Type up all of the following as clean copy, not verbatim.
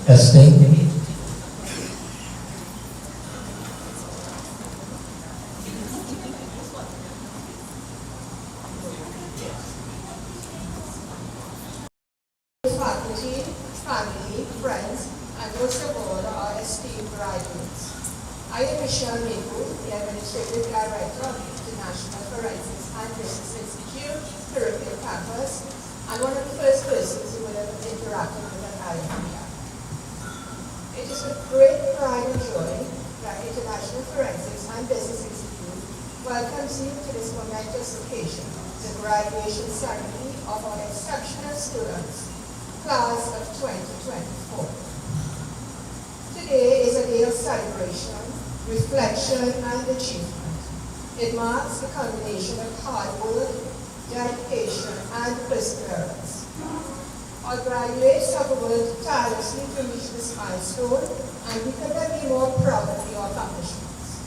Testing. Faculty, family, friends, and most of all, our esteemed graduates. I am Michelle Mayhew, the Administrative Director of the International Forensics and Business Institute, European Campus, and one of the first persons who will have interacted with an Ifbi. It is with great pride and joy that International Forensics and Business Institute welcomes you to this momentous occasion, the graduation ceremony of our exceptional students, class of 2024. Today is a day of celebration, reflection, and achievement. It marks the culmination of hard work, dedication, and perseverance. Our graduates have worked tirelessly to reach this milestone, and we could not be more proud of your accomplishments.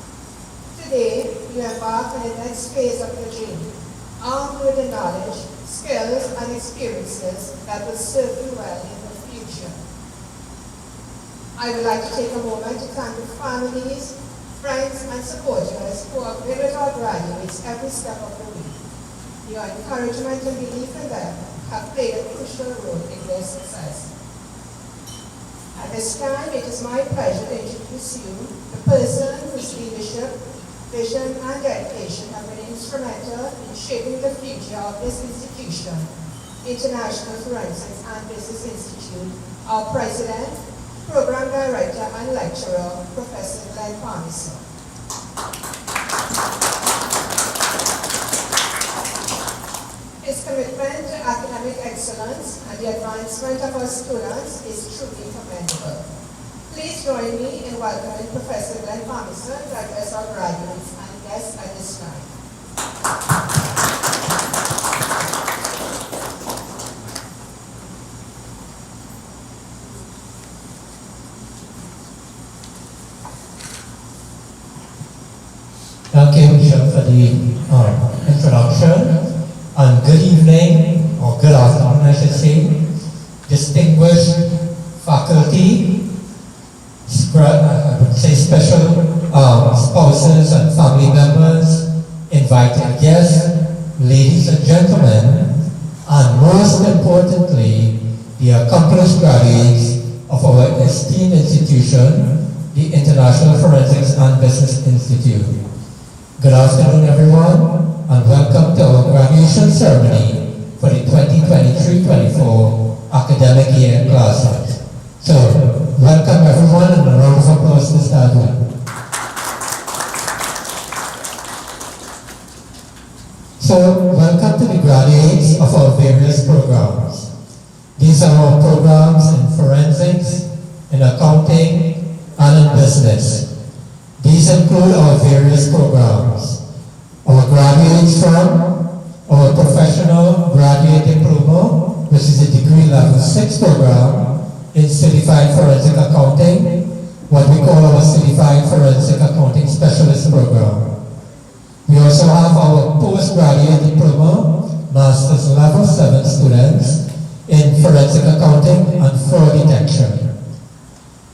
Today, you embark on the next phase of your journey, armed with the knowledge, skills, and experiences that will serve you well in the future. I would like to take a moment to thank the families, friends, and supporters who have been with our graduates every step of the way. Your encouragement and belief in them have played a crucial role in their success. At this time, it is my pleasure to introduce you the person whose leadership, vision, and dedication have been instrumental in shaping the future of this institution, International Forensics and Business Institute, our President, Program Director, and Lecturer, Professor Glenn Parmesan. His commitment to academic excellence and the advancement of our students is truly commendable. Please join me in welcoming Professor Glenn Parmesan to address our graduates and guests at this time. Thank you, Michelle, for the introduction. And good evening, or good afternoon, I should say, distinguished faculty, I would say special spouses and family members, invited guests, ladies and gentlemen, and most importantly, the accomplished graduates of our esteemed institution, the International Forensics and Business Institute. Good afternoon, everyone, and welcome to our graduation ceremony for the 2023-24 academic year classes. So, welcome everyone, and a round of applause to start with. So, welcome to the graduates of our various programs. These are our programs in forensics, in accounting, and in business. These include our various programs. Our graduates from our professional graduate diploma, which is a degree level 6 program in certified forensic accounting, what we call our certified forensic accounting specialist program. We also have our postgraduate diploma, master's level 7 students in forensic accounting and fraud detection.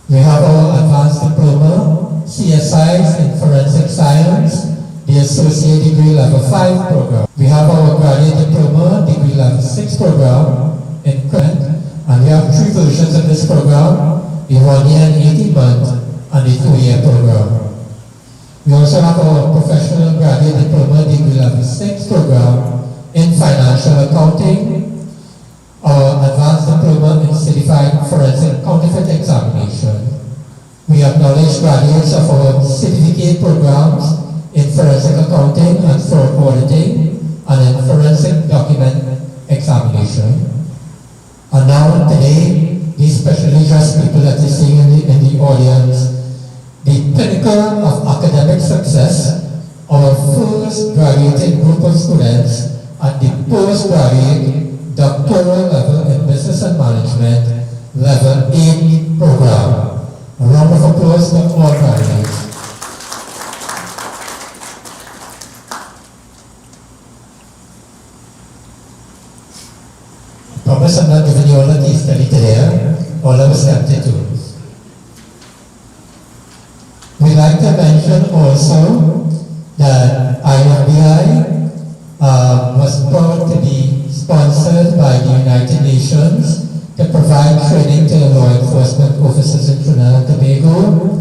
We have our advanced diploma, CSIs in forensic science, the associate degree level 5 program. We have our graduate diploma, degree level 6 program in current, and we have 3 versions of this program, the 1 year and 18 month and the 2-year program. We also have our professional graduate diploma, degree level 6 program in financial accounting, our advanced diploma in certified forensic counterfeit examination. We acknowledge graduates of our certificate programs in forensic accounting and fraud auditing and in forensic document examination. And now today, these specially dressed people that you see in the audience, the pinnacle of academic success, our first graduating group of students at the postgraduate doctoral level in business and management level 8 program. A round of applause to all graduates. Promise I'm not giving you all the case study today, all I was tempted to. like to mention also that IFBI was proud to be sponsored by the United Nations to provide training to law enforcement officers in Trinidad and Tobago,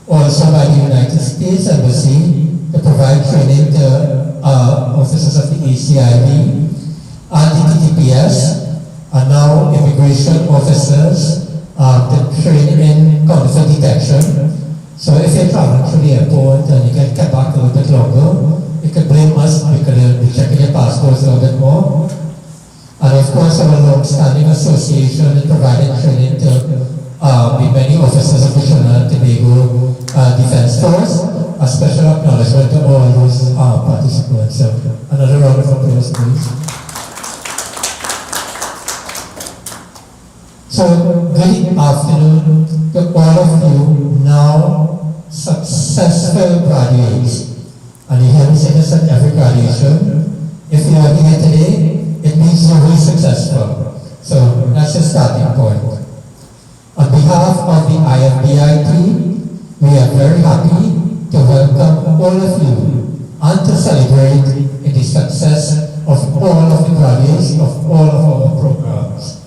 also by the United States Embassy to provide training to officers of the ACIB and the TTPS, and now immigration officers to train in counterfeit detection. So if you're traveling through the airport and you get kept back a little bit longer, you can blame us because you'll be checking your passports a little bit more. And of course, our long-standing association in providing training to the many officers of the Trinidad and Tobago Defense Force. A special acknowledgement to all those participants. So another round of applause, please. So good afternoon to all of you now successful graduates. And you hear me say this at every graduation. If you are here today, it means you will be successful. So that's your starting point. On behalf of the IFBI team, we are very happy to welcome all of you and to celebrate in the success of all of the graduates of all of our programs.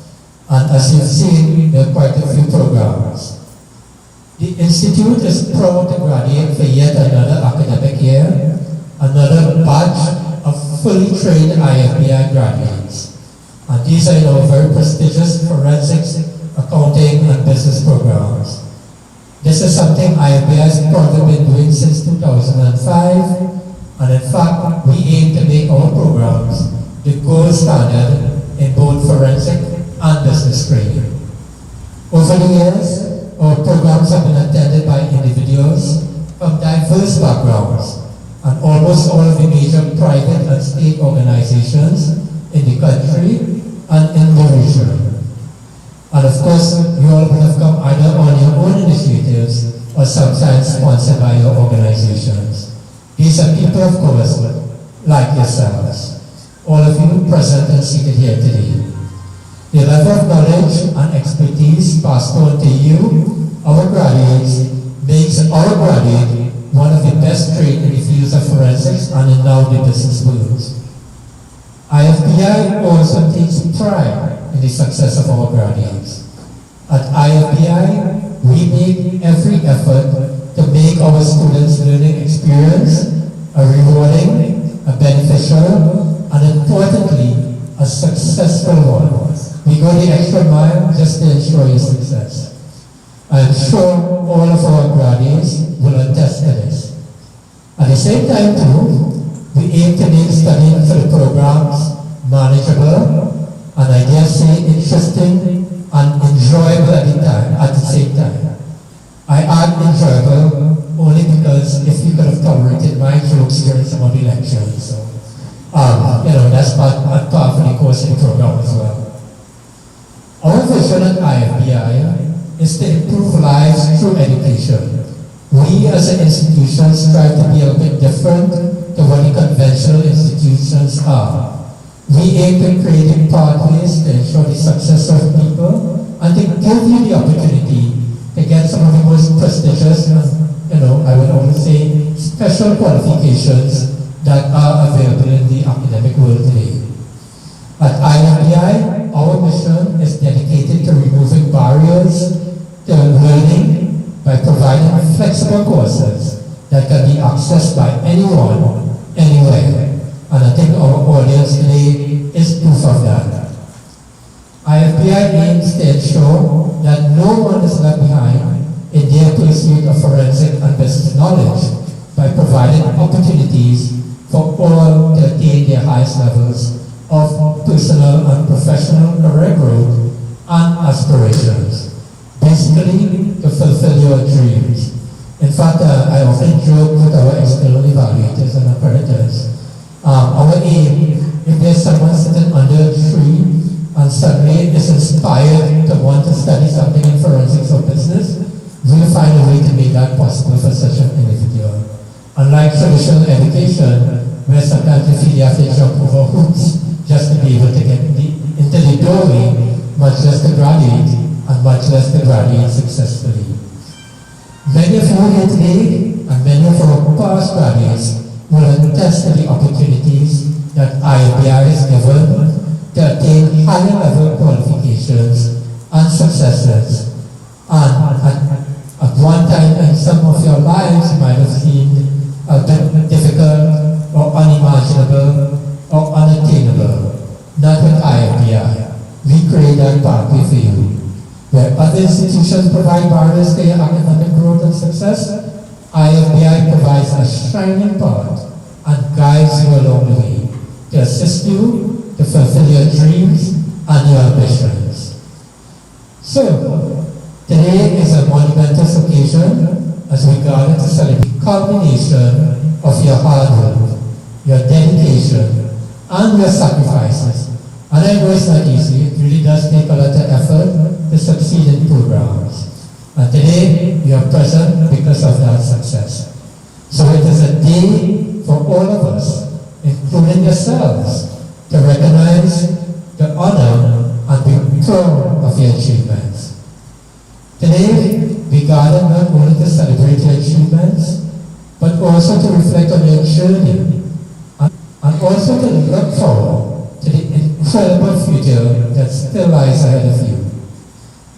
And as you've seen, there are quite a few programs. The Institute is proud to graduate for yet another academic year, another batch of fully trained IFBI graduates. And these are our very prestigious forensics, accounting, and business programs. This is something IFBI has probably been doing since 2005, and in fact, we aim to make our programs the gold standard in both forensic and business training. Over the years, our programs have been attended by individuals from diverse backgrounds, and almost all of the major private and state organizations in the country and in the region. And of course, you all would have come either on your own initiatives or sometimes sponsored by your organizations. These are people, of course, like yourselves, all of you present and seated here today. The level of knowledge and expertise passed on to you, our graduates, makes our graduate one of the best trained in the fields of forensics and in now the business world. IFBI also takes pride in the success of our graduates. At IFBI, we make every effort to make our students' learning experience a rewarding, a beneficial, and importantly, a successful one. We go the extra mile just to ensure your success. I'm sure all of our graduates will attest to this. At the same time too, we aim to make studying for the programs manageable and I dare say interesting and enjoyable at the same time. I add enjoyable only because if you could have tolerated my jokes during some of the lectures, so that's part of the course of the program as well. Our vision at IFBI is to improve lives through education. We as an institution strive to be a bit different to what the conventional institutions are. We aim to create pathways to ensure the success of people and to give you the opportunity to get some of the most prestigious and, I would always say, special qualifications that are available in the academic world today. At IFBI, our mission is dedicated to removing barriers to learning by providing flexible courses that can be accessed by anyone, anywhere. And I think our audience today is proof of that. IFBI aims to ensure that no one is left behind in their pursuit of forensic and business knowledge by providing opportunities for all to attain their highest levels of personal and professional career growth and aspirations. Basically, to fulfill your dreams. In fact, I often joke with our external evaluators and accreditors. Our aim, if there's someone sitting under a tree and suddenly is inspired to want to study something in forensics or business, we'll find a way to make that possible for such an individual. Unlike traditional education, where sometimes you feel you have to jump over hoops just to be able to get into the doorway, much less to graduate, and much less to graduate successfully. Many of you here today and many of our past graduates will attest to the opportunities that IFBI has given to attain higher level qualifications and successes. And at one time in some of your lives you might have seemed a bit difficult or unimaginable or unattainable. Not with IFBI. We create that pathway for you. Where other institutions provide barriers to your academic growth and success, IFBI provides a shining path and guides you along the way to assist you to fulfill your dreams and your ambitions. So, today is a monumentous occasion as we gather to celebrate the culmination of your hard work, your dedication, and your sacrifices. And I know it's not easy. It really does take a lot of effort to succeed in programs. And today, we are present because of that success. So it is a day for all of us, including yourselves, to recognize, to honor, and be proud of your achievements. Today, we gather not only to celebrate your achievements, but also to reflect on your journey, and also to look forward to the incredible future that still lies ahead of you.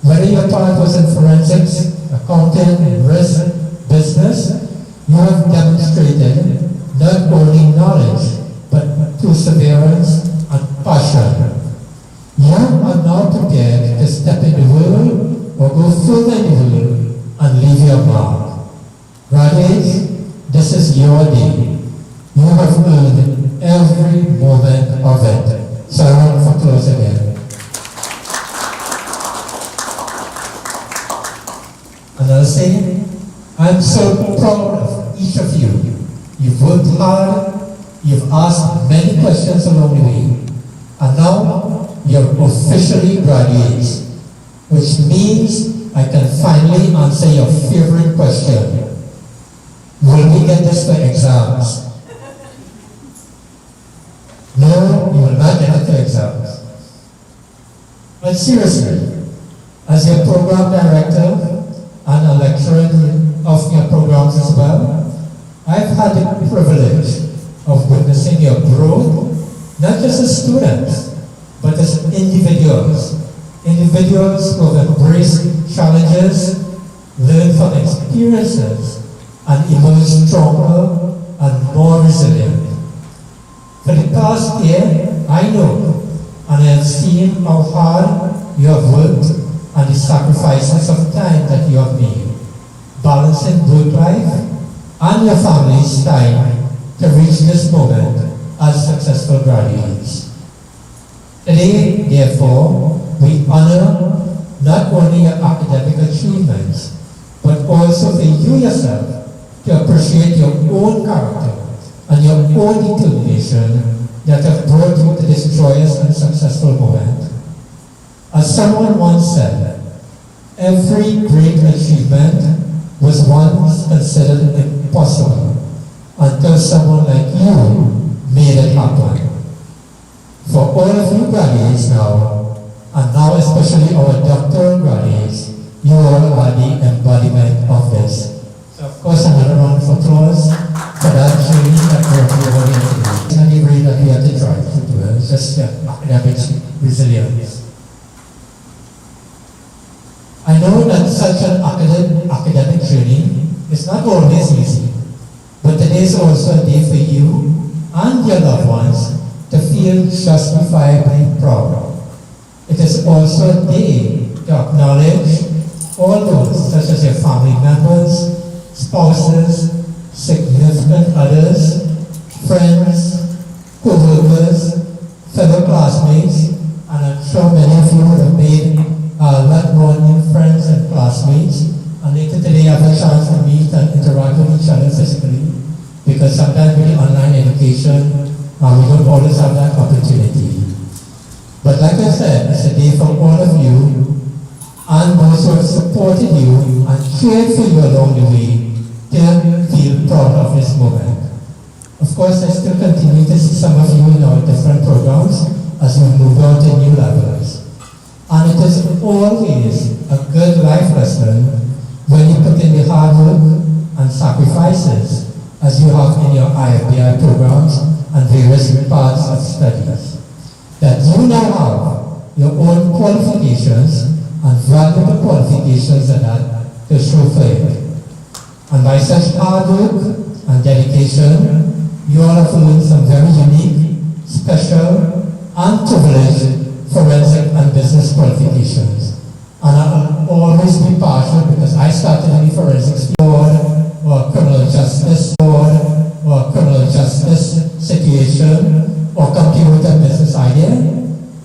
Whether your path was in forensics, accounting, risk, business, you have demonstrated not only knowledge, but perseverance and passion. You are now prepared to step in the world or go further in the world and leave your mark. Graduates, this is your day. You have earned every moment of it. So I round of applause again. And I'll say, I'm so proud of each of you. You've worked hard, you've asked many questions along the way, and now you're officially graduates, which means I can finally answer your favorite question. Will we get this for exams? No, you will not get it for exams. But seriously, as your program director and a lecturer of your programs as well, I've had the privilege of witnessing your growth, not just as students, but as individuals. Individuals who have embraced challenges, learned from experiences, and emerged stronger and more resilient. For the past year, I know and I have seen how hard you have worked and the sacrifices of time that you have made, balancing work life and your family's time to reach this moment as successful graduates. Today, therefore, we honor not only your academic achievements, but also for you yourself to appreciate your own character and your own determination that have brought you to this joyous and successful moment. As someone once said, every great achievement was once considered impossible until someone like you made it happen. For all of you graduates now, and now especially our doctoral graduates, you all are the embodiment of this. So of course another round of applause for that journey that we're all here today. It's not the way that we have to try to do it, it's just academic resilience. I know that such an academic journey is not always easy, but today is also a day for you and your loved ones to feel justifiably proud. It is also a day to acknowledge all those, such as your family members, spouses, significant others, friends, co-workers, fellow classmates, and I'm sure many of you would have made a lot more new friends and classmates, and later today have a chance to meet and interact with each other physically, because sometimes with the online education, we don't always have that opportunity. But like I said, it's a day for all of you, and those who have supported you and cheered for you along the way, to feel proud of this moment. Of course, I still continue to see some of you in our different programs as we move on to new levels. And it is always a good life lesson when you put in the hard work and sacrifices as you have in your IFBI programs and various parts of studies. That you now have your own qualifications and valuable qualifications that to show for it. And by such hard work and dedication, you all have learned some very unique, special, and privileged forensic and business qualifications. And I'll always be partial because I started in the forensics board or criminal justice board or criminal justice situation or computer business idea.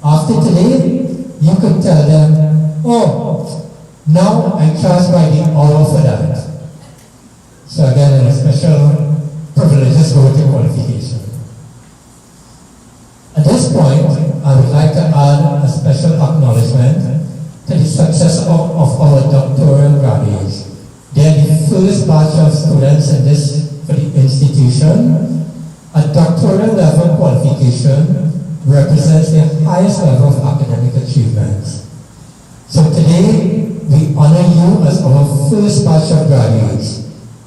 After today, you could tell them, oh, now I charge by the hour for that. So again, a special privileges go to qualification. At this point, I would like to add a special acknowledgement to the success of our doctoral graduates. They are the first batch of students in this for the institution. A doctoral level qualification represents the highest level of academic achievements. So today, we honor you as our first batch of graduates.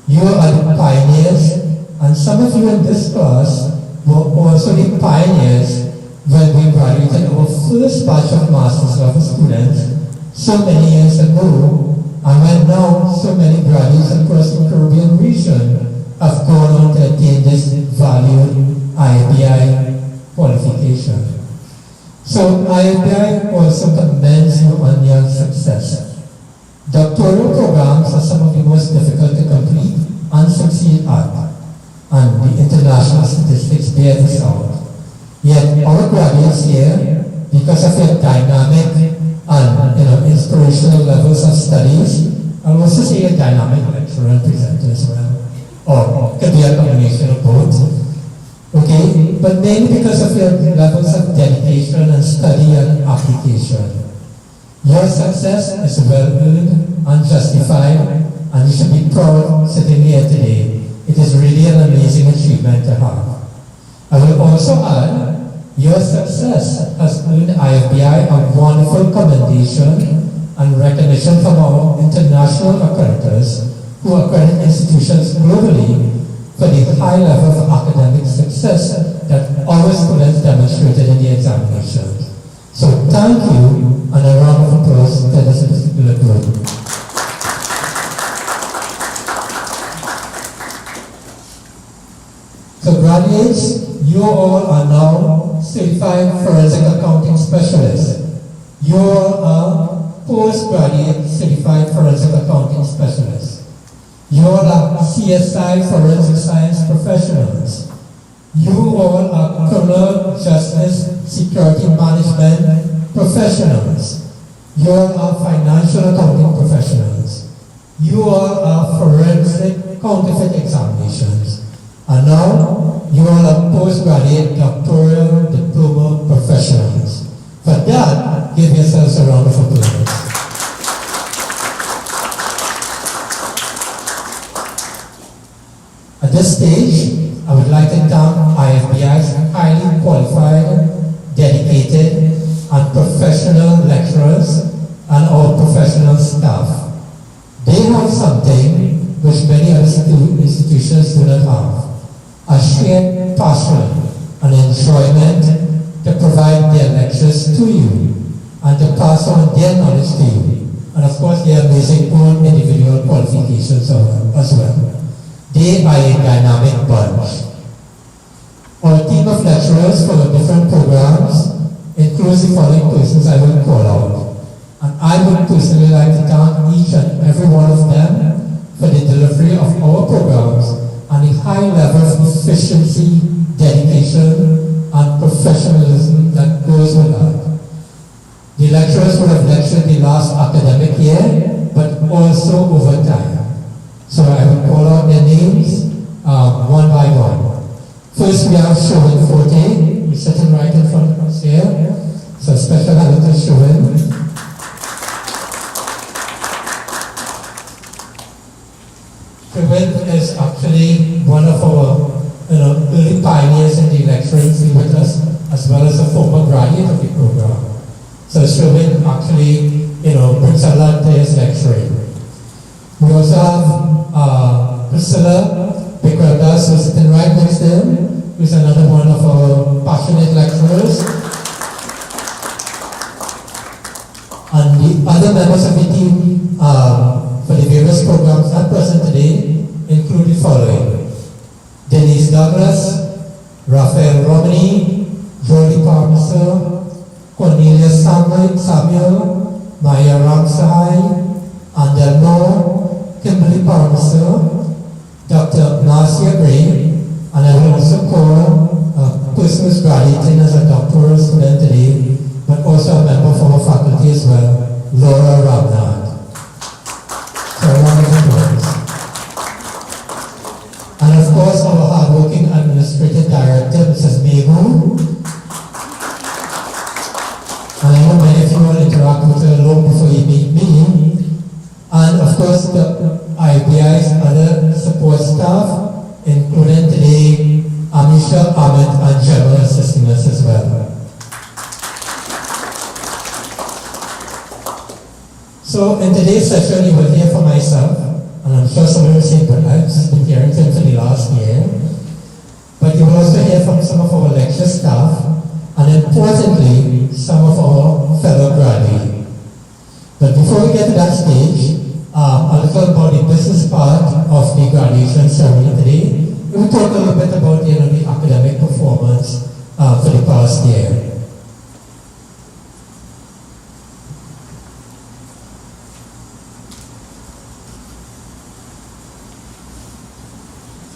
You are the pioneers, and some of you in this class were also the pioneers when we graduated our first batch of master's level students so many years ago, and when now so many graduates across the Caribbean region have gone on to attain this valued IFBI qualification. So IFBI also commends you on your success. Doctoral programs are some of the most difficult to complete and succeed at, and the international statistics bear this out. Yet our graduates here, because of your dynamic and inspirational levels of studies, I'll also say a dynamic lecturer and presenter as well, or could be a combination of both. Okay, but mainly because of your levels of dedication and study and application. Your success is well earned and justified, and you should be proud sitting here today. It is really an amazing achievement to have. I will also add, your success has earned IFBI a wonderful commendation and recognition from our international accreditors who accredit institutions globally for the high level of academic success that our students demonstrated in the examinations. So thank you, and a round of applause to this particular group. So graduates, you all are now certified forensic accounting specialists. You all are postgraduate certified forensic accounting specialists. You all are CSI forensic science professionals. You all are criminal justice security management professionals. You all are financial accounting professionals. You all are forensic counterfeit examinations. And now, you all are postgraduate doctoral diploma professionals. For that, give yourselves a round of applause. At this stage, I would like to thank IFBI's highly qualified, dedicated, and professional lecturers and our professional staff. They have something which many other institutions do not have. A shared passion and enjoyment to provide their lectures to you and to pass on their knowledge to you. And of course, their amazing own individual qualifications as well. They are a dynamic bunch. Our team of lecturers for the different programs includes the following persons I will call out. And I would personally like to thank each and every one of them for the delivery of our programs and the high level of efficiency, dedication, and professionalism that goes with that. The lecturers would have lectured the last academic year, but also over time. So I will call out their names one by one. First, we have Sherwin Forte, who's sitting right in front of us here. So special hello to Sherwin. Sherwin is actually one of our early pioneers in the lecturing field with us, as well as a former graduate of the program. So Sherwin actually, brings a lot to his lecturing. We also have Priscilla Bickerdas, who's sitting right next to him, who's another one of our passionate lecturers. And the other members of the team for the various programs at present today include the following: Denise Douglas, Raphael Romney, Jody Parmeser, Cornelia Samuel, Maya Ramsahai, Andel Moore, Kimberly Parmeser, Dr. Marcia Gray, and I will also call a person who is graduating as a doctoral student today, but also a member of our faculty as well, Laura Ramnad. So a round of applause. And of course, our hardworking administrative director, Mrs. Mehu. And I know many of you will interact with her long before you meet me. And of course, the IBI's other support staff, including today Amisha, Ahmed, and Gemma assisting us as well. So in today's session, you will hear from myself, and I'm sure some of you will say, but I've just been hearing from for the last year. But you will also hear from some of our lecture staff, and importantly, some of our fellow graduates. But before we get to that stage, a little about the business part of the graduation ceremony today. We will talk a little bit about the academic performance for the past year.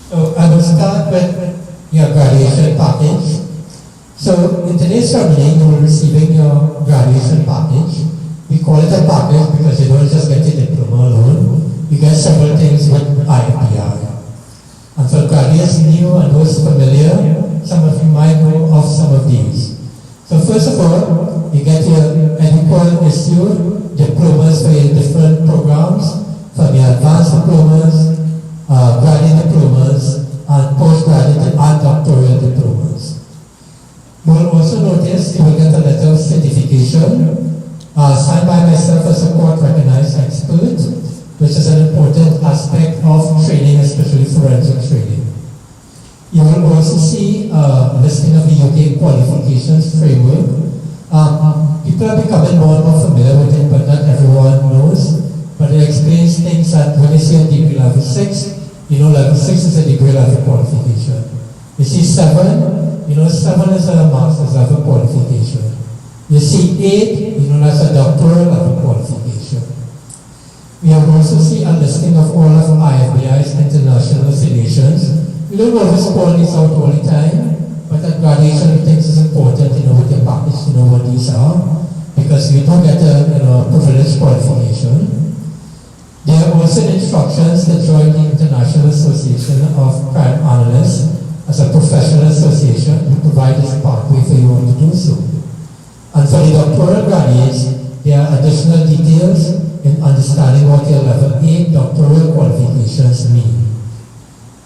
So I will start with your graduation package. So in today's ceremony, you will be receiving your graduation package. We call it a package because you don't just get your diploma alone. You get several things with IFBI. And for graduates new and those familiar, some of you might know of some of these. So first of all, you get your EduQual issued diplomas for your different programs, from your advanced diplomas, graduate diplomas, and postgraduate and doctoral diplomas. You will also notice you will get a letter of certification signed by myself as a court-recognized expert, which is an important aspect of training, especially forensic training. You will also see a listing of the UK qualifications framework. People are becoming more and more familiar with it, but not everyone knows. But it explains things that when you see a degree level 6, you know level 6 is a degree level qualification. You see 7, you know 7 is a master's level qualification. You see 8, you know that's a doctoral level qualification. We have also see a listing of all of IFBI's international affiliations. We don't always call these out all the time, but at graduation we think it's important, with your package to know what these are, because you don't get a privileged qualification. There are also instructions to join the International Association of Crime Analysts as a professional association to provide this pathway for you all to do so. And for the doctoral graduates, there are additional details in understanding what your level 8 doctoral qualifications mean.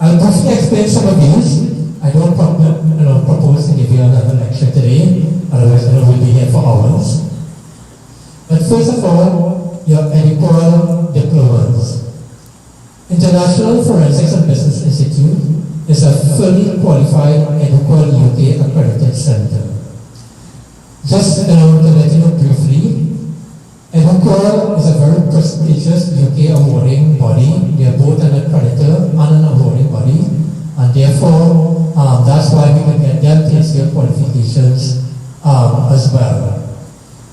I'll briefly explain some of these. I don't propose to give you another lecture today, otherwise we'll be here for hours. But first of all, your EduQual diplomas. International Forensics and Business Institute is a fully qualified EduQual UK accredited center. Just to let you know briefly, EduQual is a very prestigious UK awarding body. They are both an accreditor and an awarding body, and therefore that's why we can get them to qualifications as well.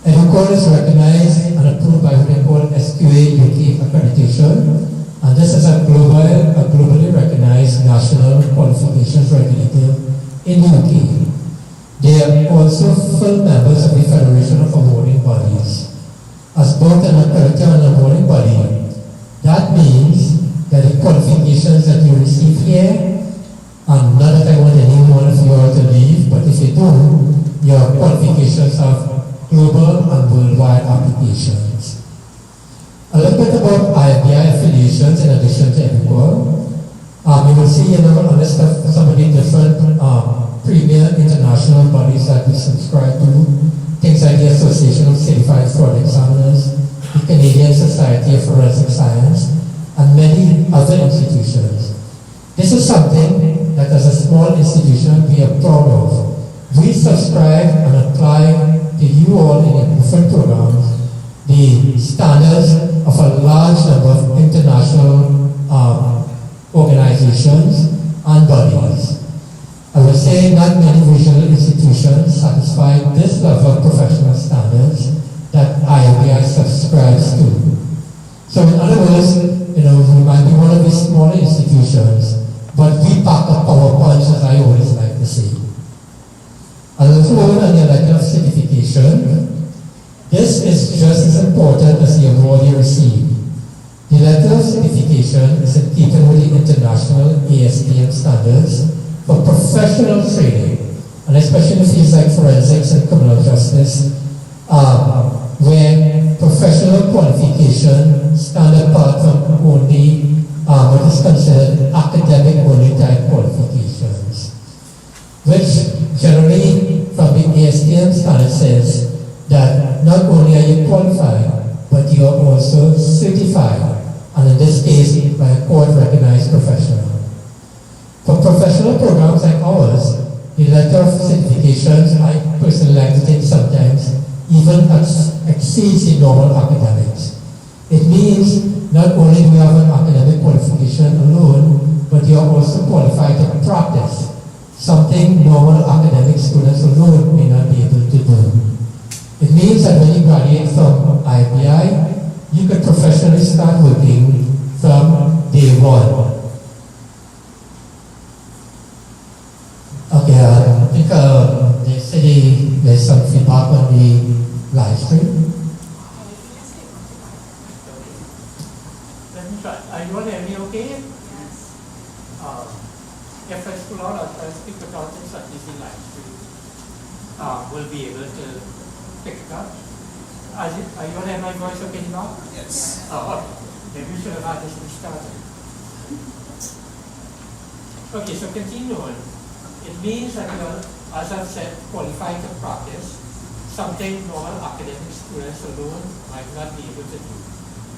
EduQual is recognized and approved by what they call SQA UK accreditation, and this is a globally recognized national qualifications regulator in the UK. They are also full members of the Federation of Awarding Bodies. As both an accreditor and awarding body, that means that the qualifications that you receive here, and not that I want any one of you all to leave, but if you do, your qualifications have global and worldwide applications. A little bit about IFBI affiliations in addition to EduQual. You will see a list of some of the different premier international bodies that we subscribe to, things like the Association of Certified Fraud Examiners, the Canadian Society of Forensic Science, and many other institutions. This is something that as a small institution we are proud of. We subscribe and apply to you all in your different programs the standards of a large number of international organizations and bodies. I would say not many regional institutions satisfy this level of professional standards that IFBI subscribes to. So in other words, we might be one of these smaller institutions, but we pack up our punch, as I always like to say. As a whole, on your letter of certification, this is just as important as the award you receive. The letter of certification is in keeping with the international ASTM standards for professional training, and especially in fields like forensics and criminal justice, where professional qualification stand apart from only what is considered academic-only type qualifications, which generally from the ASTM standard says that not only are you qualified, but you are also certified, and in this case, by a court-recognized professional. For professional programs like ours, the letter of certifications, I personally like to think sometimes, even exceeds the normal academics. It means not only do you have an academic qualification alone, but you are also qualified to practice, something normal academic students alone may not be able to do. It means that when you graduate from IBI, you can professionally start working from day one. Okay, I think they said there's some feedback on the live stream. Let me try. Are you all hearing me okay? Yes. If I pull out, I'll try to speak about this at least the live stream. We'll be able to pick it up. Are you all hearing my voice okay now? Yes. Okay. Maybe we should have had this restarted. Okay, so continue on. It means that you are, as I've said, qualified to practice something normal academic students alone might not be able to do.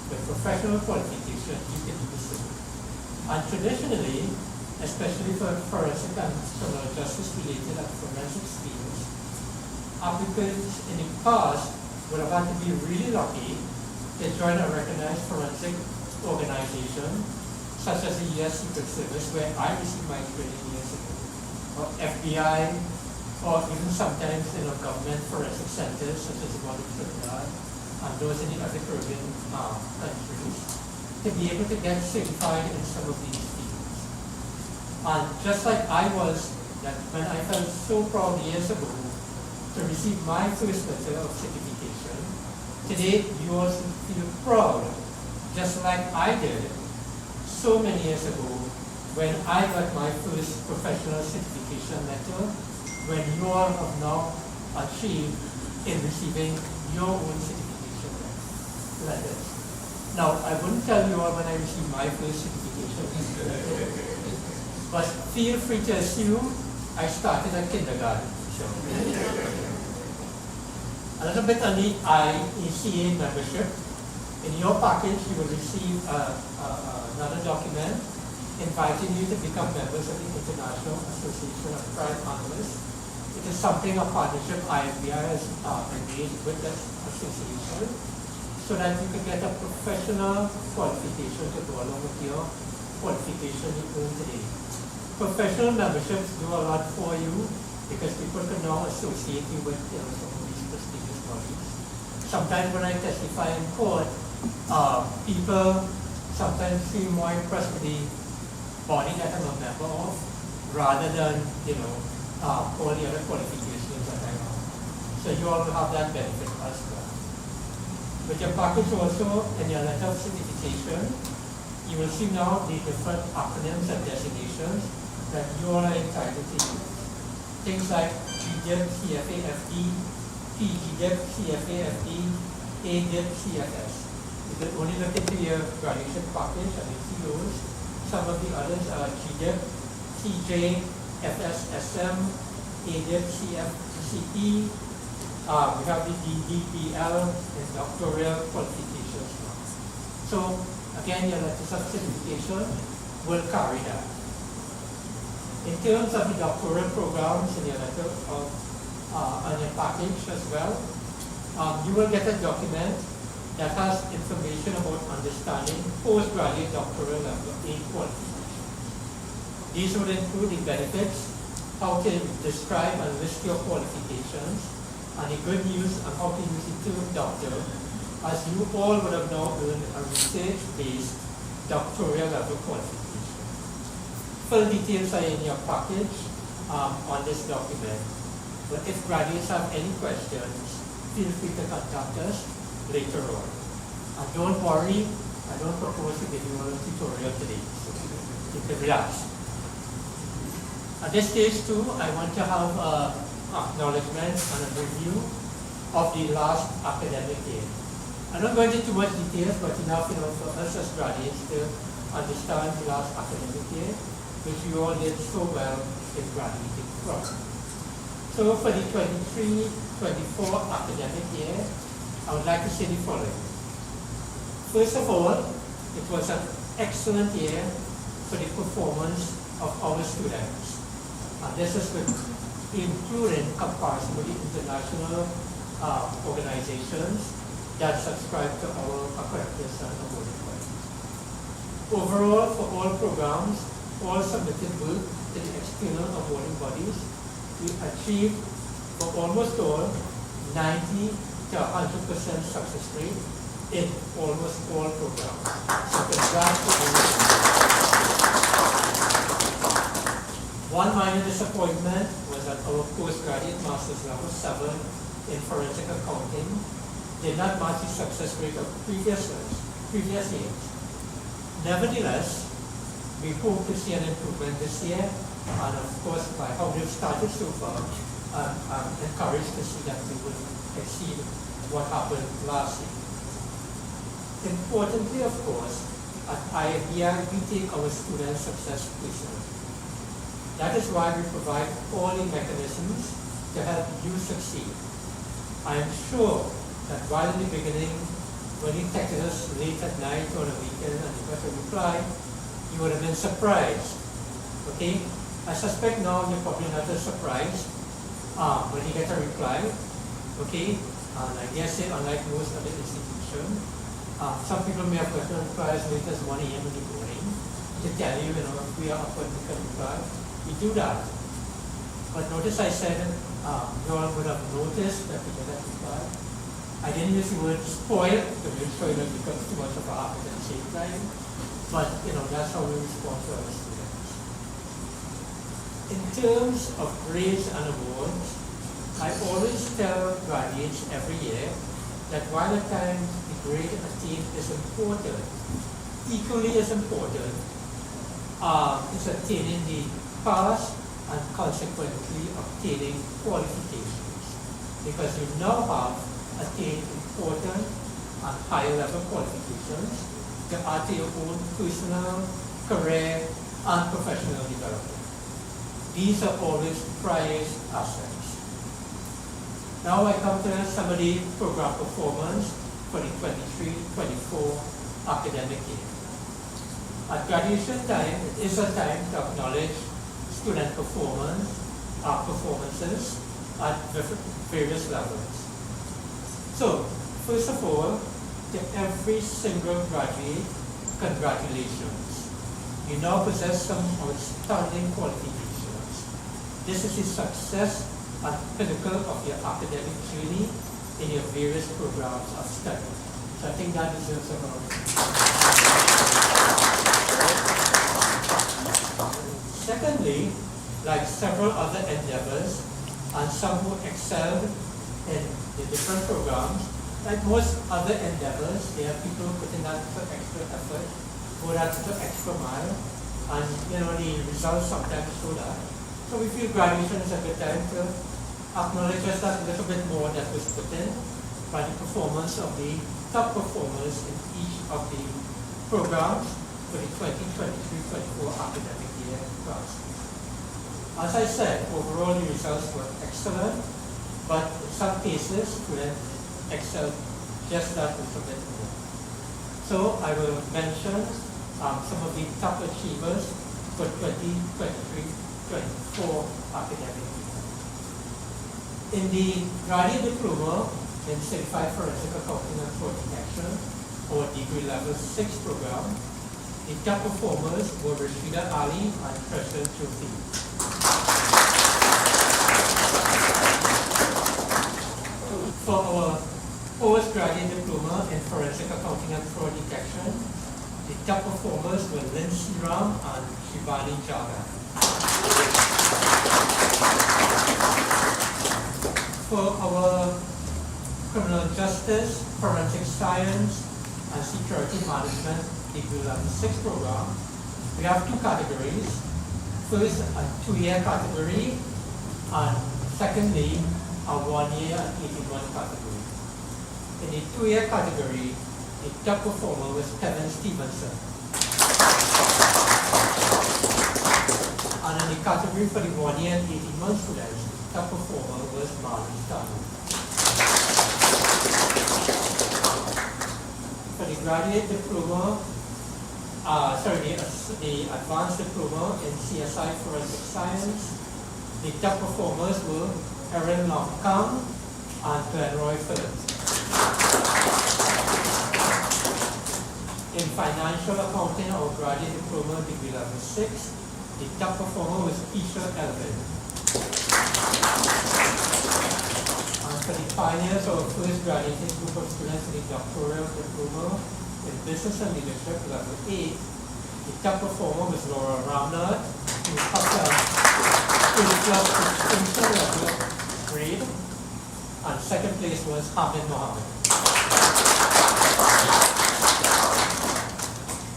With professional qualification, you can do the same. And traditionally, especially for forensic and criminal justice related and forensic fields, applicants in the past would have had to be really lucky to join a recognized forensic organization, such as the U.S. Secret Service, where I received my training years ago, or FBI, or even sometimes government forensic centers, such as the one in Trinidad, and those in the other Caribbean countries, to be able to get certified in some of these fields. And just like I was, that when I felt so proud years ago to receive my first letter of certification, today you also feel proud, just like I did so many years ago when I got my first professional certification letter, when you all have now achieved in receiving your own certification letters. Now, I wouldn't tell you all when I received my first certification letter, but feel free to assume I started at kindergarten. So. A little bit on the IECA membership. In your package, you will receive another document inviting you to become members of the International Association of Crime Analysts. It is something, a partnership IFBI has engaged with that association so that you can get a professional qualification to go along with your qualification you earn today. Professional memberships do a lot for you because people can now associate you with some of these prestigious bodies. Sometimes when I testify in court, people sometimes feel more impressed with the body that I'm a member of rather than, all the other qualifications that I have. So you all will have that benefit as well. With your package also and your letter of certification, you will see now the different acronyms and designations that you all are entitled to use. Things like GDIP, CFA-FD, PGDIP, CFA-FD, ADIP, CFS. You can only look into your graduation package and you see those. Some of the others are GDIP, CJ, FSSM, ADIP, CFCE. We have the DDPL and doctoral qualifications. So again, your letters of certification will carry that. In terms of the doctoral programs in your letter of, on your package as well, you will get a document that has information about understanding postgraduate doctoral level A qualifications. These will include the benefits, how to describe and list your qualifications, and the good news on how to use the term doctor, as you all would have now earned a research-based doctoral level qualification. Full details are in your package on this document. But if graduates have any questions, feel free to contact us later on. And don't worry, I don't propose to give you a tutorial today, so you can relax. At this stage too, I want to have acknowledgement and a review of the last academic year. I'm not going into too much details, but enough for us as graduates to understand the last academic year, which you all did so well in graduating from. So for the 23-24 academic year, I would like to say the following. First of all, it was an excellent year for the performance of our students. And this is including comparison with the international organizations that subscribe to our accreditation and awarding bodies. Overall, for all programs, all submitted work to the external awarding bodies, we achieved for almost all 90 to 100% success rate in almost all programs. So congratulations. One minor disappointment was that our postgraduate master's level 7 in forensic accounting did not match the success rate of previous years. Nevertheless, we hope to see an improvement this year, and of course, by how we've started so far, I'm encouraged to see that we will exceed what happened last year. Importantly, of course, at IFBI, we take our student success personally. That is why we provide all the mechanisms to help you succeed. I am sure that while in the beginning, when you texted us late at night or on a weekend and you got a reply, you would have been surprised. Okay? I suspect now you're probably not as surprised when you get a reply. Okay? And I guess it, unlike most other institutions, some people may have gotten a reply as late as 1 a.m. in the morning to tell you, if we are up when we can reply. We do that. But notice I said, you all would have noticed that we get that reply. I didn't use the word spoil to make sure it becomes too much of a habit at the same time. But that's how we respond to our students. In terms of grades and awards, I always tell graduates every year that while at times the grade attained is important, equally as important is attaining the pass and consequently obtaining qualifications, because you now have attained important and higher level qualifications to add to your own personal, career, and professional development. These are always prized assets. Now I come to some of the program performance for the 23-24 academic year. At graduation time, it is a time to acknowledge student performances at various levels. So, first of all, to every single graduate, congratulations. You now possess some outstanding qualifications. This is the success and pinnacle of your academic journey in your various programs of study. So I think that deserves a round. Secondly, like several other endeavors, and some who excelled in the different programs, like most other endeavors, there are people putting that extra effort, go that extra mile, and the results sometimes show that. So we feel graduation is a good time to acknowledge just that little bit more that was put in by the performance of the top performers in each of the programs for the 2023-24 academic year class. As I said, overall the results were excellent, but in some cases students excelled just that little bit more. So I will mention some of the top achievers for 2023-24 2024 academic year. In the graduate diploma in Certified Forensic Accounting and Fraud Detection, or degree level 6 program, the top performers were Rashida Ali and Preston Chufi. For our postgraduate diploma in Forensic Accounting and Fraud Detection, the top performers were Lindsay Ram and Shivani Jaga. For our Criminal Justice, Forensic Science, and Security Management degree level 6 program, we have two categories. First, a 2-year category, and secondly, a 1-year and 18-month category. In the 2-year category, the top performer was Kevin Stevenson. And in the category for the 1-year and 18-month students, the top performer was Marlon Stanley. For the graduate diploma, the advanced diploma in CSI Forensic Science, the top performers were Erin Longkang and Glenroy Phillips. In financial accounting or graduate diploma degree level 6, the top performer was Isha Elvin. And for the pioneers or first graduating group of students in the doctoral diploma in business and leadership level 8, the top performer was Laura Ramnath, who topped a distinction level grade, and second place was Hamid Mohammed.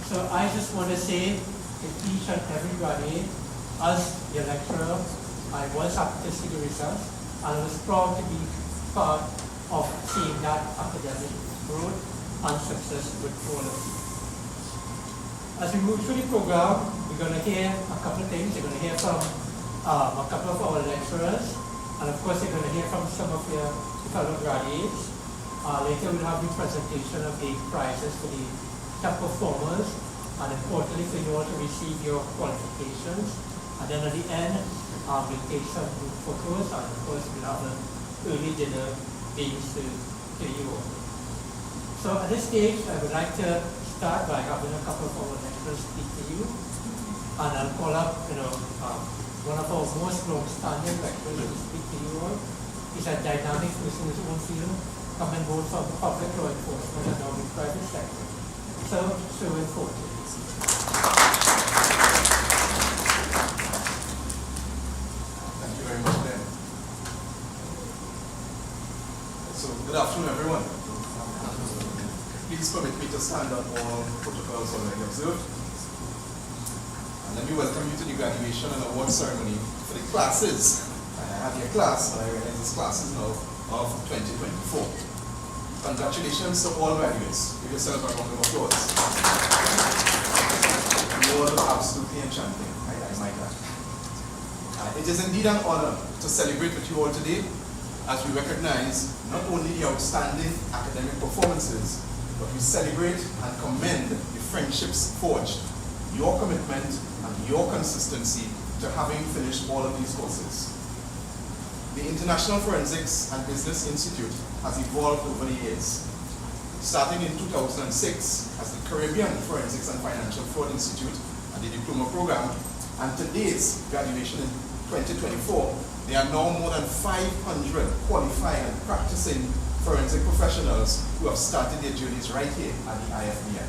So I just want to say to each and every graduate, as your lecturer, I was happy to see the results, and I was proud to be part of seeing that academic growth and success with all of you. As we move through the program, we're going to hear a couple of things. You're going to hear from a couple of our lecturers, and of course you're going to hear from some of your fellow graduates. Later we'll have the presentation of the prizes for the top performers, and importantly for you all to receive your qualifications. And then at the end, we'll take some group photos, and of course we'll have an early dinner being served to you all. So at this stage, I would like to start by having a couple of our lecturers speak to you. And I'll call up, one of our most long-standing lecturers to speak to you all. He's a dynamic person in his own field, coming both from public law enforcement and now the private sector. So, Sherwin Forte. Thank you very much, Ben. So, good afternoon, everyone. Please permit me to stand on all protocols already observed. And let me welcome you to the graduation and award ceremony for the classes. I have your class, but I realize this class is now of 2024. Congratulations to all graduates. Give yourself a round of applause. You all look absolutely enchanting, I might add. It is indeed an honor to celebrate with you all today as we recognize not only the outstanding academic performances, but we celebrate and commend the friendships forged, your commitment and your consistency to having finished all of these courses. The International Forensics and Business Institute has evolved over the years, starting in 2006 as the Caribbean Forensics and Financial Fraud Institute and the diploma program, and today's graduation in 2024, there are now more than 500 qualified and practicing forensic professionals who have started their journeys right here at the IFBI.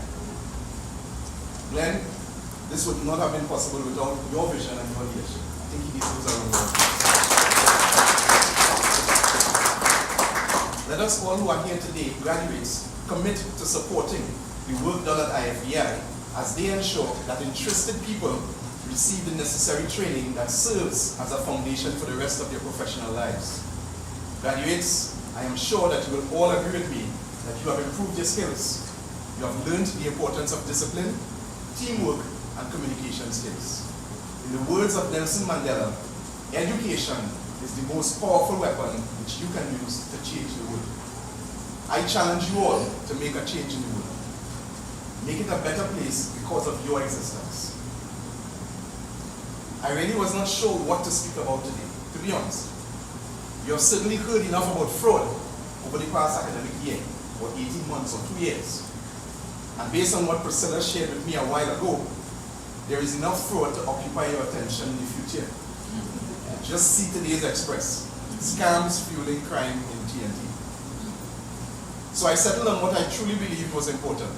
Glenn, this would not have been possible without your vision and your leadership. I think he deserves a round of applause. Let us all who are here today, graduates, commit to supporting the work done at IFBI as they ensure that interested people receive the necessary training that serves as a foundation for the rest of their professional lives. Graduates, I am sure that you will all agree with me that you have improved your skills. You have learned the importance of discipline, teamwork, and communication skills. In the words of Nelson Mandela, education is the most powerful weapon which you can use to change the world. I challenge you all to make a change in the world. Make it a better place because of your existence. I really was not sure what to speak about today, to be honest. You have certainly heard enough about fraud over the past academic year, or 18 months or 2 years. And based on what Priscilla shared with me a while ago, there is enough fraud to occupy your attention in the future. Just see today's Express. Scams fueling crime in TNT. So I settled on what I truly believed was important.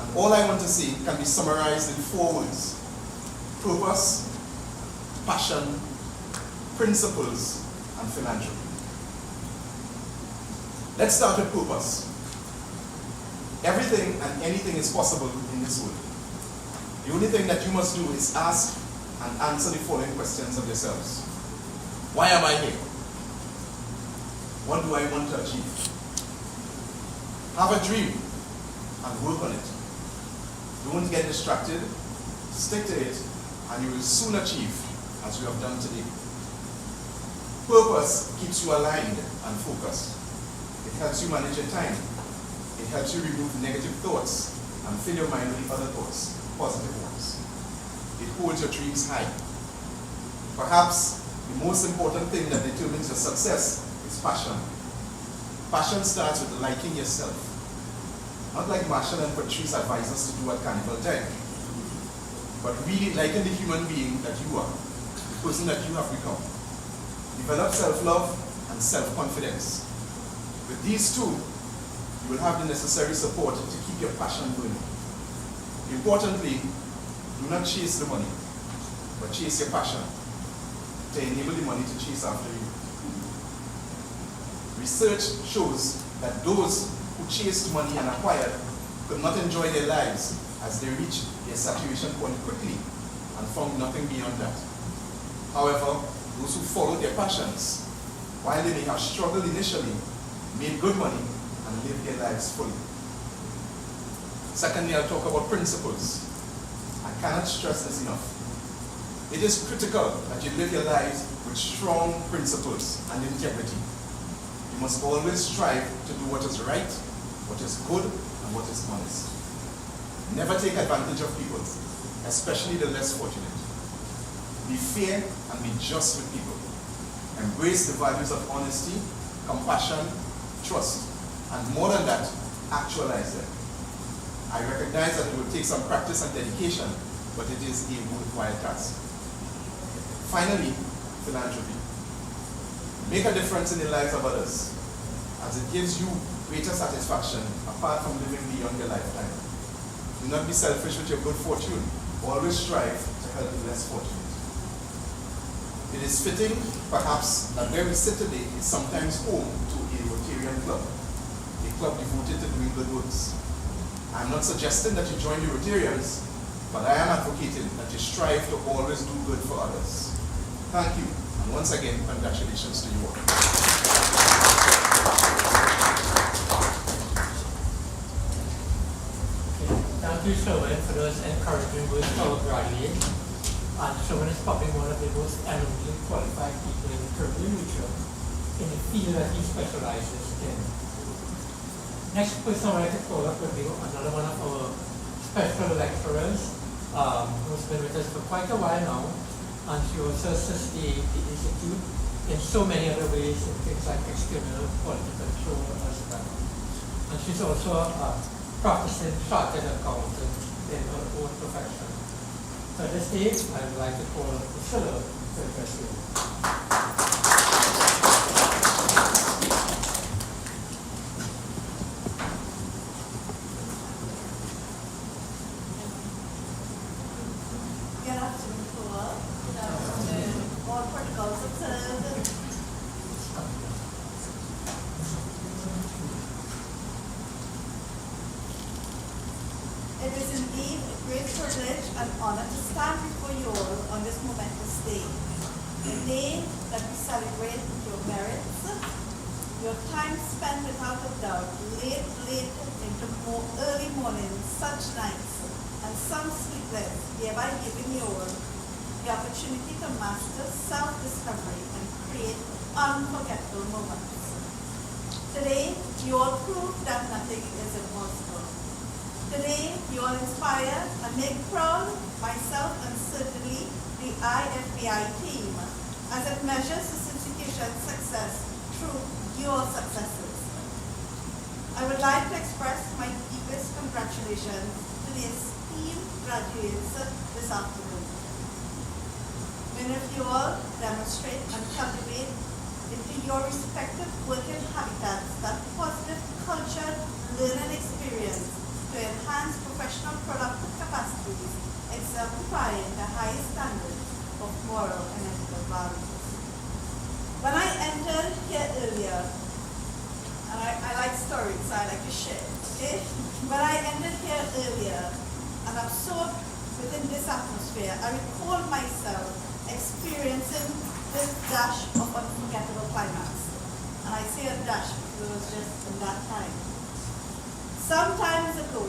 And all I want to say can be summarized in 4 words: purpose, passion, principles, and philanthropy. Let's start with purpose. Everything and anything is possible in this world. The only thing that you must do is ask and answer the following questions of yourselves. Why am I here? What do I want to achieve? Have a dream and work on it. Don't get distracted, stick to it, and you will soon achieve as you have done today. Purpose keeps you aligned and focused. It helps you manage your time. It helps you remove negative thoughts and fill your mind with other thoughts, positive ones. It holds your dreams high. Perhaps the most important thing that determines your success is passion. Passion starts with liking yourself. Not like Marshall and Patrice advise us to do at carnival time, but really liking the human being that you are, the person that you have become. Develop self-love and self-confidence. With these two, you will have the necessary support to keep your passion burning. Importantly, do not chase the money, but chase your passion to enable the money to chase after you. Research shows that those who chased money and acquired could not enjoy their lives as they reached their saturation point quickly and found nothing beyond that. However, those who followed their passions, while they may have struggled initially, made good money and lived their lives fully. Secondly, I'll talk about principles. I cannot stress this enough. It is critical that you live your lives with strong principles and integrity. You must always strive to do what is right, what is good, and what is honest. Never take advantage of people, especially the less fortunate. Be fair and be just with people. Embrace the values of honesty, compassion, trust, and more than that, actualize them. I recognize that it will take some practice and dedication, but it is a worthwhile task. Finally, philanthropy. Make a difference in the lives of others, as it gives you greater satisfaction apart from living beyond your lifetime. Do not be selfish with your good fortune. Always strive to help the less fortunate. It is fitting, perhaps, that where we sit today is sometimes home to a Rotarian club, a club devoted to doing good works. I'm not suggesting that you join the Rotarians, but I am advocating that you strive to always do good for others. Thank you, and once again, congratulations to you all. Thank you, Sherwin, for those encouraging words for our graduates. And Sherwin is probably one of the most eminently qualified people in the Caribbean region in the field that he specializes in. Next person I'd like to call up would be another one of our special lecturers who's been with us for quite a while now, and she also assists the Institute in so many other ways, in things like external quality control as well. And she's also a practicing chartered accountant in her own profession. So at this stage, I would like to call Priscilla to address you. Good afternoon to all. Good afternoon. All protocols observed. It is indeed a great privilege and honor to stand before you all on this momentous day. A day that we celebrate your merits, your time spent without a doubt, late into more early mornings, such nights, and some sleepless, thereby giving you all the opportunity to master self-discovery and create unforgettable moments. Today, you all prove that nothing is impossible. Today, you all inspire and make proud myself and certainly the IFBI team as it measures this institution's success through your successes. I would like to express my deepest congratulations to the esteemed graduates this afternoon. Many of you all demonstrate and cultivate into your respective working habitats that positive cultured learning experience to enhance professional productive capacities, exemplifying the highest standards of moral and ethical values. When I entered here earlier, and I like stories, so I like to share, okay? When I entered here earlier and absorbed within this atmosphere, I recalled myself experiencing this dash of unforgettable climax. And I say a dash because it was just in that time. Some times ago,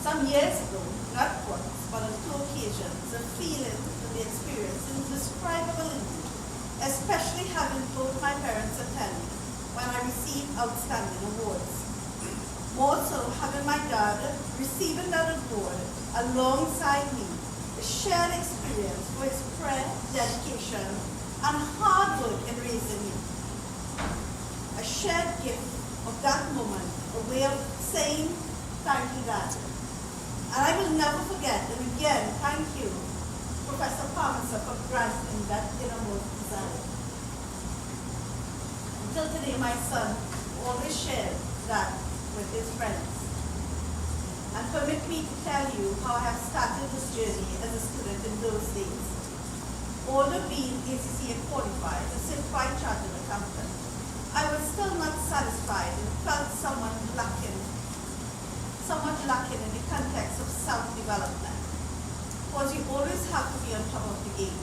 some years ago, not once, but on two occasions, the feeling and the experience is indescribable indeed, especially having both my parents attend when I received outstanding awards. More so, having my dad receiving that award alongside me, a shared experience for his prayer, dedication, and hard work in raising me. A shared gift of that moment, a way of saying thank you, Dad. And I will never forget, and again, thank you, Professor Palmer, for granting that innermost desire. Until today, my son always shares that with his friends. And permit me to tell you how I have started this journey as a student in those days. Although being ACCA qualified, a certified chartered accountant, I was still not satisfied and felt somewhat lacking in the context of self-development. Because you always have to be on top of the game.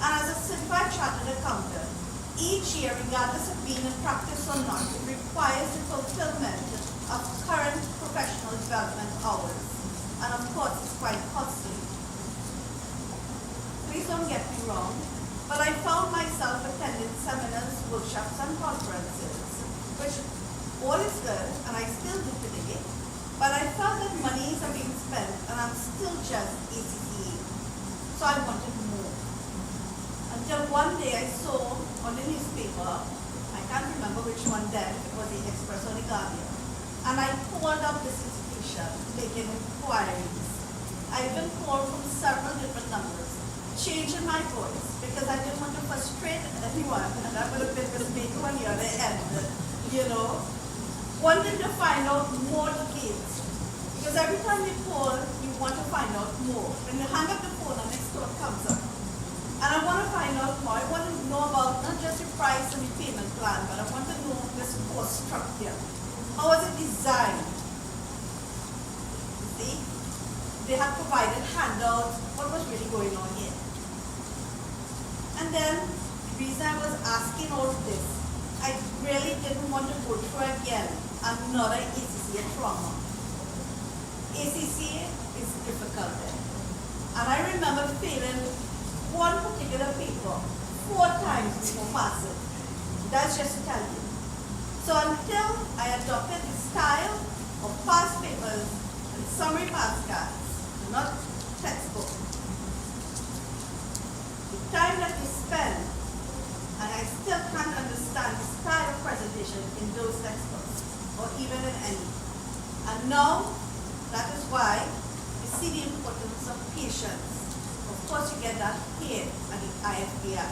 And as a certified chartered accountant, each year, regardless of being in practice or not, it requires the fulfillment of current professional development hours. And of course, it's quite costly. Please don't get me wrong, but I found myself attending seminars, workshops, and conferences, which all is good, and I still do today, but I felt that monies are being spent, and I'm still just ACCA. So I wanted more. Until one day I saw on the newspaper, I can't remember which one then, if it was the Express or the Guardian, and I called up this institution, making inquiries. I even called from several different numbers, changing my voice, because I didn't want to frustrate anyone, and that would have been mistake on the other end, you know. Wanting to find out more details, because every time you call, you want to find out more. When you hang up the phone, the next call comes up. And I want to find out more. I want to know about not just the price and the payment plan, but I want to know this course structure. How was it designed? You see? They had provided handouts, what was really going on here. And then, the reason I was asking all of this, I really didn't want to go through again another ACCA trauma. ACCA is difficult. And I remember failing one particular paper 4 times before passing. That's just to tell you. So until I adopted the style of past papers and summary pass cards, not textbook, the time that you spend, and I still can't understand the style of presentation in those textbooks, or even in any. And now, that is why you see the importance of patience. Of course, you get that here at the IFBI.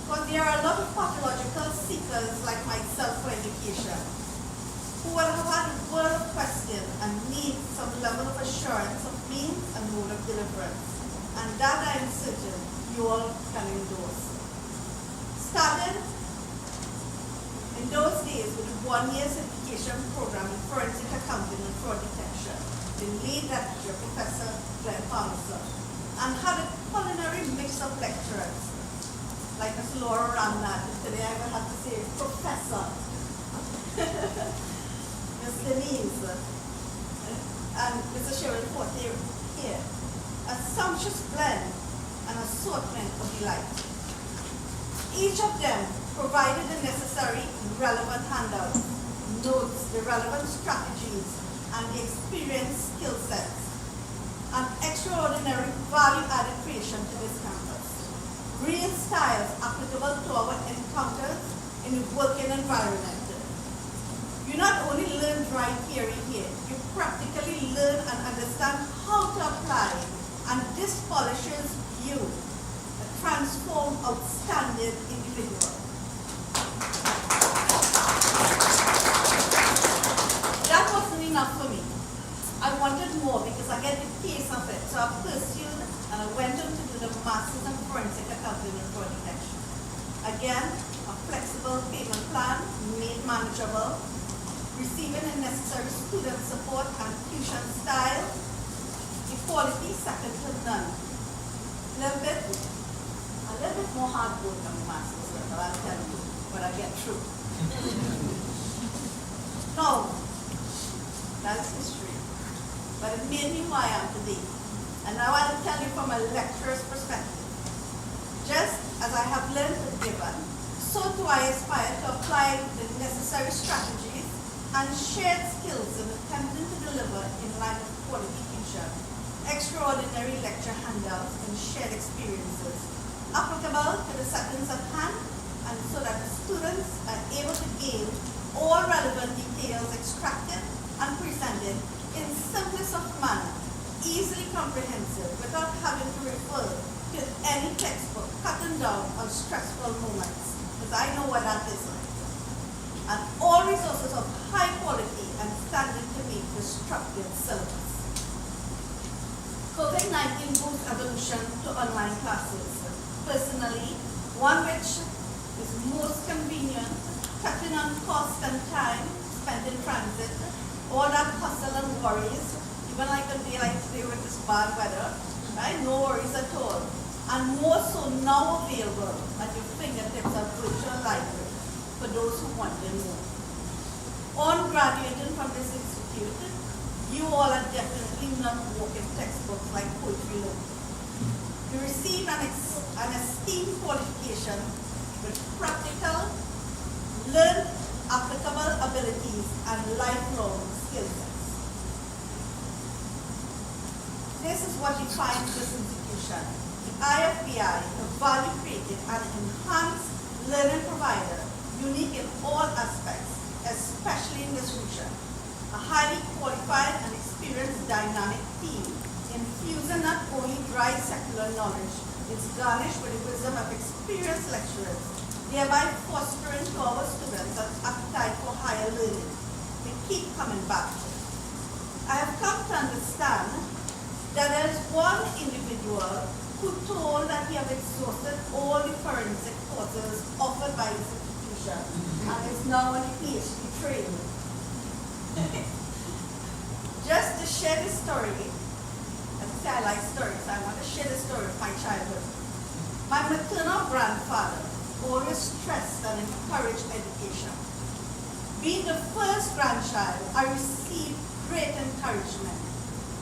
But there are a lot of pathological seekers like myself for education who will have had a world of question and need some level of assurance of means and mode of deliverance. And that I am certain you all can endorse. Started in those days with a 1-year certification program in forensic accounting and fraud detection, the lead lecturer, Professor Glenn Palmer, and had a culinary mix of lecturers, like Ms. Laura Ramnat, and today I will have to say Professor, Ms. Denise, and Mr. Cheryl Forte here. A sumptuous blend and assortment of delight. Each of them provided the necessary relevant handouts, notes, the relevant strategies, and the experienced skill sets. An extraordinary value-added creation to this campus. Real styles applicable to our encounters in the working environment. You not only learn dry theory here, you practically learn and understand how to apply, and this polishes you, a transformed, outstanding individual. That wasn't enough for me. I wanted more because I get the taste of it. So I pursued and I went on to do the Masters in Forensic Accounting and Fraud Detection. Again, a flexible payment plan, made manageable, receiving the necessary student support and tuition style, equality second to none. A little bit more hard work on the Masters level, I'll tell you, but I get through. No, that's history. But it made me who I am today. And now I'll tell you from a lecturer's perspective. Just as I have learned and given, so do I aspire to apply the necessary strategies and shared skills in attempting to deliver in line with quality teaching, extraordinary lecture handouts, and shared experiences, applicable to the settings at hand, and so that the students are able to gain all relevant details extracted and presented in simplest of manner, easily comprehensive, without having to refer to any textbook, cutting down on stressful moments, because I know what that is like. And all resources of high quality and standard to meet the structured syllabus. COVID-19 boosts evolution to online classes. Personally, one which is most convenient, cutting on cost and time spent in transit, all that hustle and worries, even like a day like today with this bad weather, right? No worries at all. And more so now available at your fingertips of virtual library for those who want them more. On graduating from this institute, you all are definitely not walking textbooks like poetry look. You receive an esteemed qualification with practical, learned applicable abilities and lifelong skill sets. This is what defines this institution. The IFBI, a value-created and enhanced learning provider, unique in all aspects, especially in this region. A highly qualified and experienced dynamic team, infusing not only dry secular knowledge, it's garnished with the wisdom of experienced lecturers, thereby fostering to our students an appetite for higher learning. We keep coming back. I have come to understand that there is one individual who told that he had exhausted all the forensic courses offered by this institution and is now on a PhD training. Just to share this story, I like stories, so I want to share the story of my childhood. My maternal grandfather always stressed and encouraged education. Being the first grandchild, I received great encouragement.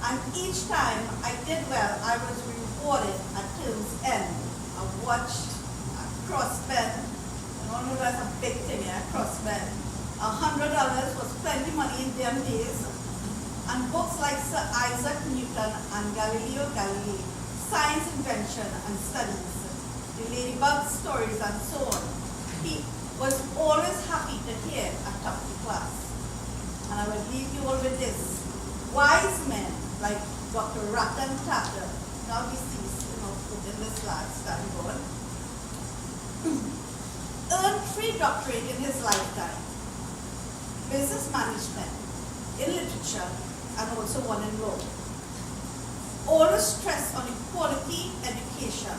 And each time I did well, I was rewarded at term's end. A watch, a crossbed, I don't know that's a big thing, a crossbed. $100 was plenty money in them days. And books like Sir Isaac Newton and Galileo Galilei, science invention and studies, the ladybug stories and so on. He was always happy to hear a top of the class. And I will leave you all with this. Wise men like Dr. Ratan Tata, now deceased, put in this last time going, earned 3 doctorates in his lifetime. Business management, in literature, and also one in law. Always stress on equality education.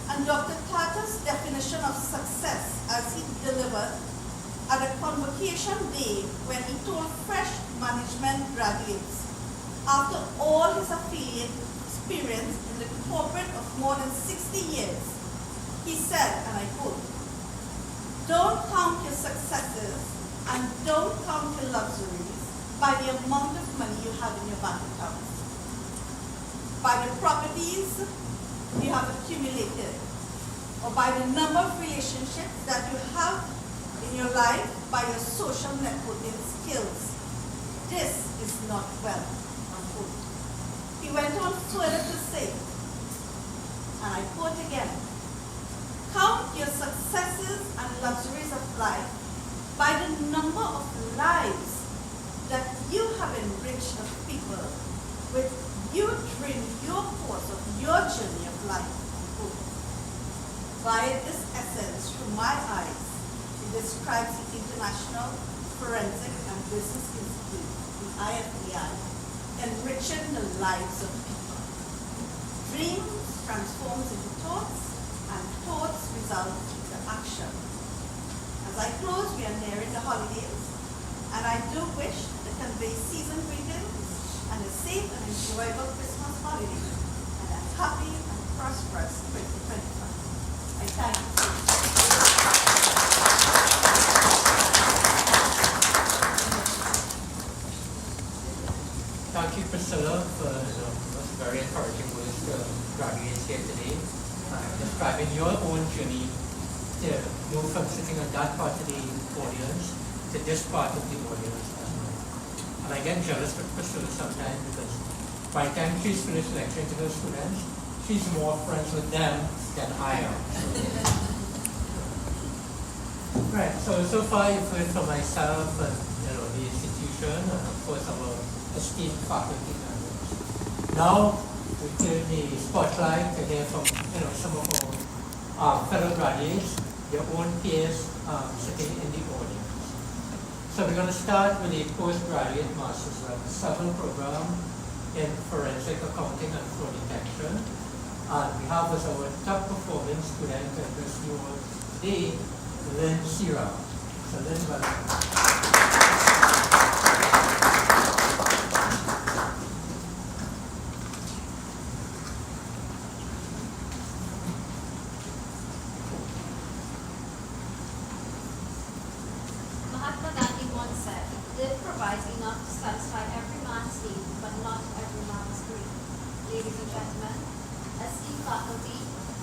And Dr. Tata's definition of success as he delivered at a convocation day when he told fresh management graduates, after all his affiliate experience in the corporate of more than 60 years, he said, and I quote, "Don't count your successes and don't count your luxuries by the amount of money you have in your bank account, by the properties you have accumulated, or by the number of relationships that you have in your life, by your social networking skills. This is not well, unquote. He went on further to say, and I quote again, count your successes and luxuries of life by the number of lives that you have enriched of people with you during your course of your journey of life. Unquote. By this essence, through my eyes, it describes the International Forensic and Business Institute, the IFBI, enriching the lives of people. Dreams transforms into thoughts, and thoughts result into action. As I close, we are nearing the holidays, and I do wish to convey season greetings and a safe and enjoyable Christmas holiday, and a happy and prosperous 2025. I thank you. Thank you, Priscilla, for those very encouraging words to graduates here today, describing your own journey to move from sitting on that part of the audience to this part of the audience as well. And I get jealous with Priscilla sometimes because by the time she's finished lecturing to those students, she's more friends with them than I am. Right, so far you've heard from myself and the institution and of course our esteemed faculty members. Now we turn the spotlight to hear from some of our fellow graduates, their own peers sitting in the audience. So we're going to start with the postgraduate master's level 7 program in forensic accounting and fraud detection. And we have as our top performing student at this new today, Lynn Sira. So Lynn, welcome. provides enough to satisfy every man's need, but not every man's greed. Ladies and gentlemen, esteemed faculty,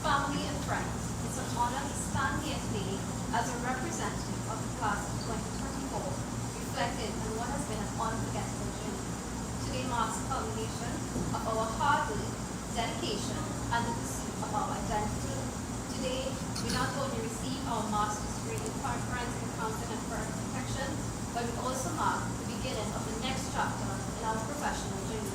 family and friends, it's an honor to stand here today as a representative of the class of 2024, reflecting on what has been an unforgettable journey. Today marks the culmination of our hard work, dedication, and the pursuit of our identity. Today, we not only receive our master's degree in forensic accounting and fraud detection, but we also mark the beginning of the next chapter in our professional journey.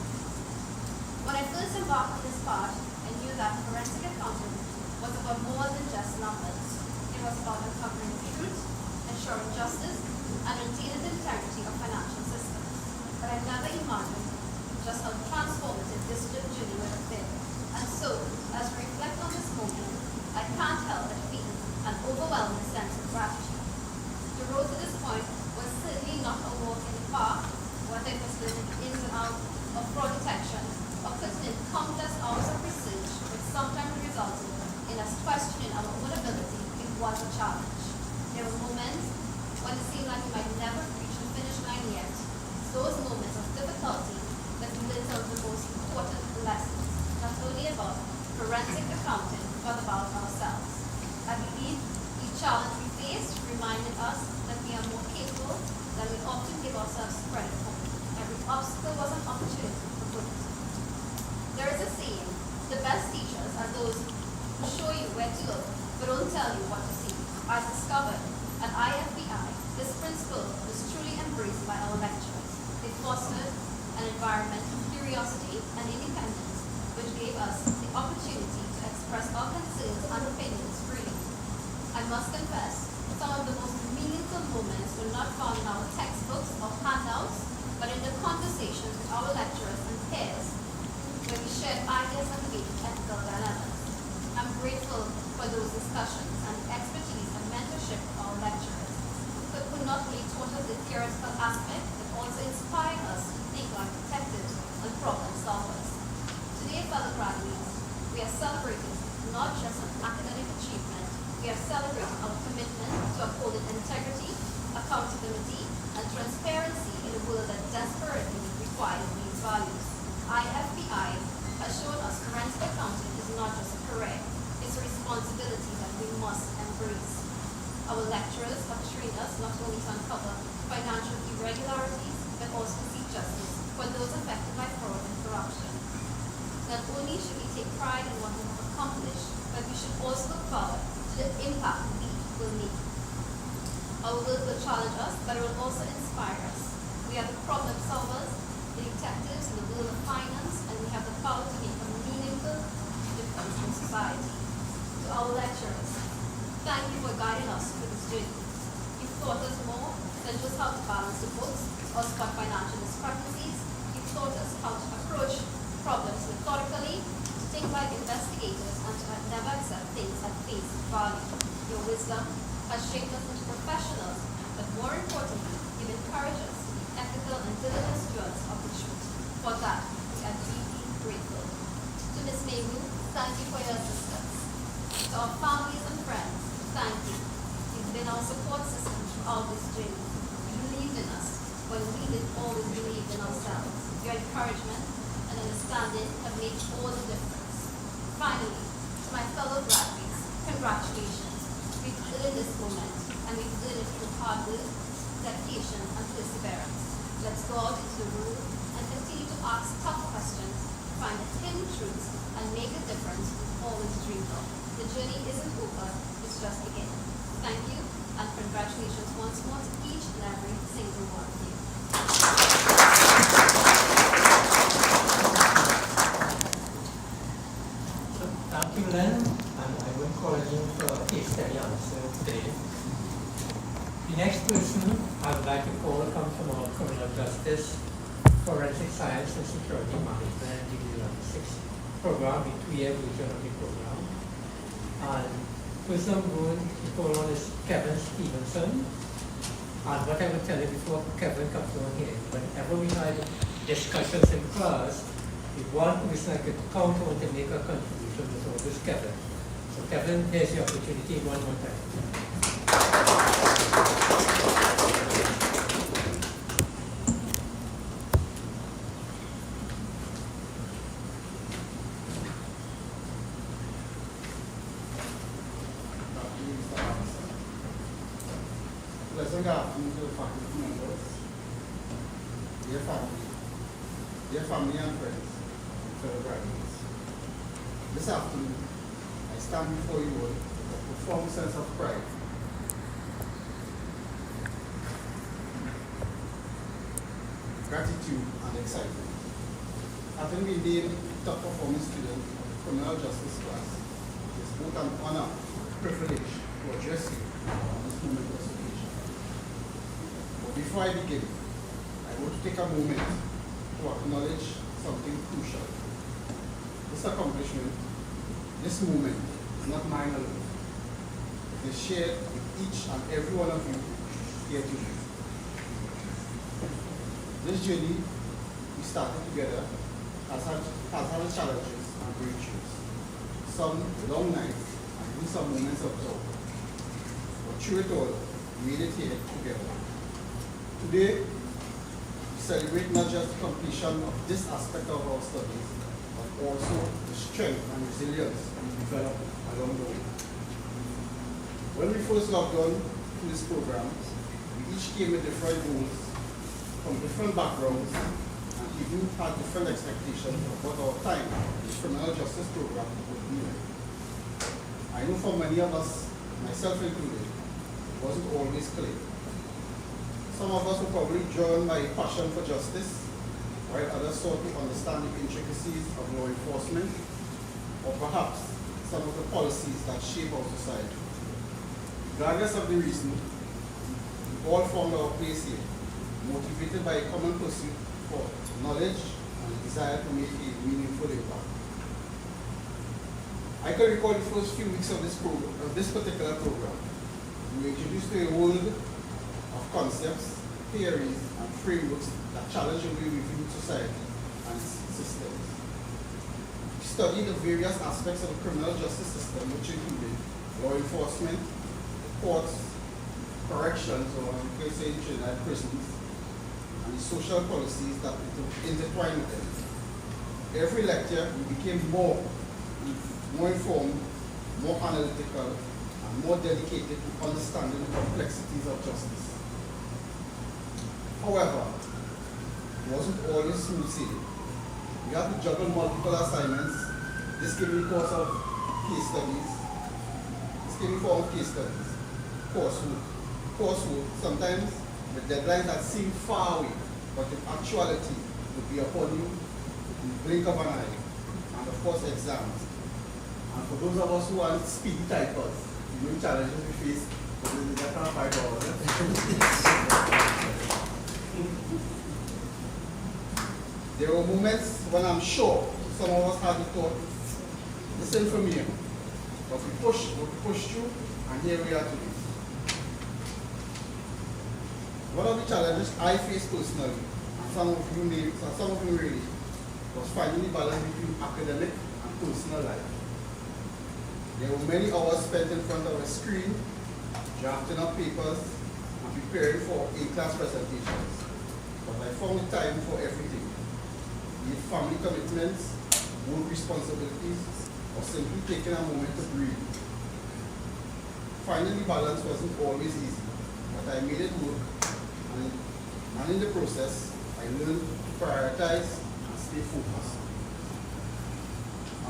When I first embarked on this path, I knew that forensic accounting was about more than just numbers. It was about uncovering the truth, ensuring justice, and maintaining the integrity of financial systems. But I never imagined just how transformative this journey would have been. And so, as we reflect on this moment, I can't help but feel an overwhelming sense of gratitude. The road to this point was certainly not a walk in the park, whether it was learning the ins and outs of fraud detection or putting in countless hours of research, which sometimes resulted in us questioning our own ability. It was a challenge. There were moments when it seemed like we might never reach the finish line yet. Those moments of difficulty that we learned some of the most important lessons, not only about forensic accounting, but about ourselves. I believe each challenge we faced reminded us that we are more capable than we often give ourselves credit for. Every obstacle was an opportunity for growth. There is a saying, the best teachers are those who show you where to look, but don't tell you what to see. As discovered at IFBI, this principle was truly embraced by our lecturers. They fostered an environment of curiosity and independence, which gave us the opportunity to express our concerns and opinions freely. I must confess, some of the most meaningful moments were not found in our textbooks or handouts, but in the conversations with our lecturers and peers, where we shared ideas and debated ethical dilemmas. I'm grateful for those discussions and the expertise and mentorship of our lecturers, who not only taught us the theoretical aspect, but also inspired us to think like detectives and problem solvers. Today, fellow graduates, we are celebrating not just an academic achievement, we are celebrating our commitment to upholding integrity, accountability, and transparency in a world that desperately requires these values. IFBI has shown us forensic accounting is not just a career, it is a responsibility that we must embrace. Our lecturers have trained us not only to uncover financial irregularities, but also to seek justice for those affected by fraud and corruption. Not only should we take pride in what we have accomplished, but we should also look forward to the impact we will make. Our work will challenge us, but it will also inspire us. We are the problem solvers, the detectives in the world of finance, and we have the power to make a meaningful difference in society. To our lecturers, thank you for guiding us through this journey. You've taught us more than just how to balance the books or spot financial discrepancies. You've taught us how to approach problems methodically, to think like investigators, and to never accept things at face value. Your wisdom has shaped us into professionals, but more importantly, you've encouraged us to be ethical and diligent stewards of the truth. For that, we are deeply grateful. To Ms. Maywu, thank you for your assistance. To our families and friends, thank you. You've been our support system throughout this journey. You believed in us when we didn't always believe in ourselves. Your encouragement and understanding have made all the difference. Finally, to my fellow graduates, congratulations. We've earned this moment, and we've earned it through hard work, dedication, and perseverance. Let's go out into the world and continue to ask tough questions, find the hidden truths, and make a difference we've always dreamed of. The journey isn't over, it's just beginning. Thank you, and congratulations once more to each and every single one of you. Thank you, Len, and I will call you for a case study answer today. The next person I would like to call comes from our criminal justice, forensic science and security management, the 6 program, the 2-year version of the program. And person I'm going to call on is Kevin Stevenson. And what I will tell you before Kevin comes on here, whenever we had discussions in class, the one person I could count on to make a contribution was always Kevin. So Kevin, here's the opportunity one more time. Pleasant afternoon to the faculty members, dear family and friends, and fellow graduates. This afternoon, I stand before you all with a profound sense of pride. Gratitude and excitement. Having been named top performing student of the criminal justice class, it is both an honor and a privilege to address you on this moment of occasion. But before I begin, I want to take a moment to acknowledge something crucial. This accomplishment, this moment, is not mine alone. It is shared with each and every one of you here today. This journey we started together has had its challenges and breakthroughs. Some long nights and even some moments of doubt. But through it all, we made it here together. Today, we celebrate not just the completion of this aspect of our studies, but also the strength and resilience we developed along the way. When we first logged on to this program, we each came with different goals, from different backgrounds, and even had different expectations of what our time in the criminal justice program would be like. I know for many of us, myself included, it wasn't always clear. Some of us were probably drawn by a passion for justice, while others sought to understand the intricacies of law enforcement, or perhaps some of the policies that shape our society. Regardless of the reason, we all found our place here, motivated by a common pursuit for knowledge and a desire to make a meaningful impact. I can recall the first few weeks of this particular program. We were introduced to a world of concepts, theories, and frameworks that challenge the way we view society and its systems. We studied the various aspects of the criminal justice system, which included law enforcement, courts, corrections, or in case in Trinidad, prisons, and the social policies that intertwine with them. Every lecture, we became more informed more analytical, and more dedicated to understanding the complexities of justice. However, it wasn't always smooth sailing. We had to juggle multiple assignments. This gave me a course of case studies. This gave me form of case studies. Coursework. Sometimes the deadlines that seem far away, but in actuality would be upon you in the blink of an eye. And of course, exams. And for those of us who are speedy typers, the new challenges we face, we can't fight all of them. There were moments when I'm sure some of us had the thought, listen for me, but we pushed through, and here we are today. One of the challenges I faced personally, and some of you really, was finding the balance between academic and personal life. There were many hours spent in front of a screen, drafting up papers, and preparing for in-class presentations. But I found the time for everything. Be it family commitments, work responsibilities, or simply taking a moment to breathe. Finding the balance wasn't always easy, but I made it work, and in the process, I learned to prioritize and stay focused.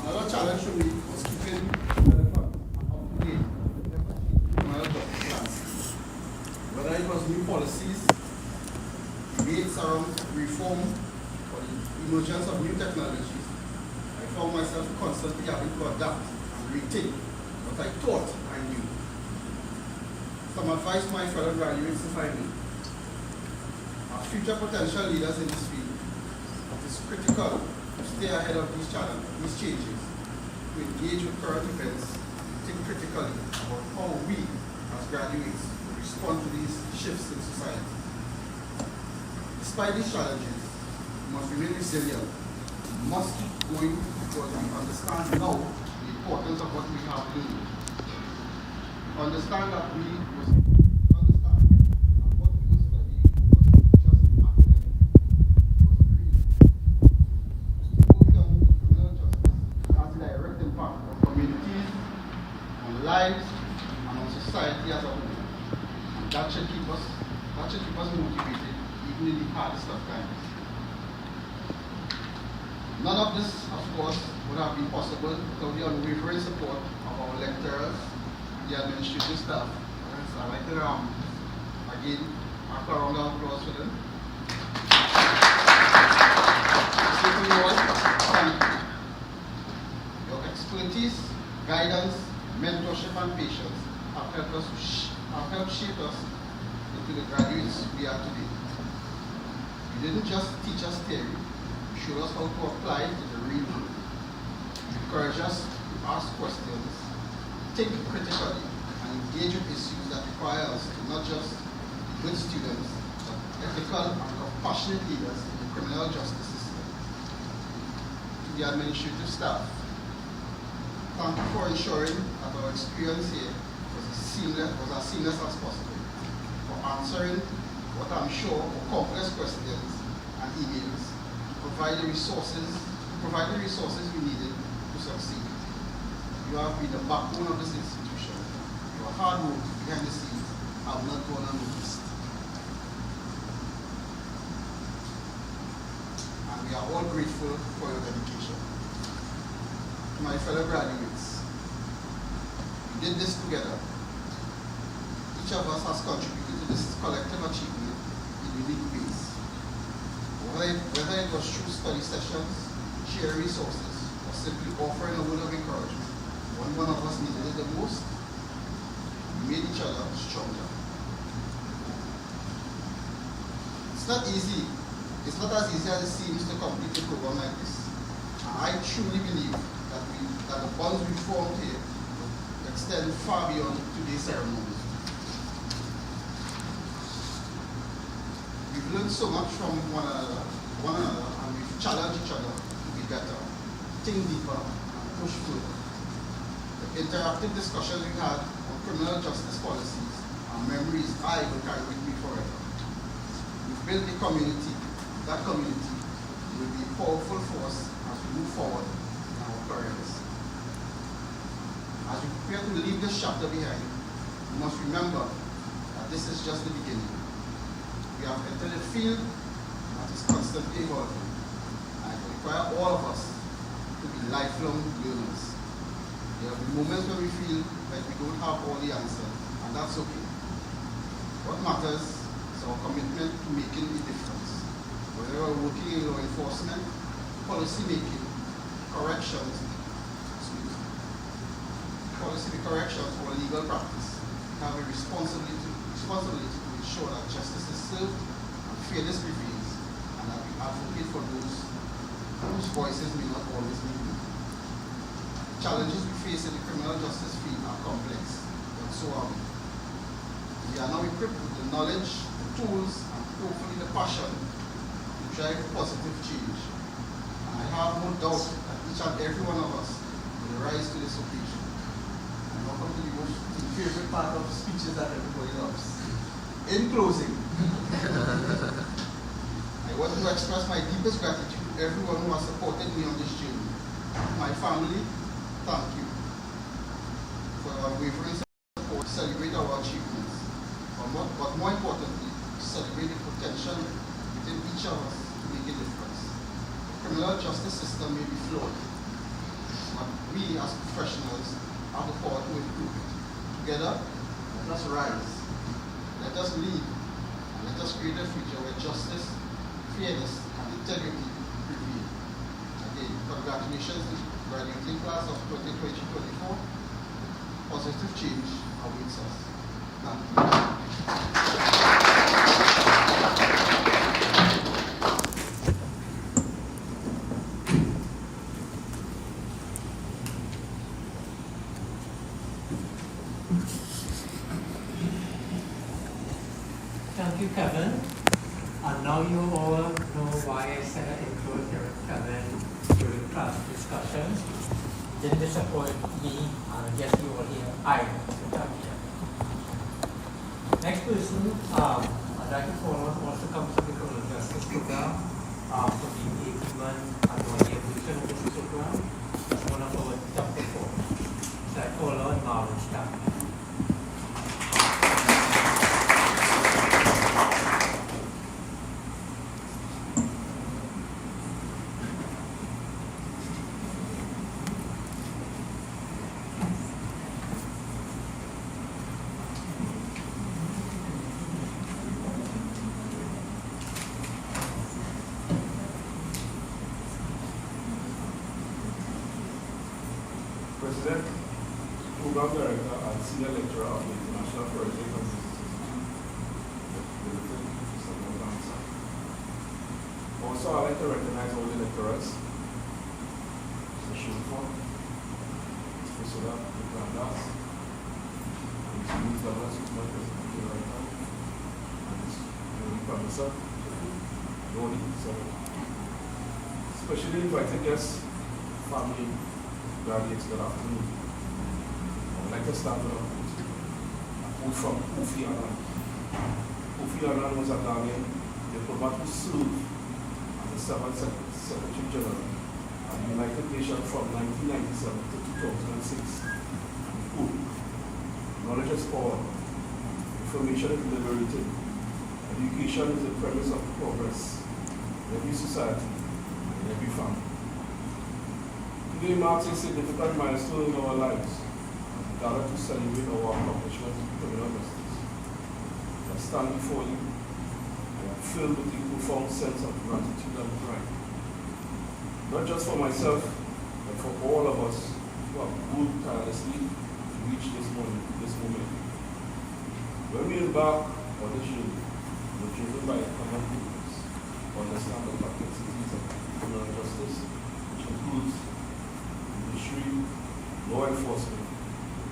Another challenge for me was keeping relevant and up to date with the criminal justice landscape. Whether it was new policies, debates around reform, or the emergence of new technologies, I found myself constantly having to adapt and rethink what I thought I knew. Some advice to my fellow graduates, if I may. Our future potential leaders in this field, it is critical to stay ahead of these challenges, these changes, to engage with current events, think critically about how we, as graduates, respond to these shifts in society. Despite these challenges, we must remain resilient. We must keep going because we understand now the importance of what we have learned. Understand that what we were studying wasn't just academic, it was real. Before we can move to criminal justice, it has a direct impact on communities, on lives, and on society as a whole. And that should keep us motivated, even in the hardest of times. None of this, of course, would have been possible without the unwavering support of our lecturers, the administrative staff. So I'd like to, again, after a round of applause for them. So to you all, thank you. Your expertise, guidance, mentorship, and patience have helped shape us into the graduates we are today. You didn't just teach us theory, you showed us how to apply it to the real world. You encouraged us to ask questions, think critically, and engage with issues that require us to not just be good students, but ethical and compassionate leaders in the criminal justice system. To the administrative staff, thank you for ensuring that our experience here was as seamless as possible, for answering what I'm sure were complex questions and emails, to provide the resources we needed to succeed. You have been the backbone of this institution. Your hard work behind the scenes have not gone unnoticed. And we are all grateful for your dedication. To my fellow graduates, we did this together. Each of us has contributed to this collective achievement in unique ways. Whether it was through study sessions, sharing resources, or simply offering a word of encouragement when one of us needed it the most, we made each other stronger. It's not easy. It's not as easy as it seems to complete a program like this. And I truly believe that the bonds we formed here will extend far beyond today's ceremony. We've learned so much from one another, and we've challenged each other to be better, think deeper, and push further. The interactive discussions we had on criminal justice policies and memories I will carry with me forever. We've built a community. That community will be a powerful force as we move forward in our careers. As we prepare to leave this chapter behind, we must remember that this is just the beginning. We have entered a field that is constantly evolving, and it will require all of us to be lifelong learners. There will be moments when we feel like we don't have all the answers, and that's okay. What matters is our commitment to making a difference. Whether we're working in law enforcement, policy making, corrections, or legal practice, we have a responsibility to ensure that justice is served and fairness prevails, and that we advocate for those whose voices may not always be heard. The challenges we face in the criminal justice field are complex, but so are we. We are now equipped with the knowledge, the tools, and hopefully the passion to drive positive change. And I have no doubt that each and every one of us will rise to this occasion. And welcome to the favorite part of speeches that everybody loves. In closing, I want to express my deepest gratitude to everyone who has supported me on this journey. My family, thank you for your unwavering support to celebrate our achievements. But more importantly, to celebrate the potential within each of us to make a difference. The criminal justice system may be flawed, but we as professionals have the power to improve it. Together, let us rise, let us lead, and let us create a future where justice, fairness, and integrity prevail. Again, congratulations to the graduating class of 2023-24. Positive change awaits us. Thank you. Thank you, Kevin. And now you all know why I said I include Kevin during class discussions. Didn't disappoint me, and yes, you all here. I am here. Next person, I'd like to call on also comes from the criminal justice program for the 18-month and 1-year version of this program. That's one of our top performers. So I call on Marvin Stanley. President, Program Director, and Senior Lecturer of the International Forensic Institute. Also, I'd like to recognize all the lecturers, Mr. Shulford, Mr. Soda, Mr. Brandas, and Mr. Youth Governor, Superman President, Director, and Mr. Professor, Roni, especially invited guests, family, graduates, good afternoon. I would like to start with a quote from Kofi Annan. Kofi Annan was a Ghanaian diplomat who served as the 7th Secretary General at the United Nations from 1997 to 2006. Quote, knowledge is power, information is liberating, education is the premise of progress in every society and in every family. Today marks a significant milestone in our lives, and we gather to celebrate our accomplishments in criminal justice. I stand before you, and I'm filled with a profound sense of gratitude and pride. Not just for myself, but for all of us who have worked tirelessly to reach this moment. When we embark on this journey, we're driven by a common purpose to understand the complexities of criminal justice, which includes law enforcement,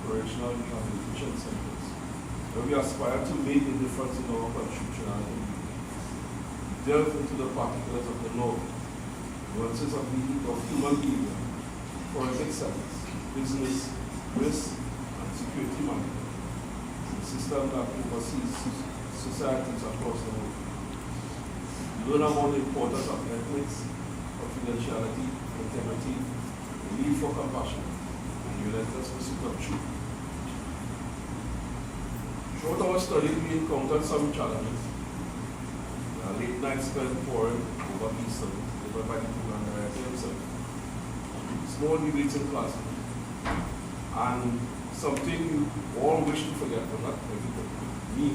correctional rehabilitation centers, where we aspire to make a difference in our constitutional community. Delve into the particulars of the law, nuances of human behavior, forensic science, business, risk, and security management, the system that oversees societies across the world. Learn about the importance of ethics, confidentiality, integrity, the need for compassion, and relentless pursuit of truth. Throughout our study, we encountered some challenges. Late night spent pouring over Easter, delivered by the program director himself. Small debates in classroom. And something you all wish to forget, but not everybody. Me.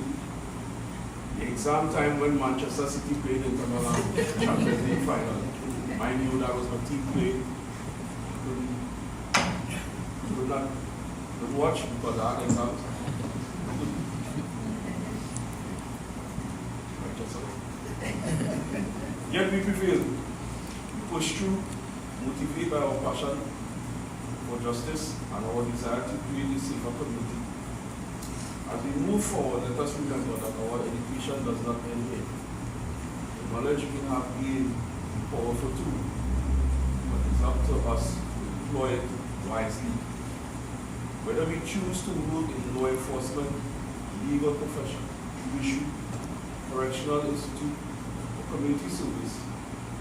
The exam time when Manchester City played in the Champions League final. I knew that was my team playing. Could not watch because I had exams. Yet we prevail. We push through, motivated by our passion for justice and our desire to create a safer community. As we move forward, let us remember that our education does not end here. The knowledge we have gained is a powerful tool, but it's up to us to employ it wisely. Whether we choose to work in law enforcement, legal profession, judicial, correctional institute, or community service,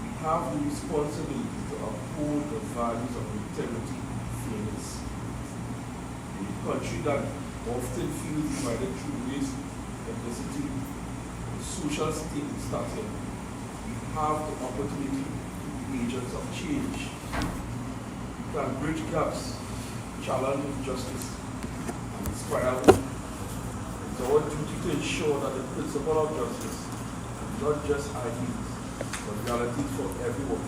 we have the responsibility to uphold the values of integrity and fairness. In a country that often feels divided through race, ethnicity, and social status, we have the opportunity to be agents of change. We can bridge gaps, challenge injustice, and inspire hope. It's our duty to ensure that the principle of justice is not just ideals, but realities for everyone.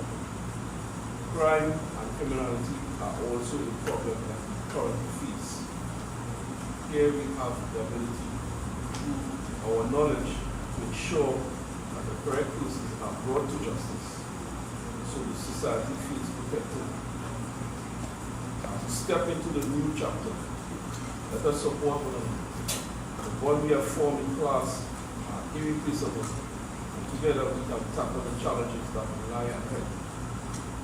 Crime and criminality are also a problem that we currently face. Here we have the ability, through our knowledge, to ensure that the correct persons are brought to justice, so the society feels protected. As we step into the new chapter, let us support one another. The bond we have formed in class are irreplaceable, and together we can tackle the challenges that lie ahead.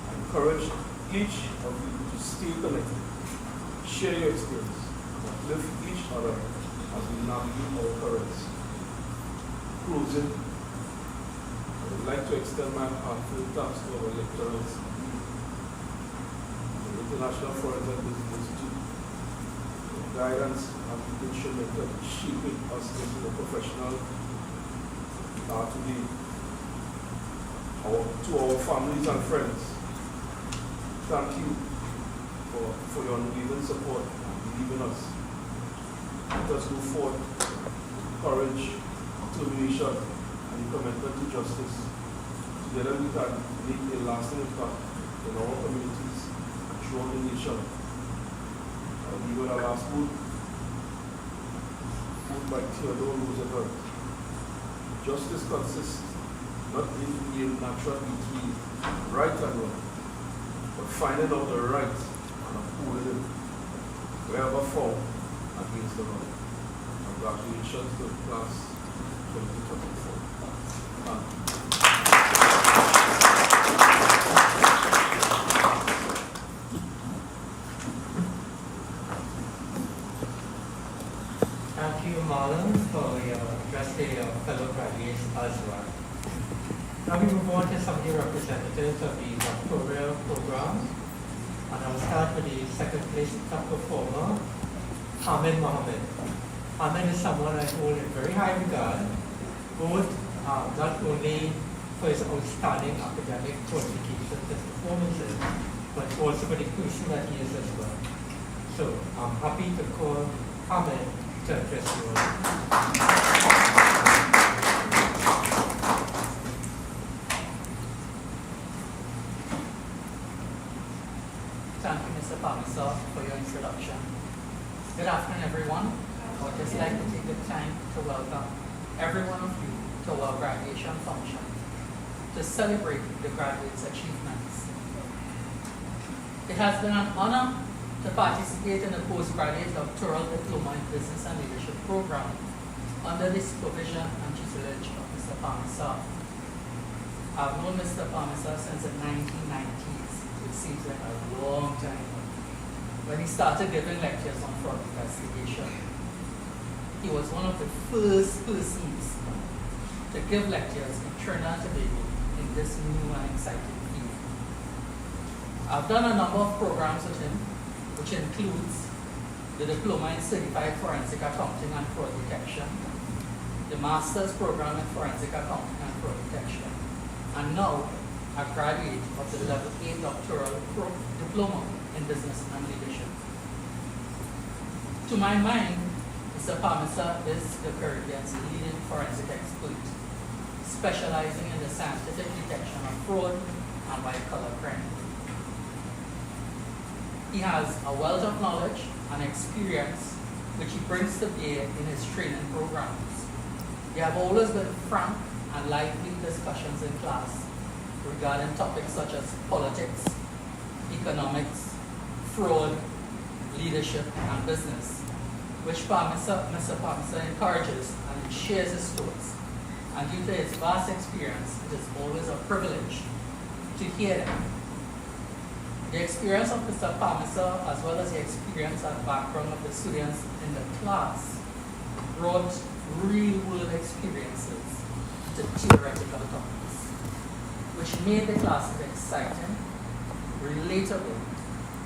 I encourage each of you to stay connected, share your experience, and uplift each other as we navigate our currents. Closing, I would like to extend my heartfelt thanks to our lecturers, the International Forensic Business Institute, for guidance and instrumental in shaping us into the professional we are today. To our families and friends, thank you for your unwavering support and believing us. Let us go forward with courage, determination, and commitment to justice. Together we can make a lasting impact in our communities and throughout the nation. I'll give you a last quote by Theodore Roosevelt. Justice consists not in being natural between right and wrong, but finding out the right and upholding it wherever found against the wrong. Congratulations to class 2024. Thank you. Thank you, Marlon, for your address to your fellow graduates as well. Now we move on to some of the representatives of the doctoral programs. And I'll start with the second place top performer, Hamid Mohammed. Hamid is someone I hold in very high regard, both not only for his outstanding academic qualifications and performances, but also for the person that he is as well. So I'm happy to call Hamid to address you all. Thank you, Mr. Pamisa, for your introduction. Good afternoon, everyone. I would just like to take the time to welcome every one of you to our graduation function to celebrate the graduates' achievements. It has been an honor to participate in the postgraduate doctoral diploma in business and leadership program under the supervision and tutelage of Mr. Pamisa. I've known Mr. Pamisa since the 1990s. It seems like a long time when he started giving lectures on fraud investigation. He was one of the first persons to give lectures in Trinidad and Tobago in this new and exciting field. I've done a number of programs with him, which includes the Diploma in Certified Forensic Accounting and Fraud Detection, the Master's Program in Forensic Accounting and Fraud Detection, and now a graduate of the Level 8 Doctoral Diploma in Business and Leadership. To my mind, Mr. Parmesa is the Caribbean's leading forensic expert, specializing in the scientific detection of fraud and white-collar crime. He has a wealth of knowledge and experience which he brings to bear in his training programs. There have always been frank and lively discussions in class regarding topics such as politics, economics, fraud, leadership, and business, which Mr. Parmesa encourages and shares his thoughts. And due to his vast experience, it is always a privilege to hear them. The experience of Mr. Parmesa, as well as the experience and background of the students in the class, brought real-world experiences to theoretical topics, which made the classes exciting, relatable,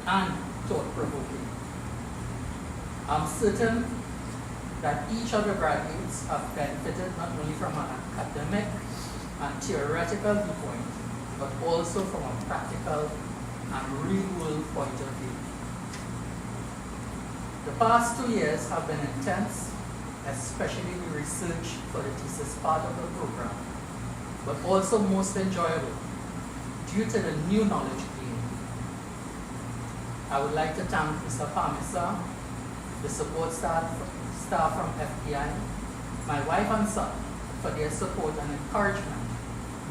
and thought-provoking. I'm certain that each of the graduates have benefited not only from an academic and theoretical viewpoint, but also from a practical and real-world point of view. The past 2 years have been intense, especially the research for the thesis part of the program, but also most enjoyable due to the new knowledge gained. I would like to thank Mr. Parmesa, the support staff from FBI, my wife and son for their support and encouragement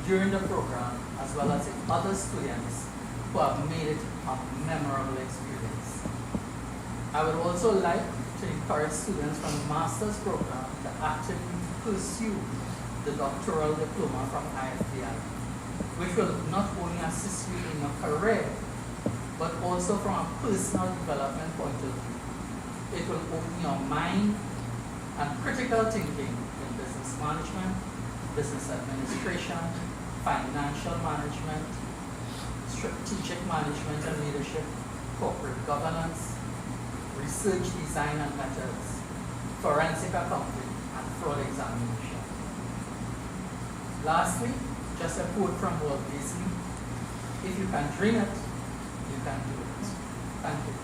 during the program, as well as the other students who have made it a memorable experience. I would also like to encourage students from the master's program to actively pursue the doctoral diploma from IFBI, which will not only assist you in your career, but also from a personal development point of view. It will open your mind and critical thinking in business management, business administration, financial management, strategic management and leadership, corporate governance, research design and methods, forensic accounting, and fraud examination. Lastly, just a quote from Walt Disney: "If you can dream it, you can do it." Thank you.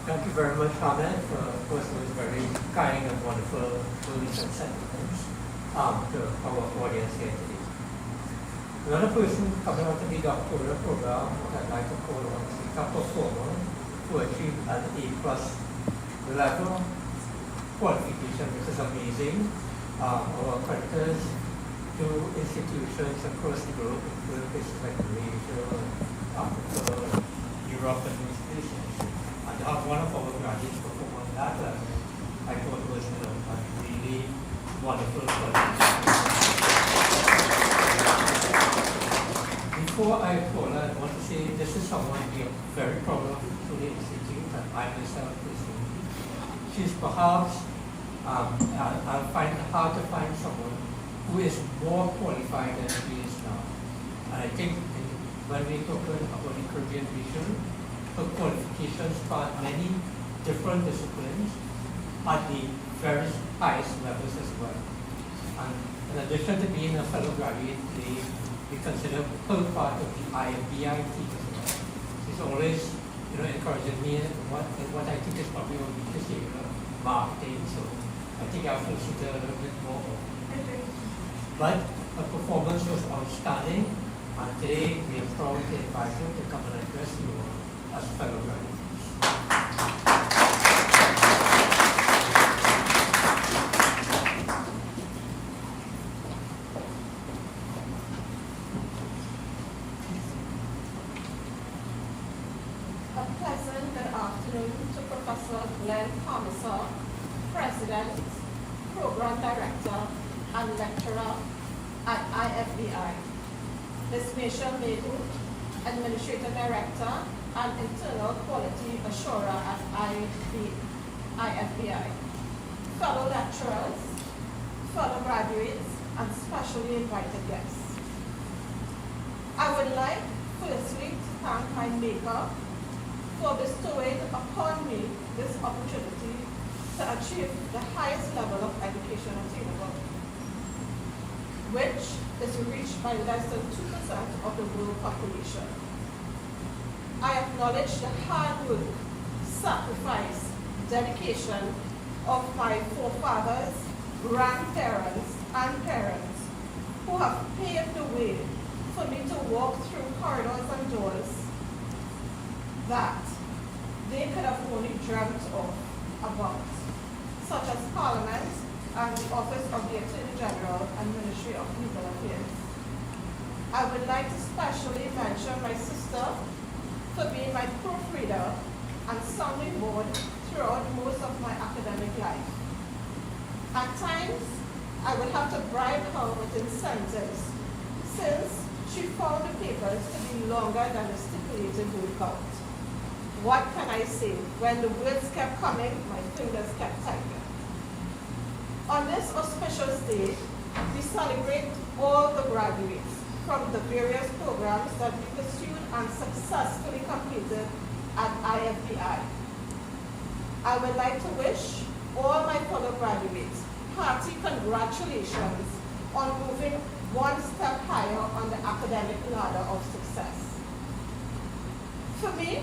Thank you very much, Ahmed, for those very kind and wonderful words and sentiments to our audience here today. Another person coming out of the doctoral program I'd like to call on is a performer who achieved an A+ level qualification, which is amazing. Our creditors to institutions across the globe, including places like Malaysia, Africa, Europe, and these places. And to have one of our graduates perform on that level, I thought was a really wonderful qualification. Before I call her, I want to say this is someone we are very proud of to the Institute, and I myself personally. She's perhaps, I'll find it hard to find someone who is more qualified than she is now. And I think when we talk about the Caribbean region, her qualifications span many different disciplines at the very highest levels as well. And in addition to being a fellow graduate today, we consider her part of the IFBI team as well. She's always, encouraging me in what I think is probably our weakest area, marketing. So I think I'll focus a little bit more on. But her performance was outstanding, and today we are proud to invite her to come and address you as fellow graduates. A pleasant good afternoon to Professor Glenn Parmesa, President, Program Director, and Lecturer at IFBI. Ms. Rachel Mayhew, Administrative Director and Internal Quality Assurer at IFBI. Fellow lecturers, fellow graduates, and specially invited guests. I would like, firstly, to thank my Maker for bestowing upon me this opportunity to achieve the highest level of education attainable, which is reached by less than 2% of the world population. I acknowledge the hard work, sacrifice, dedication of my forefathers, grandparents, and parents who have paved the way for me to walk through corridors and doors that they could have only dreamt of about, such as Parliament and the Office of the Attorney General and Ministry of Legal Affairs. I would like to specially mention my sister for being my proofreader and sounding board throughout most of my academic life. At times, I would have to bribe her with incentives since she found the papers to be longer than the stipulated word count. What can I say? When the words kept coming, my fingers kept typing. On this auspicious day, we celebrate all the graduates from the various programs that we pursued and successfully completed at IFBI. I would like to wish all my fellow graduates hearty congratulations on moving one step higher on the academic ladder of success. For me,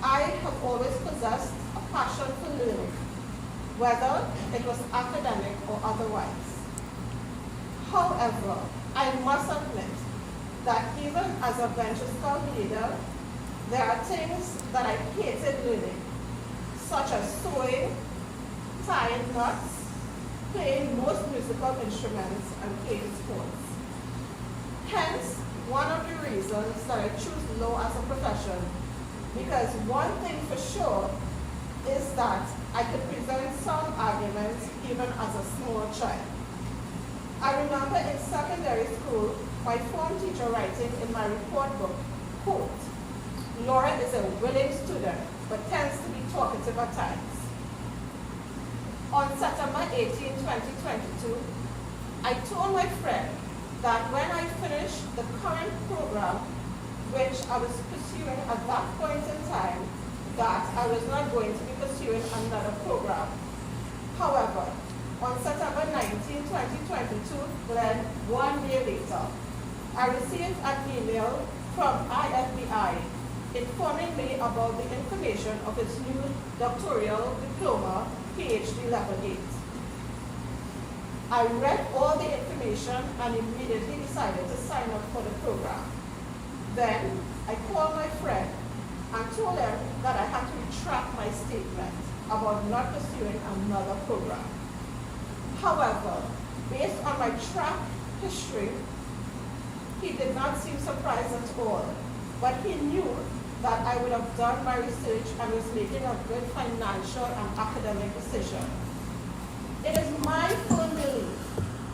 I have always possessed a passion for learning, whether it was academic or otherwise. However, I must admit that even as a venture scout leader, there are things that I hated learning, such as sewing, tying knots, playing most musical instruments, and playing sports. Hence, one of the reasons that I choose law as a profession, because one thing for sure is that I could present some arguments even as a small child. I remember in secondary school, my form teacher writing in my report book, quote, "Laura is a willing student, but tends to be talkative at times." On September 18, 2022, I told my friend that when I finished the current program, which I was pursuing at that point in time, that I was not going to be pursuing another program. However, on September 19, 2022, then 1 day later, I received an email from IFBI informing me about the information of its new doctoral diploma, PhD level 8. I read all the information and immediately decided to sign up for the program. Then I called my friend and told him that I had to retract my statement about not pursuing another program. However, based on my track history, he did not seem surprised at all, but he knew that I would have done my research and was making a good financial and academic decision. It is my firm belief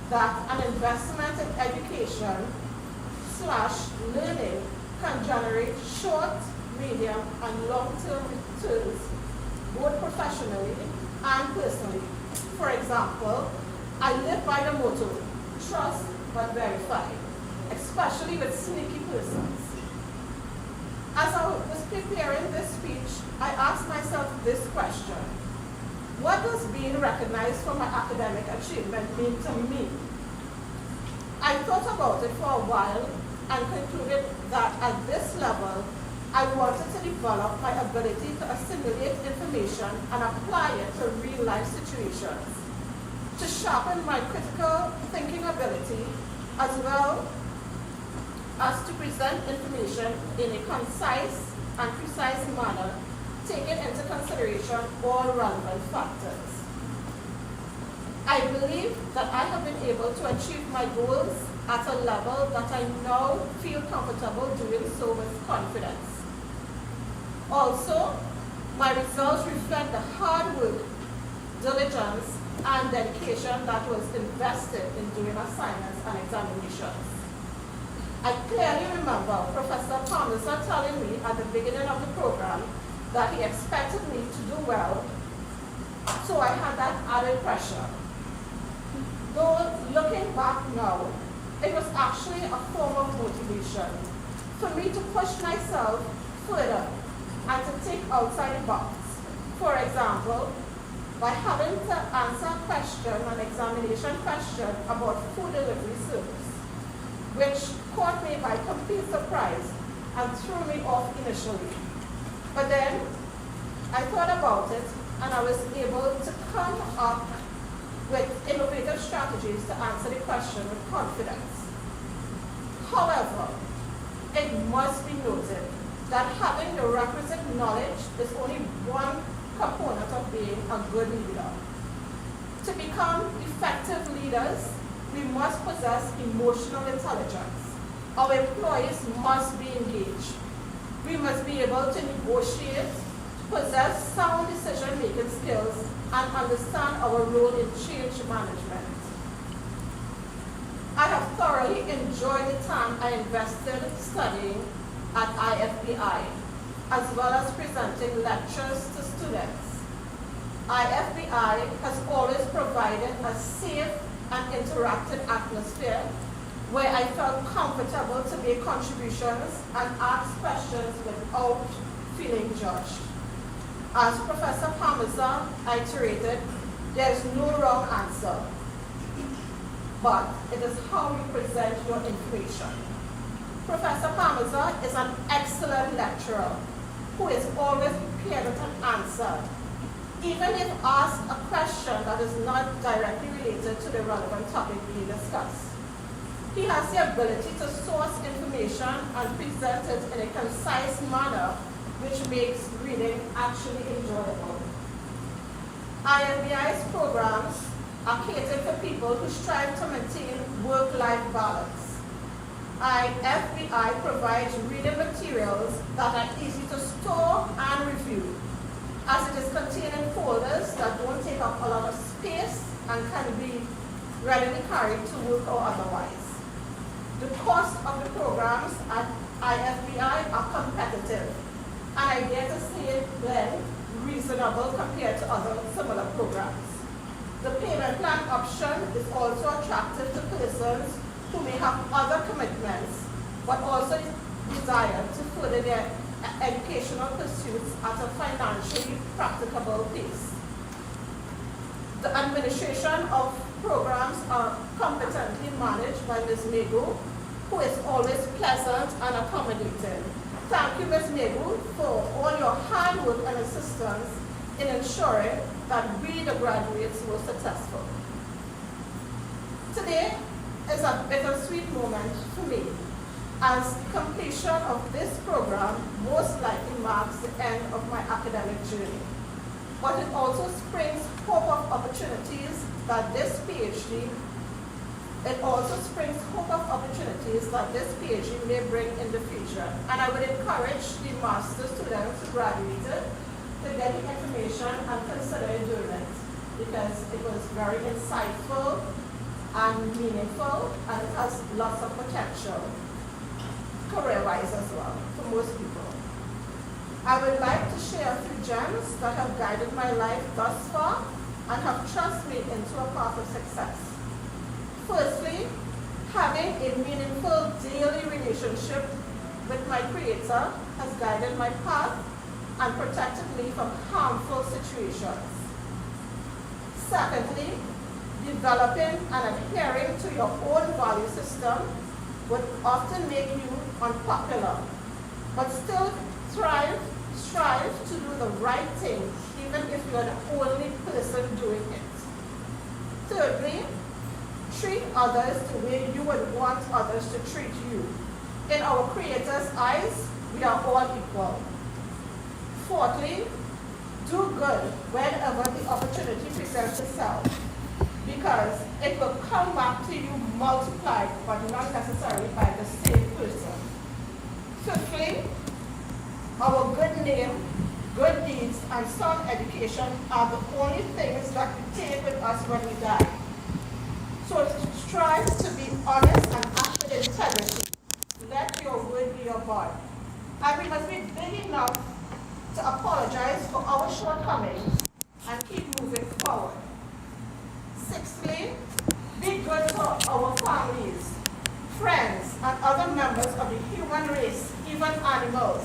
that an investment in education / learning can generate short, medium, and long-term returns, both professionally and personally. For example, I live by the motto, trust but verify, especially with sneaky persons. As I was preparing this speech, I asked myself this question: what does being recognized for my academic achievement mean to me? I thought about it for a while and concluded that at this level, I wanted to develop my ability to assimilate information and apply it to real-life situations, to sharpen my critical thinking ability, as well as to present information in a concise and precise manner, taking into consideration all relevant factors. I believe that I have been able to achieve my goals at a level that I now feel comfortable doing so with confidence. Also, my results reflect the hard work, diligence, and dedication that was invested in doing assignments and examinations. I clearly remember Professor Palmerson telling me at the beginning of the program that he expected me to do well, so I had that added pressure. Though looking back now, it was actually a form of motivation for me to push myself further and to think outside the box. For example, by having to answer a question, an examination question about food delivery service, which caught me by complete surprise and threw me off initially. But then I thought about it and I was able to come up with innovative strategies to answer the question with confidence. However, it must be noted that having the requisite knowledge is only one component of being a good leader. To become effective leaders, we must possess emotional intelligence. Our employees must be engaged. We must be able to negotiate, possess sound decision-making skills, and understand our role in change management. I have thoroughly enjoyed the time I invested studying at IFBI, as well as presenting lectures to students. IFBI has always provided a safe and interactive atmosphere where I felt comfortable to make contributions and ask questions without feeling judged. As Professor Parmesan iterated, there is no wrong answer, but it is how you present your information. Professor Parmesan is an excellent lecturer who is always prepared with an answer, even if asked a question that is not directly related to the relevant topic being discussed. He has the ability to source information and present it in a concise manner, which makes reading actually enjoyable. IFBI's programs are catered for people who strive to maintain work-life balance. IFBI provides reading materials that are easy to store and review, as it is contained in folders that don't take up a lot of space and can be readily carried to work or otherwise. The cost of the programs at IFBI are competitive, and I dare to say then reasonable compared to other similar programs. The payment plan option is also attractive to persons who may have other commitments, but also desire to further their educational pursuits at a financially practicable pace. The administration of programs are competently managed by Ms. Mego, who is always pleasant and accommodating. Thank you, Ms. Mego, for all your hard work and assistance in ensuring that we, the graduates, were successful. Today is a bittersweet moment for me, as completion of this program most likely marks the end of my academic journey. But it also springs hope of opportunities that this PhD may bring in the future. And I would encourage the master's students who graduated to get the information and consider doing it, because it was very insightful and meaningful, and it has lots of potential, career-wise as well, for most people. I would like to share a few gems that have guided my life thus far and have thrust me into a path of success. Firstly, having a meaningful daily relationship with my Creator has guided my path and protected me from harmful situations. Secondly, developing and adhering to your own value system would often make you unpopular, but still strive to do the right thing, even if you're the only person doing it. Thirdly, treat others the way you would want others to treat you. In our Creator's eyes, we are all equal. Fourthly, do good whenever the opportunity presents itself, because it will come back to you multiplied, but not necessarily by the same person. Fifthly, our good name, good deeds, and sound education are the only things that we take with us when we die. So strive to be honest and act with integrity. Let your word be your bond. And we must be big enough to apologize for our shortcomings and keep moving forward. Sixthly, be other members of the human race, even animals.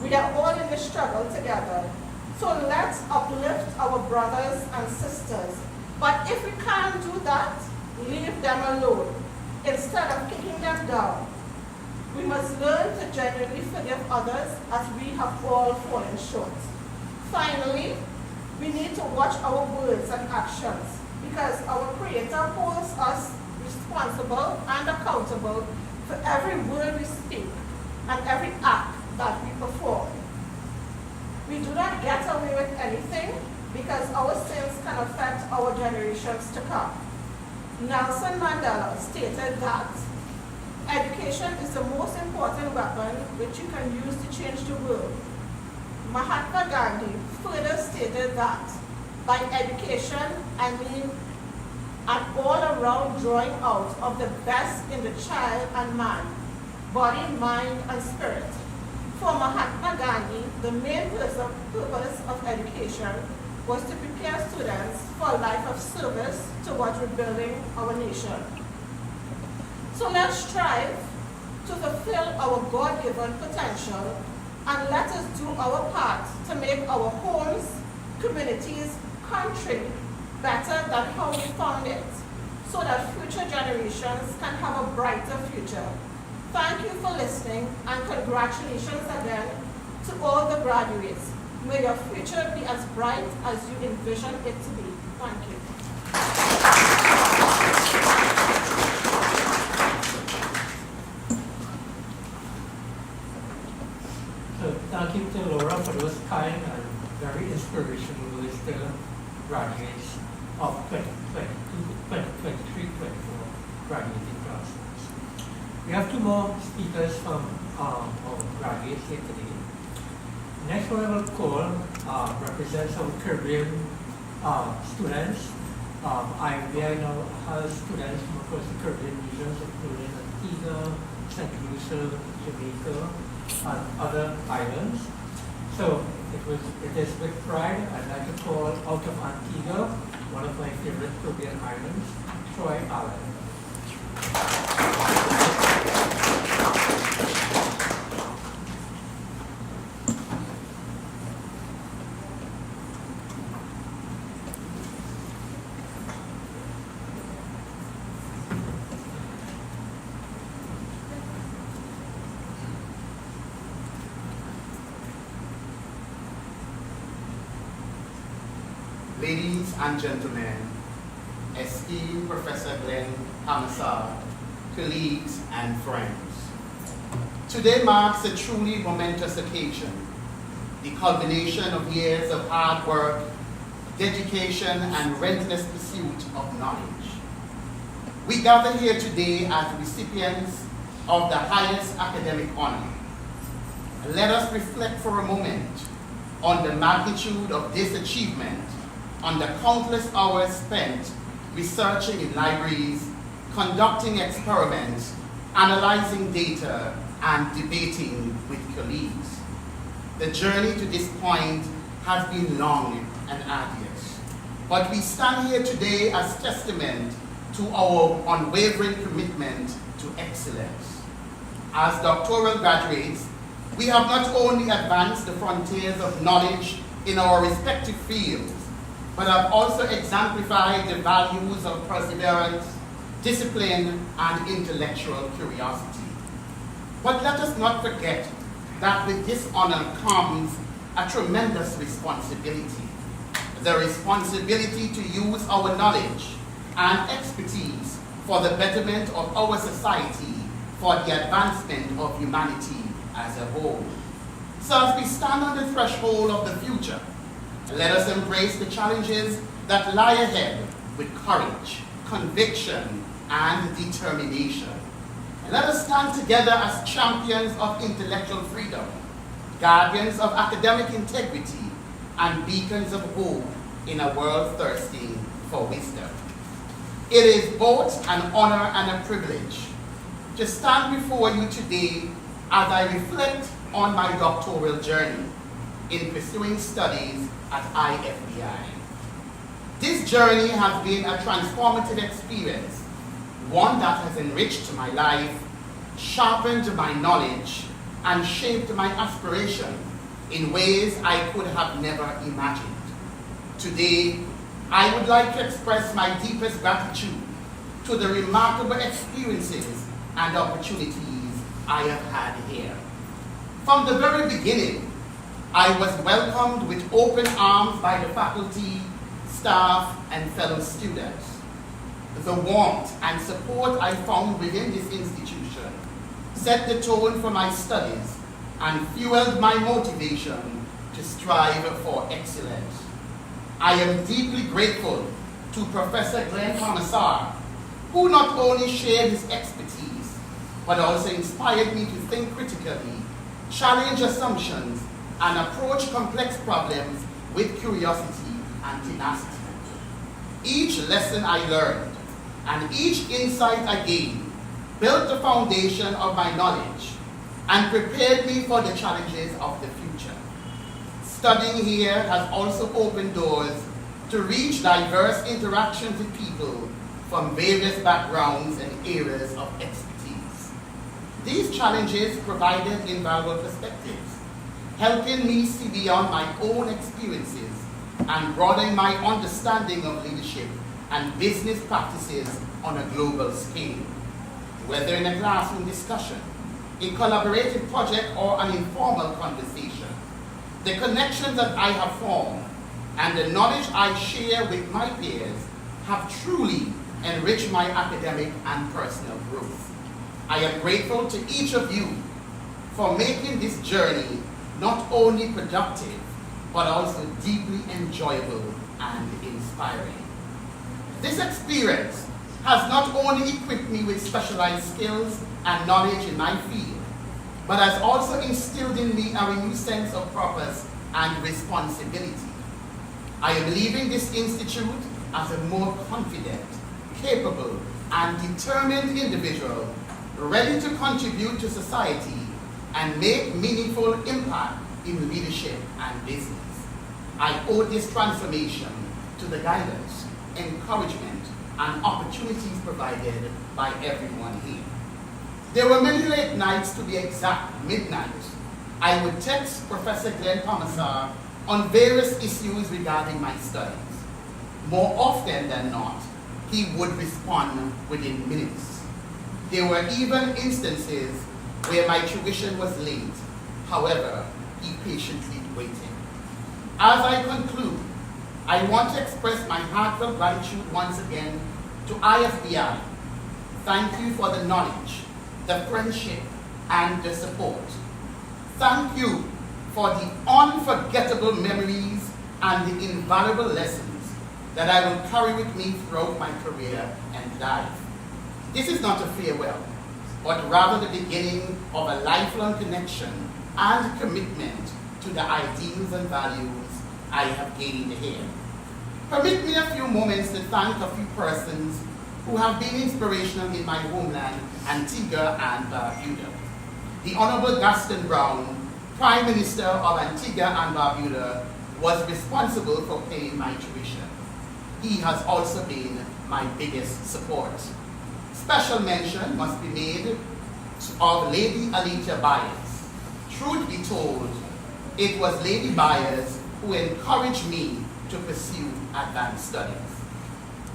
We are all in this struggle together. So let's uplift our brothers and sisters. But if we can't do that, leave them alone instead of kicking them down. We must learn to genuinely forgive others as we have all fallen short. Finally, we need to watch our words and actions because our Creator holds us responsible and accountable for every word we speak and every act that we perform. We do not get away with anything because our sins can affect our generations to come. Nelson Mandela stated that education is the most important weapon which you can use to change the world. Mahatma Gandhi further stated that by education, I mean an all-around drawing out of the best in the child and man, body, mind, and spirit. For Mahatma Gandhi, the main purpose of education was to prepare students for a life of service towards rebuilding our nation. So let's strive to fulfill our God-given potential and let us do our part to make our homes, communities, country better than how we found it, so that future generations can have a brighter future. Thank you for listening and congratulations again to all the graduates. May your future be as bright as you envision it to be. Thank you. So thank you to Laura for those kind and very inspirational words to graduates of 2023-24 graduating classes. We have two more speakers from our graduates here today. Next one I will call represents our Caribbean students. Ifbi now has students from across the Caribbean regions, including Antigua, St. Lucia, Jamaica, and other islands. So it is with pride I'd like to call out of Antigua, one of my favorite Caribbean islands, Troy Allen. Ladies and gentlemen, esteemed Professor Glenn Hamasar, colleagues and friends. Today marks a truly momentous occasion, the culmination of years of hard work, dedication, and relentless pursuit of knowledge. We gather here today as recipients of the highest academic honor. Let us reflect for a moment on the magnitude of this achievement on the countless hours spent researching in libraries, conducting experiments, analyzing data, and debating with colleagues. The journey to this point has been long and arduous, but we stand here today as testament to our unwavering commitment to excellence. As doctoral graduates, we have not only advanced the frontiers of knowledge in our respective fields, but have also exemplified the values of perseverance, discipline, and intellectual curiosity. But let us not forget that with this honor comes a tremendous responsibility. The responsibility to use our knowledge and expertise for the betterment of our society, for the advancement of humanity as a whole. So as we stand on the threshold of the future, let us embrace the challenges that lie ahead with courage, conviction, and determination. And let us stand together as champions of intellectual freedom, guardians of academic integrity, and beacons of hope in a world thirsting for wisdom. It is both an honor and a privilege to stand before you today as I reflect on my doctoral journey in pursuing studies at IFBI. This journey has been a transformative experience, one that has enriched my life, sharpened my knowledge, and shaped my aspiration in ways I could have never imagined. Today, I would like to express my deepest gratitude to the remarkable experiences and opportunities I have had here. From the very beginning, I was welcomed with open arms by the faculty, staff, and fellow students. The warmth and support I found within this institution set the tone for my studies and fueled my motivation to strive for excellence. I am deeply grateful to Professor Glenn Commissar, who not only shared his expertise, but also inspired me to think critically, challenge assumptions, and approach complex problems with curiosity and tenacity. Each lesson I learned and each insight I gained built the foundation of my knowledge and prepared me for the challenges of the future. Studying here has also opened doors to reach diverse interactions with people from various backgrounds and areas of expertise. These challenges provided invaluable perspectives, helping me see beyond my own experiences and broaden my understanding of leadership and business practices on a global scale. Whether in a classroom discussion, a collaborative project, or an informal conversation, the connections that I have formed and the knowledge I share with my peers have truly enriched my academic and personal growth. I am grateful to each of you for making this journey not only productive, but also deeply enjoyable and inspiring. This experience has not only equipped me with specialized skills and knowledge in my field, but has also instilled in me a renewed sense of purpose and responsibility. I am leaving this institute as a more confident, capable, and determined individual, ready to contribute to society and make meaningful impact in leadership and business. I owe this transformation to the guidance, encouragement, and opportunities provided by everyone here. There were many late nights, to be exact, midnight. I would text Professor Glenn Commissar on various issues regarding my studies. More often than not, he would respond within minutes. There were even instances where my tuition was late. However, he patiently waited. As I conclude, I want to express my heartfelt gratitude once again to IFBI. Thank you for the knowledge, the friendship, and the support. Thank you for the unforgettable memories and the invaluable lessons that I will carry with me throughout my career and life. This is not a farewell, but rather the beginning of a lifelong connection and commitment to the ideals and values I have gained here. Permit me a few moments to thank a few persons who have been inspirational in my homeland, Antigua and Barbuda. The Honorable Gaston Brown, Prime Minister of Antigua and Barbuda, was responsible for paying my tuition. He has also been my biggest support. Special mention must be made of Lady Alita Byers. Truth be told, it was Lady Byers who encouraged me to pursue advanced studies.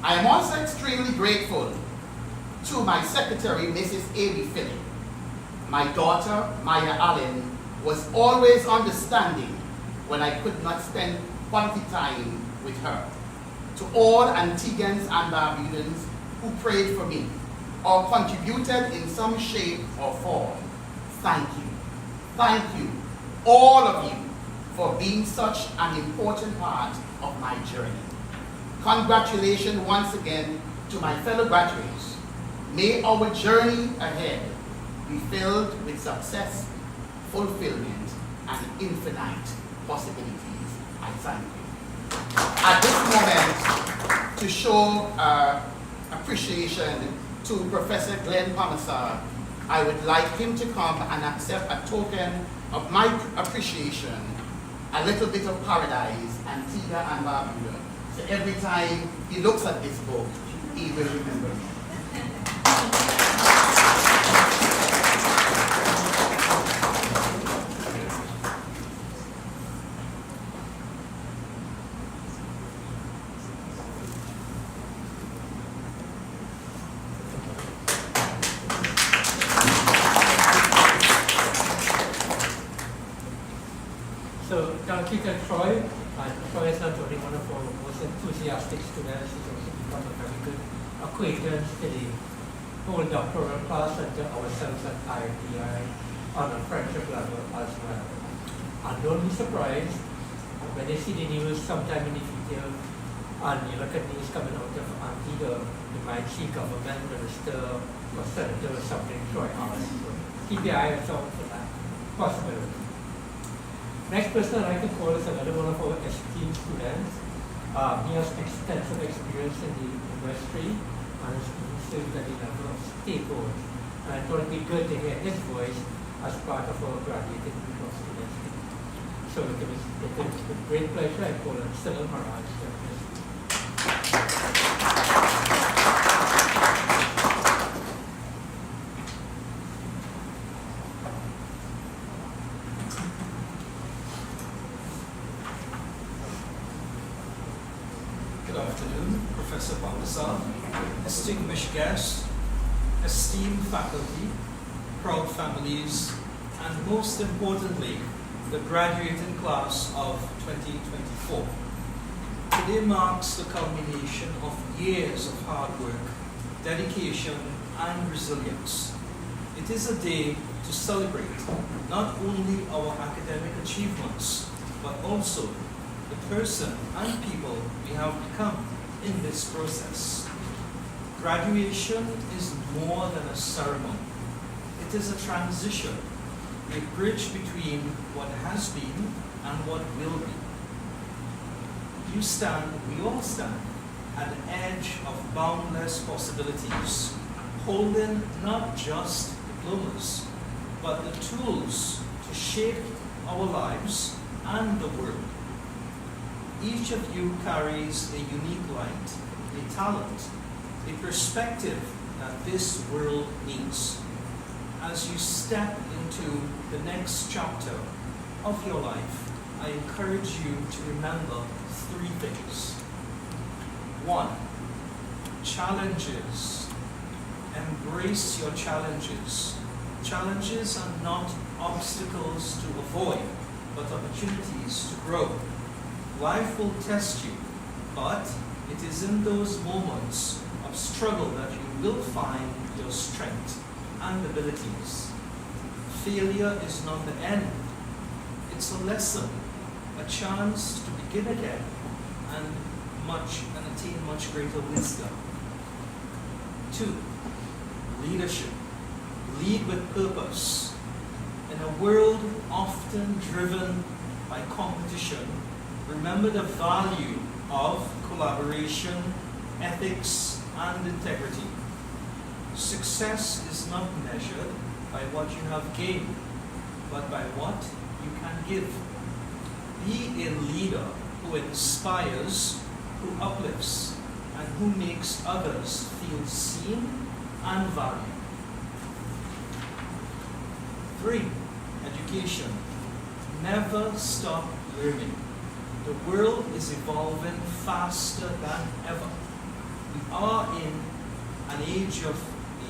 I am also extremely grateful to my secretary, Mrs. Ifbi Phillip. My daughter, Maya Allen, was always understanding when I could not spend quality time with her. To all Antiguans and Barbudans who prayed for me or contributed in some shape or form, thank you. Thank you, all of you, for being such an important part of my journey. Congratulations once again to my fellow graduates. May our journey ahead be filled with success, fulfillment, and infinite possibilities. I thank you. At this moment, to show appreciation to Professor Glenn Commissar, I would like him to come and accept a token of my appreciation, a little bit of paradise, Antigua and Barbuda. So every time he looks at this book, he will remember me. speak at Troy, and Troy is not only one of our most enthusiastic students, he's also become a very good acquaintance to the whole doctoral class and to ourselves at IFBI on a friendship level as well. And don't be surprised when you see the news sometime in the future and you look at news coming out of Antigua, you might see government minister or senator or something Troy Allen. So keep your eyes out for that possibility. Next person I'd like to call is another one of our esteemed students. He has extensive experience in the industry and has served at the level of state board. And I thought it'd be good to hear his voice as part of our graduating group of students. So it was with great pleasure I call him Cyril Maharaj. Good afternoon, Professor Baldassar, distinguished guests, esteemed faculty, proud families, and most importantly, the graduating class of 2024. Today marks the culmination of years of hard work, dedication, and resilience. It is a day to celebrate not only our academic achievements, but also the person and people we have become in this process. Graduation is more than a ceremony. It is a transition, a bridge between what has been and what will be. You stand, we all stand, at the edge of boundless possibilities, holding not just diplomas, but the tools to shape our lives and the world. Each of you carries a unique light, a talent, a perspective that this world needs. As you step into the next chapter of your life, I encourage you to remember three things. One, challenges. Embrace your challenges. Challenges are not obstacles to avoid, but opportunities to grow. Life will test you, but it is in those moments of struggle that you will find your strength and abilities. Failure is not the end. It's a lesson, a chance to begin again and attain much greater wisdom. Two, leadership. Lead with purpose. In a world often driven by competition, remember the value of collaboration, ethics, and integrity. Success is not measured by what you have gained, but by what you can give. Be a leader who inspires, who uplifts, and who makes others feel seen and valued. 3, education. Never stop learning. The world is evolving faster than ever. We are in an age of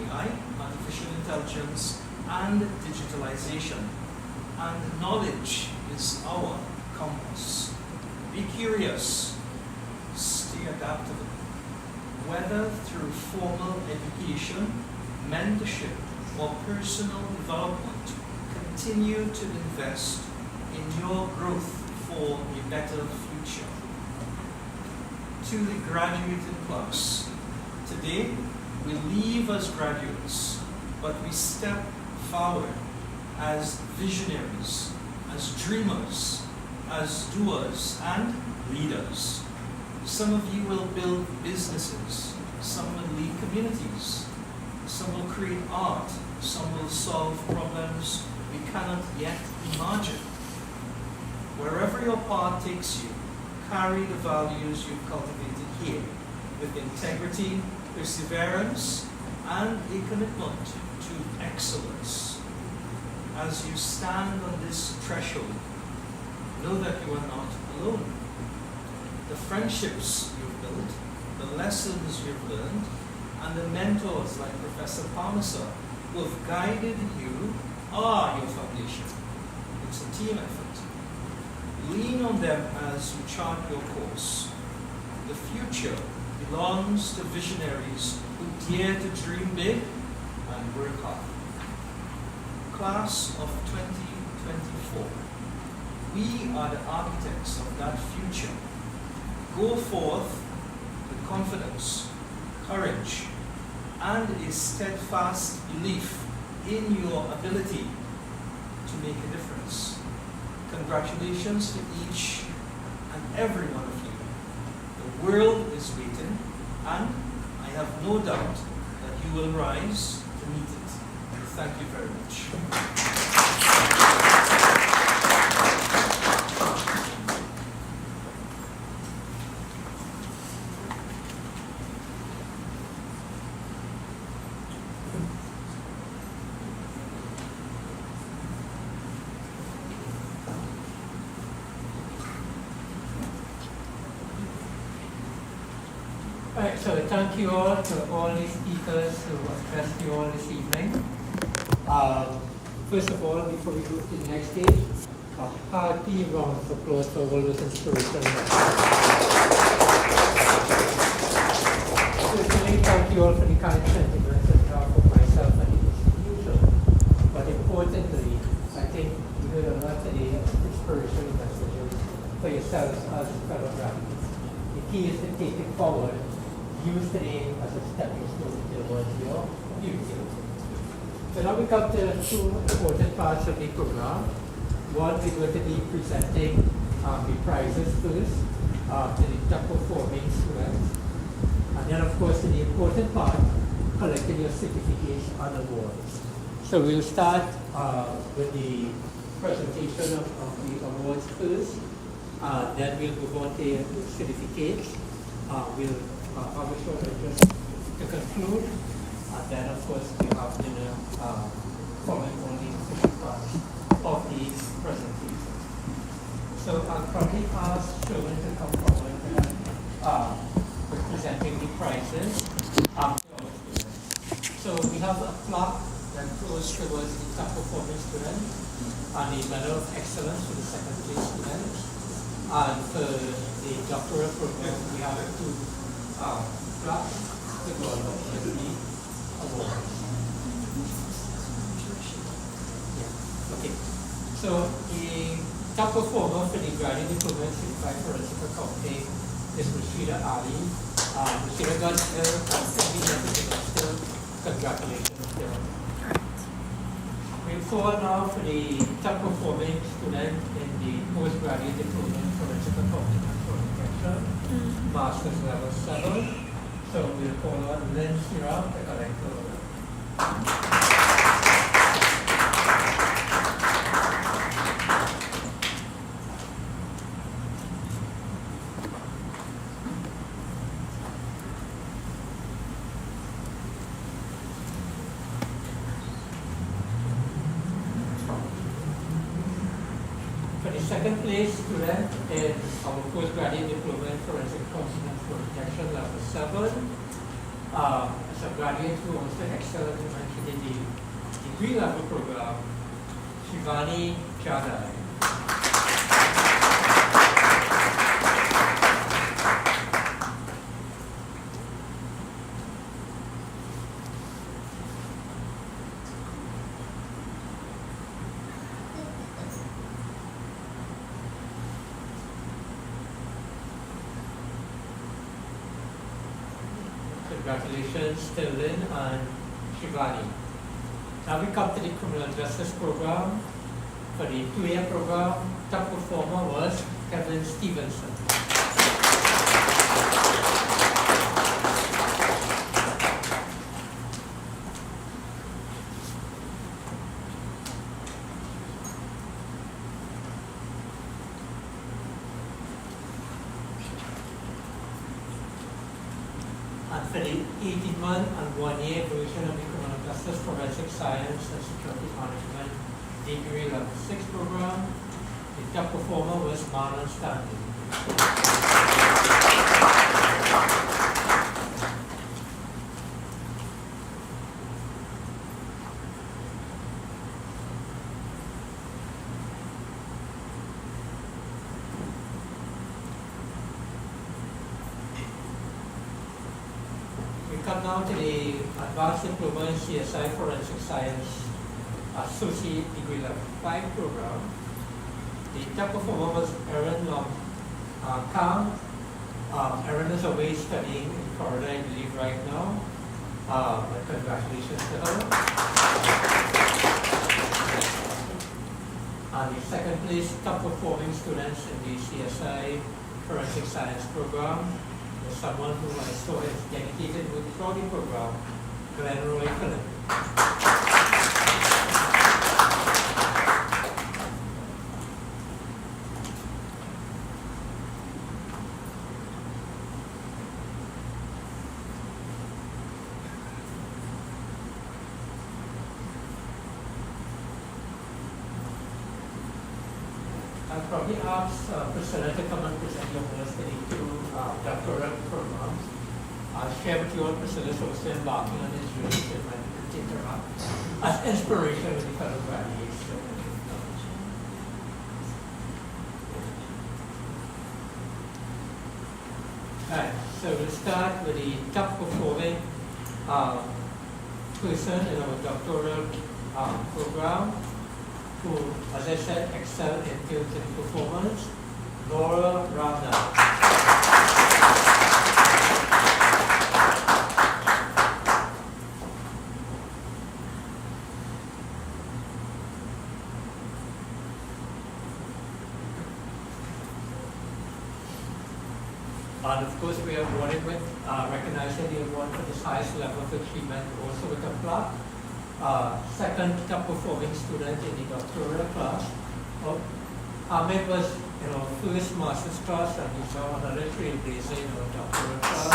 AI, artificial intelligence, and digitalization. And knowledge is our compass. Be curious. Stay adaptable. Whether through formal education, mentorship, or personal development, continue to invest in your growth for a better future. To the graduating class, today we leave as graduates, but we step forward as visionaries, as dreamers, as doers and leaders. Some of you will build businesses, some will lead communities, some will create art, some will solve problems we cannot yet imagine. Wherever your path takes you, carry the values you've cultivated here with integrity, perseverance, and a commitment to excellence. As you stand on this threshold, know that you are not alone. The friendships you've built, the lessons you've learned, and the mentors like Professor Parmesan who have guided you are your foundation. It's a team effort. Lean on them as you chart your course. The future belongs to visionaries who dare to dream big and work hard. Class of 2024, we are the architects of that future. Go forth with confidence, courage, and a steadfast belief in your ability to make a difference. Congratulations to each and every one of you. The world is waiting, and I have no doubt that you will rise to meet it. Thank you very much. Alright, so thank you all to all the speakers who addressed you all this evening. First of all, before we move to the next stage, a hearty round of applause for all those inspirational messages. Certainly, thank you all for the kind sentiments on behalf of myself and the institution. But importantly, I think you heard a lot today of inspirational messages for yourselves as fellow graduates. The key is to take it forward. Use today as a stepping stone towards your future. So now we come to two important parts of the program. One, we're going to be presenting the prizes first to the top performing students. And then, of course, the important part, collecting your certificates and awards. So we'll start with the presentation of the awards first. Then we'll move on to certificates. We'll have a short address to conclude. And then, of course, we have dinner following on the official part of the presentation. So I'll probably ask Sherwin to come forward with presenting the prizes. So we have a plaque that goes towards the top performing student and the Medal of Excellence for the second place student. And for the doctoral program, we have two plaques to go along with the awards. Yeah. Okay. So the top performer for the graduate diploma in certified forensic accounting is Rashida Ali. Rashida got still congratulations to her. We'll forward now for the top performing student in the postgraduate diploma in forensic accounting and fraud detection, master's level 7. So we'll call on Lynn Sirab to collect the order. Second place student in our postgraduate diploma in forensic accounting and fraud detection level 7. As a graduate who wants to excel as mentioned in the degree level program, Shivani Chadai. Congratulations, Sterling and Shivani. Now we come to the criminal justice program. For the 2-year program, top performer was Kevin Stevenson. And for the 18-month and 1-year version of the criminal justice forensic science and security management degree level 6 program, the top performer was Marlon Stanley. come now to the Advanced Diploma in CSI Forensic Science Associate Degree Level 5 program. The top performer was Erin Kang. Erin is away studying in Florida, I believe, right now. But congratulations to her. And the second place top performing students in the CSI Forensic Science program was someone who I saw is dedicated throughout the program, Glenroy Phillip. I'll probably ask Priscilla to come and present your first the two doctoral programs. I'll share with you all Priscilla's also embarking on this journey and take her up as inspiration with the fellow graduates. Alright, so we'll start with the top performing person in our doctoral program, who, as I said, excel in fields and performance, Laura Ramna. And of course, we are awarded with, recognizing the award for this highest level of achievement, also with a plaque. Second top performing student in the doctoral class. Ahmed was first master's class, and he's now another trailblazer in our doctoral class.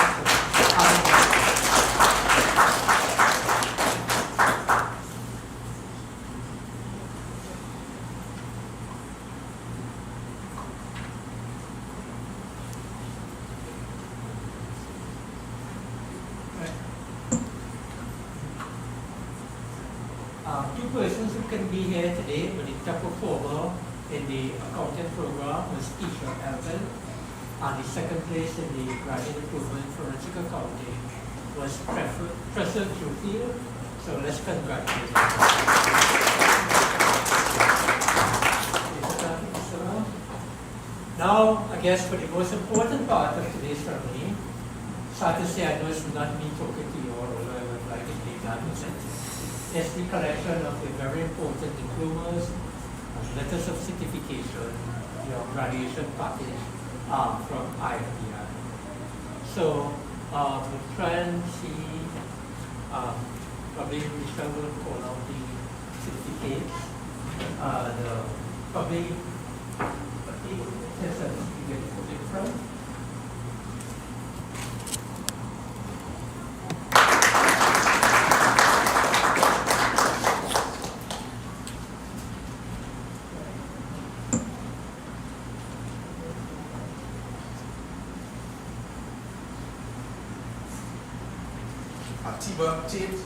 Two persons who can be here today, but the top performer in the accounting program was Isha Elvin, and the second place in the graduate diploma in forensic accounting was Professor Drewfield. So let's congratulate them. Now, I guess for the most important part of today's ceremony, sad to say I know it's not me talking to you all, although I would like to take that incentive. It's the collection of the very important diplomas and letters of certification, your graduation package from Ifbi. So we'll try and see, probably Michelle will call out the certificates. Probably there's a certificate for the front. Tiba tape.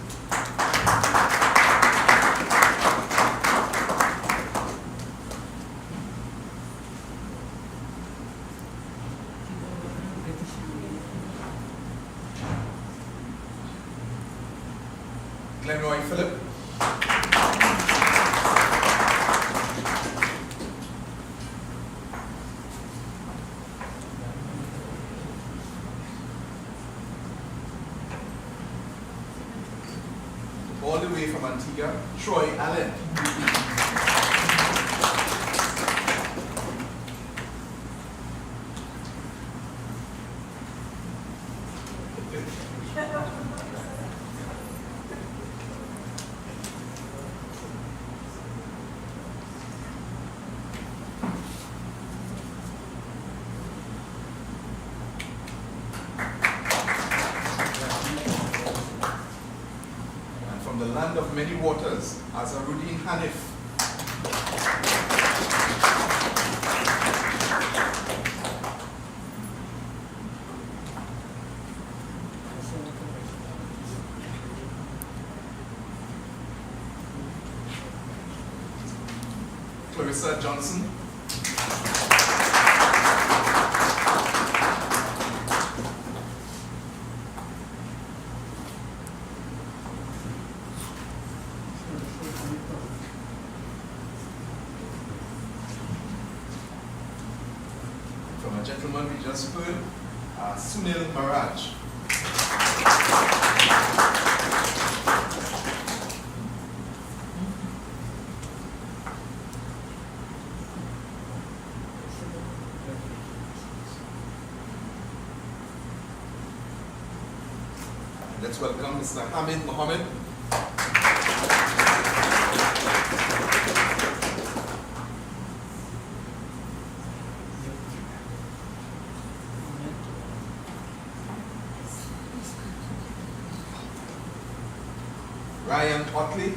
Glenroy Phillip. All the way from Antigua, Troy Allen. The land of many waters, Azarudin Hanif. Clarissa Johnson. just heard, Sunil Maharaj. Let's welcome Mr. Hamid Mohammed. Ryan Otley.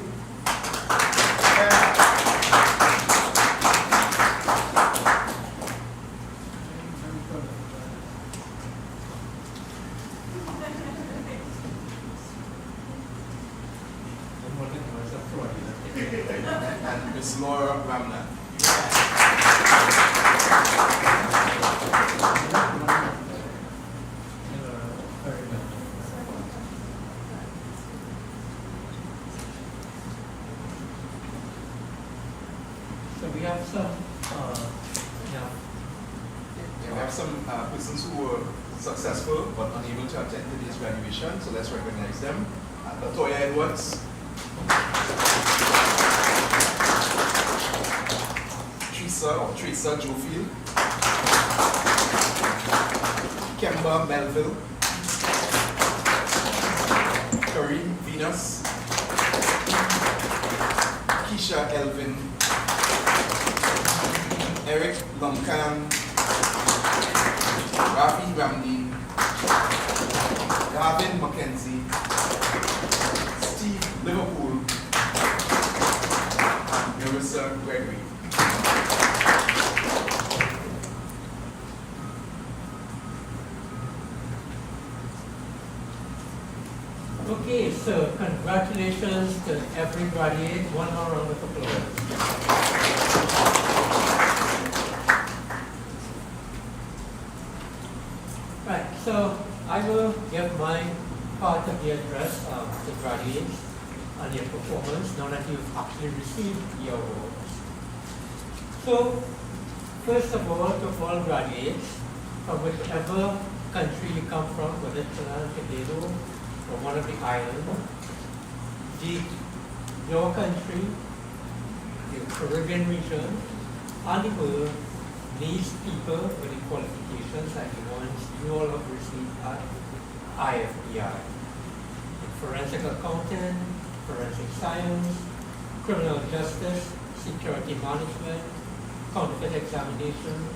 And Miss Laura Ramnath. So we have some, We have some persons who were successful but unable to attend today's graduation, so let's recognize them. Latoya Edwards. Teresa Jofield. Kemba Melville. Kareem Venus. Keisha Elvin. Eric Lomkan. Rafi Ramdi. Gavin Mackenzie. Steve Liverpool. And Marissa Gregory. okay, so congratulations to every graduate. One more round of applause. Right, so I will give my part of the address to graduates on your performance now that you've actually received your awards. So, first of all, to all graduates, from whichever country you come from, whether it's Trinidad and Tobago or one of the islands, your country, the Caribbean region, and the world needs people with the qualifications like the ones you all have received at IFBI. In forensic accounting, forensic science, criminal justice, security management, counterfeit examination,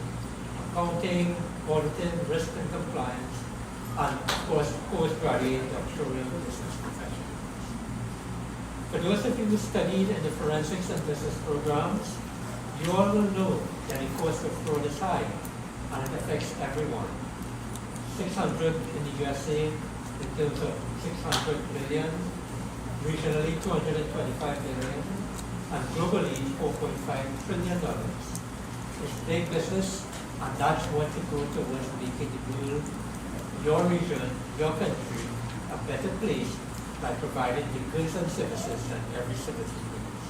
accounting, auditing, risk and compliance, and of course, postgraduate doctoral business professionals. For those of you who studied in the forensics and business programs, you all will know that the cost of fraud is high, and it affects everyone. 600 in the USA in terms of 600 billion, regionally 225 billion, and globally $4.5 trillion. It's big business, and that's what you go towards making the world, your region, your country, a better place by providing the goods and services that every citizen needs.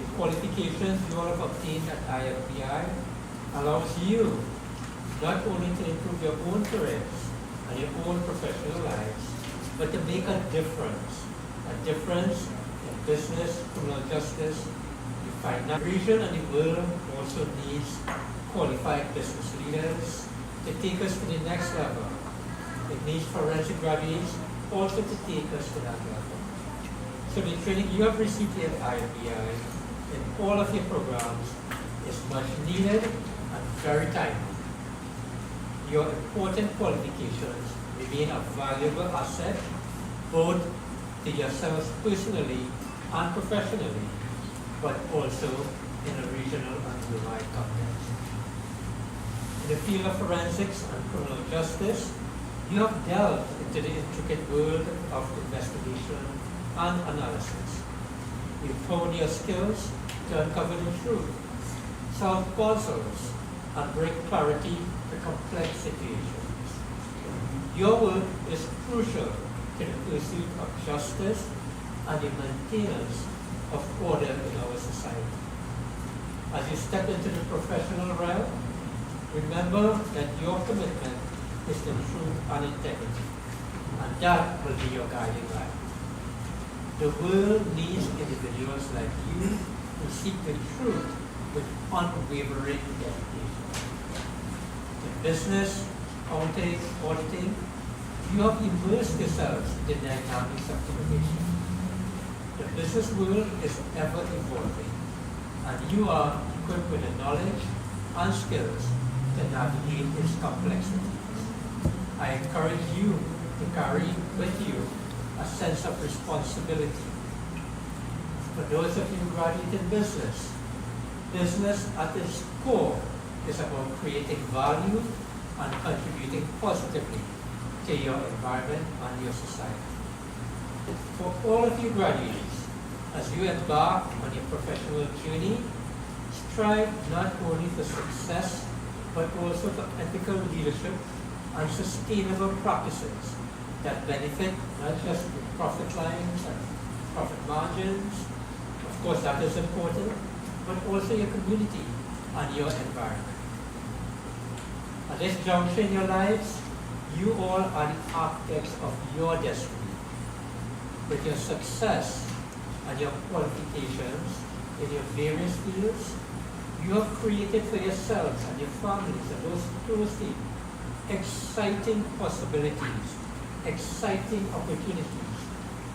The qualifications you all have obtained at IFBI allows you not only to improve your own careers and your own professional lives, but to make a difference in business, criminal justice, the finance region, and the world also needs qualified business leaders to take us to the next level. It needs forensic graduates also to take us to that level. So the training you have received here at IFBI in all of your programs is much needed and very timely. Your important qualifications remain a valuable asset both to yourselves personally and professionally, but also in a regional and worldwide context. In the field of forensics and criminal justice, you have delved into the intricate world of investigation and analysis. You've honed your skills to uncover the truth, solve puzzles, and bring clarity to complex situations. Your work is crucial to the pursuit of justice and the maintenance of order in our society. As you step into the professional realm, Remember that your commitment is to truth and integrity, and that will be your guiding light. The world needs individuals like you who seek the truth with unwavering dedication. In business, accounting, auditing, you have immersed yourselves in the dynamics of innovation. The business world is ever evolving, and you are equipped with the knowledge and skills to navigate its complexities. I encourage you to carry with you a sense of responsibility. For those of you who graduate in business, business at its core is about creating value and contributing positively to your environment and your society. For all of you graduates, as you embark on your professional journey, strive not only for success, but also for ethical leadership and sustainable practices that benefit not just the profit lines and profit margins, of course that is important, but also your community and your environment. At this juncture in your lives, you all are the architects of your destiny. With your success and your qualifications in your various fields, you have created for yourselves and your families and those close to you exciting possibilities, exciting opportunities,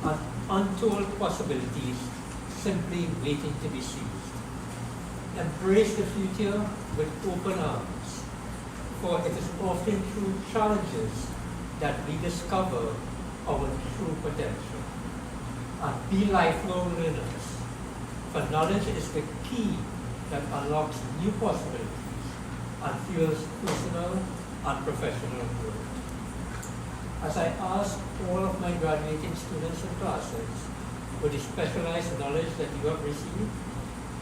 and untold possibilities simply waiting to be seized. Embrace the future with open arms, for it is often through challenges that we discover our true potential. And be lifelong learners, for knowledge is the key that unlocks new possibilities and fuels personal and professional growth. As I ask all of my graduating students and classes with the specialized knowledge that you have received,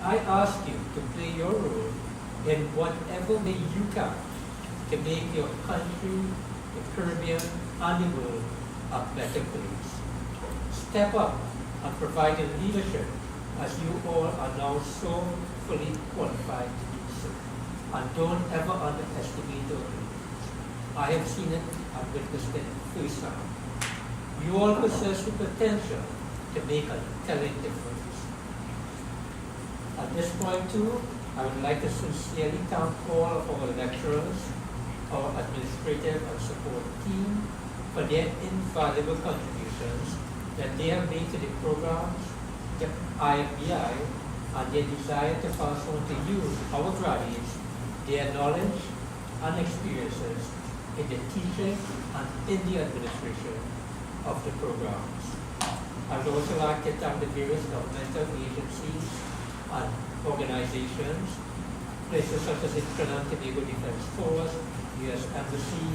I ask you to play your role in whatever way you can to make your country, the Caribbean, and the world a better place. Step up and provide the leadership as you all are now so fully qualified to do so. And don't ever underestimate your abilities. I have seen it and witnessed it firsthand. You all possess the potential to make a telling difference. At this point too, I would like to sincerely thank all of our lecturers, our administrative and support team for their invaluable contributions that they have made to the programs, the IFBI, and their desire to pass on to you, our graduates, their knowledge and experiences in the teaching and in the administration of the programs. I would also like to thank the various governmental agencies and organizations, places such as the Trinidad and Tobago Defense Force, U.S. Embassy,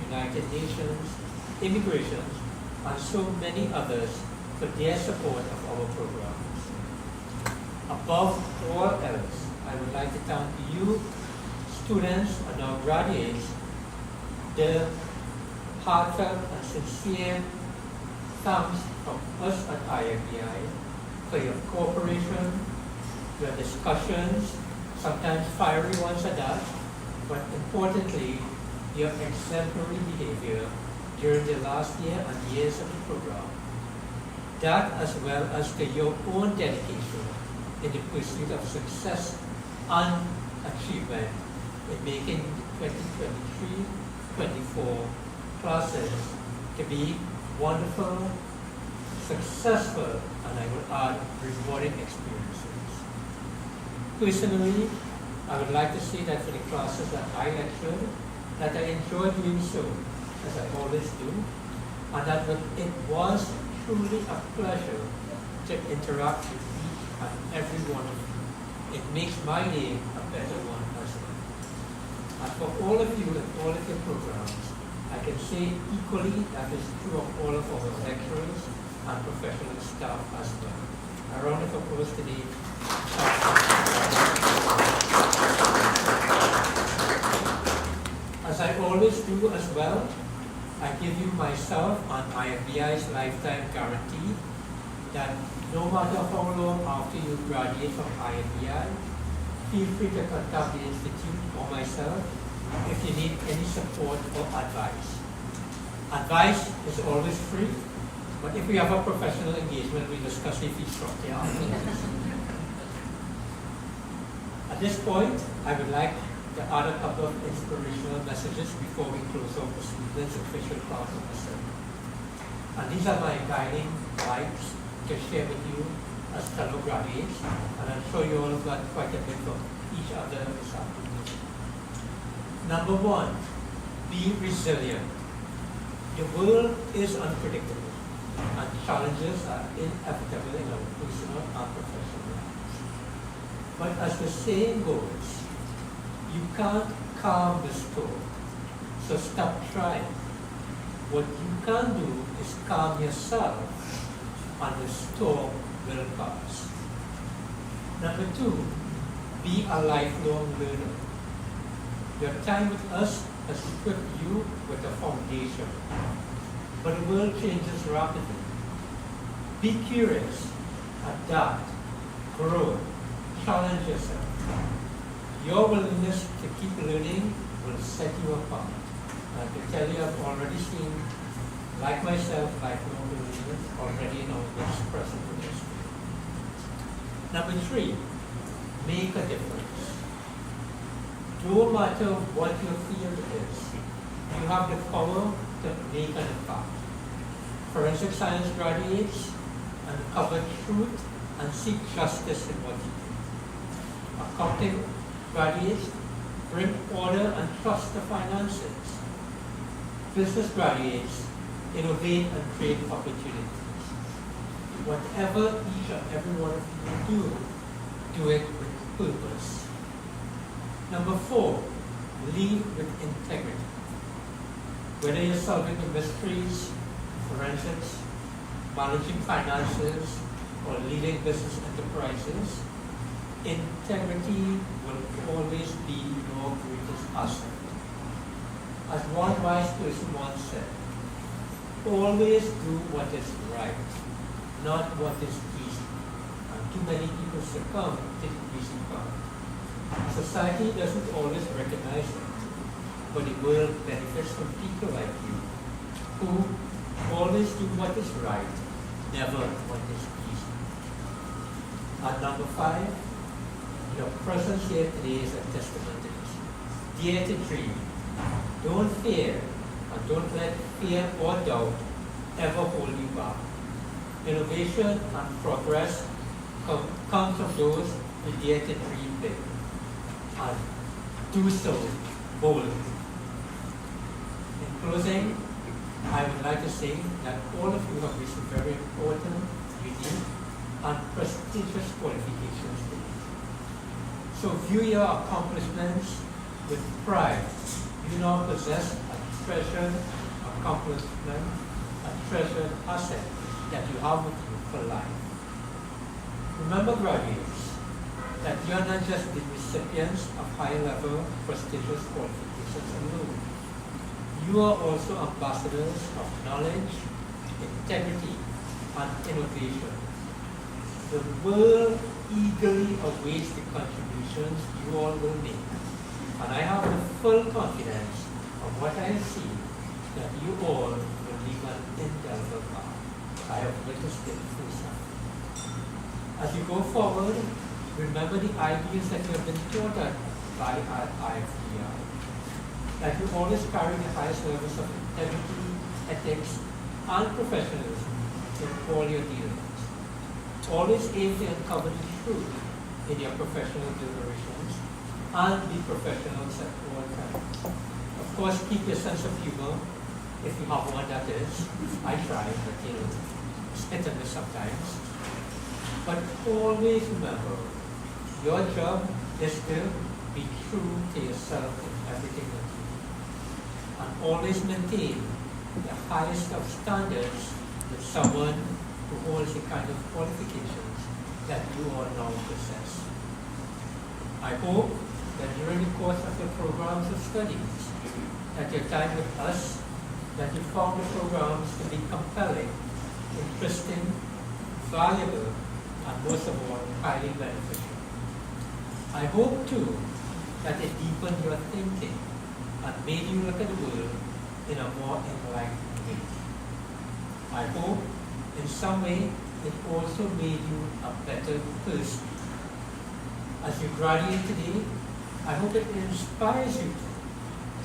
United Nations, Immigration, and so many others for their support of our programs. Above all else, I would like to thank you, students and our graduates, the heartfelt and sincere thanks from us at IFBI for your cooperation, your discussions, sometimes fiery ones at that, but importantly, your exemplary behavior during the last year and years of the program. That, as well as to your own dedication in the pursuit of success and achievement in making 2023-24 classes to be wonderful, successful, and I would add, rewarding experiences. Personally, I would like to say that for the classes that I lectured, that I enjoyed doing so, as I always do, and that it was truly a pleasure to interact with each and every one of you. It makes my day a better one as well. And for all of you and all of your programs, I can say equally that is true of all of our lecturers and professional staff as well. A round of applause to the As I always do as well, I give you myself and IFBI's lifetime guarantee that no matter how long after you graduate from IFBI, feel free to contact the Institute or myself if you need any support or advice. Advice is always free, but if we have a professional engagement, we discuss the fee structure afterwards. At this point, I would like to add a couple of inspirational messages before we close off this evening's official part of the ceremony. And these are my guiding lights to share with you as fellow graduates, and I'm sure you all have got quite a bit from each other this afternoon. Number one, be resilient. The world is unpredictable, and challenges are inevitable in our personal and professional lives. But as the saying goes, you can't calm the storm, so stop trying. What you can do is calm yourself, and the storm will pass. Number two, be a lifelong learner. Your time with us has equipped you with a foundation, but the world changes rapidly. Be curious, adapt, grow, challenge yourself. Your willingness to keep learning will set you apart. I can tell you I've already seen, like myself, lifelong learners already in our next present industry. Number three, make a difference. No matter what your field is, you have the power to make an impact. Forensic science graduates uncover truth and seek justice in what you do. Accounting graduates bring order and trust to finances. Business graduates innovate and create opportunities. Whatever each and every one of you do it with purpose. Number four, lead with integrity. Whether you're solving the mysteries, forensics, managing finances, or leading business enterprises, integrity will always be your greatest asset. As one wise person once said, always do what is right, not what is easy. And too many people succumb to the easy path. Society doesn't always recognize it, but the world benefits from people like you, who always do what is right, never what is easy. And number five, your presence here today is a testament to this. Dare to dream. Don't fear, and don't let fear or doubt ever hold you back. Innovation and progress come from those who dare to dream big, and do so boldly. In closing, I would like to say that all of you have received very important, unique, and prestigious qualifications today. So view your accomplishments with pride. You now possess a treasured accomplishment, a treasured asset that you have with you for life. Remember, graduates, that you are not just the recipients of high-level prestigious qualifications alone. You are also ambassadors of knowledge, integrity, and innovation. The world eagerly awaits the contributions you all will make. And I have the full confidence of what I see that you all will leave an indelible mark. I have witnessed it firsthand. As you go forward, remember the ideas that you have been taught by IFDI. That you always carry the highest levels of integrity, ethics, and professionalism in all your dealings. Always aim to uncover the truth in your professional deliberations and be professionals at all times. Of course, keep your sense of humor, if you have one, that is. I try, but it's hit and miss sometimes. But always remember, your job is to be true to yourself in everything that you do. And always maintain the highest of standards with someone who holds the kind of qualifications that you all now possess. I hope that during the course of your programs of studies, that your time with us, that you found the programs to be compelling, interesting, valuable, and most of all, highly beneficial. I hope too that it deepened your thinking and made you look at the world in a more enlightened way. I hope in some way it also made you a better person. As you graduate today, I hope it inspires you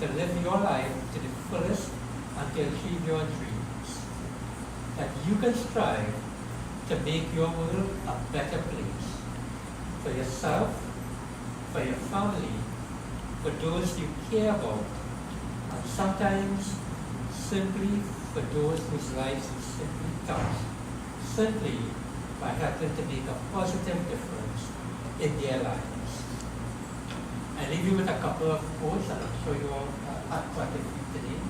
to live your life to the fullest and to achieve your dreams. That you can strive to make your world a better place for yourself, for your family, for those you care about, and sometimes simply for those whose lives you simply touch, simply by helping to make a positive difference in their lives. I leave you with a couple of quotes, and I'm sure you all had quite a few today.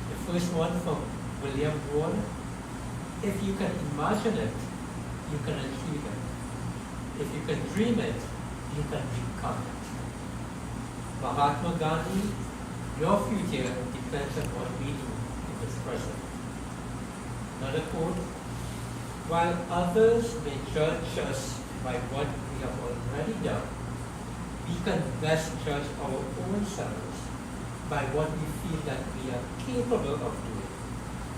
The first one from William Ward: if you can imagine it, you can achieve it. If you can dream it, you can become it. Mahatma Gandhi: your future depends on what we do in the present. Another quote: while others may judge us by what we have already done, we can best judge our own selves by what we feel that we are capable of doing,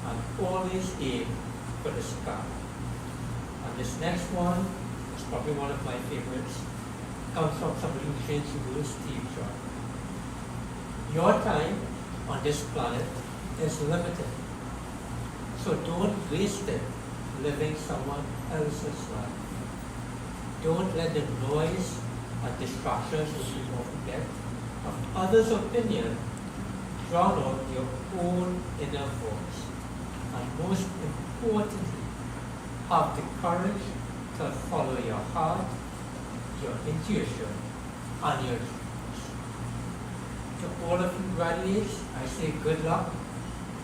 and always aim for the sky. And this next one is probably one of my favorites. Comes from somebody who changed the world, Steve Jobs. Your time on this planet is limited, so don't waste it living someone else's life. Don't let the noise and distractions which you often get of others' opinion drown out your own inner voice. And most importantly, have the courage to follow your heart, your intuition, and your dreams. To all of you graduates, I say good luck,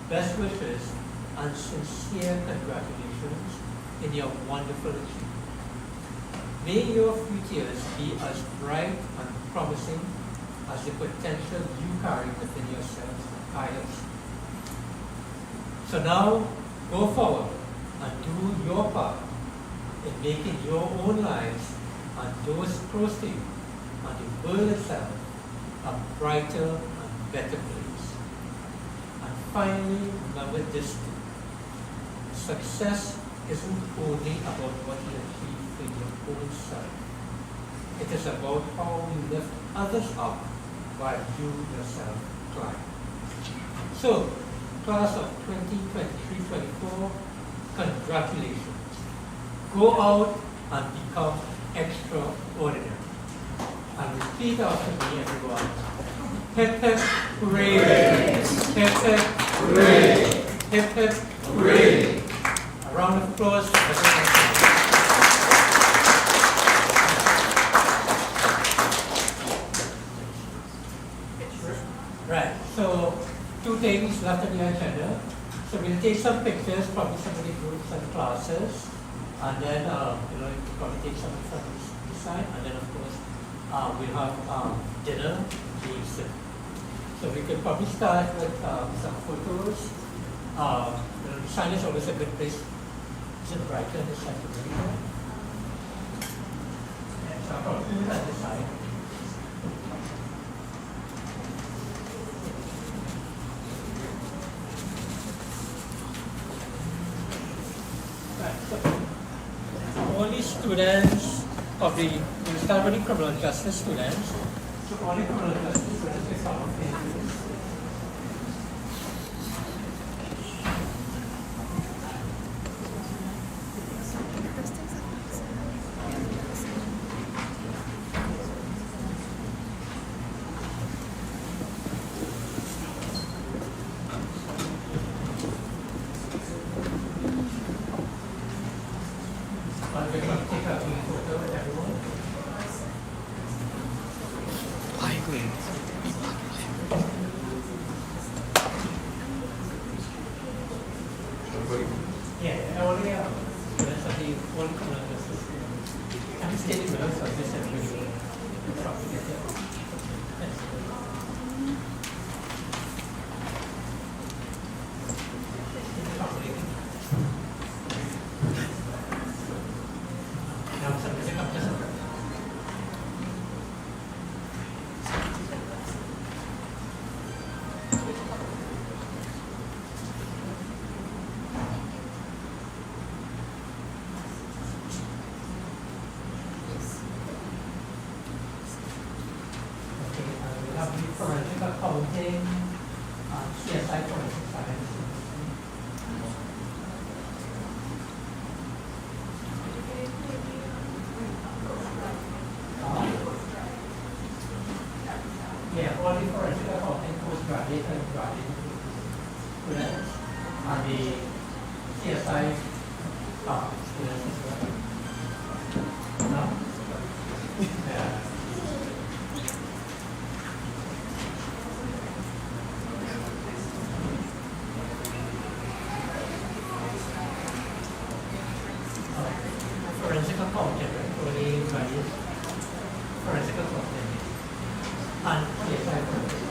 best wishes, and sincere congratulations in your wonderful achievement. May your futures be as bright and promising as the potential you carry within yourselves I have seen. So now, go forward and do your part in making your own lives and those close to you and the world itself a brighter and better place. And finally, remember this too. Success isn't only about what you achieve for your own self. It is about how you lift others up while you yourself climb. So, class of 2023-24, congratulations. Go out and become extraordinary. And repeat after me, everyone. Hip hip hooray! Hip hip hooray! Hip hip hooray! A round of applause for everyone. Right, so two things left on the agenda. So we'll take some pictures, probably some of the groups and classes, and then you'll probably take some from this side, and then of course we'll have dinner being served. So we could probably start with some photos. The sign is always a good place. Is it brighter on this side? So I'll probably put it on this side. All the students of the, we'll start with the criminal justice students. So all the criminal justice students will come up in. and the CSI students as well? No? Yeah. Forensic accountant, right? Only values forensic accountant and CSI accountant.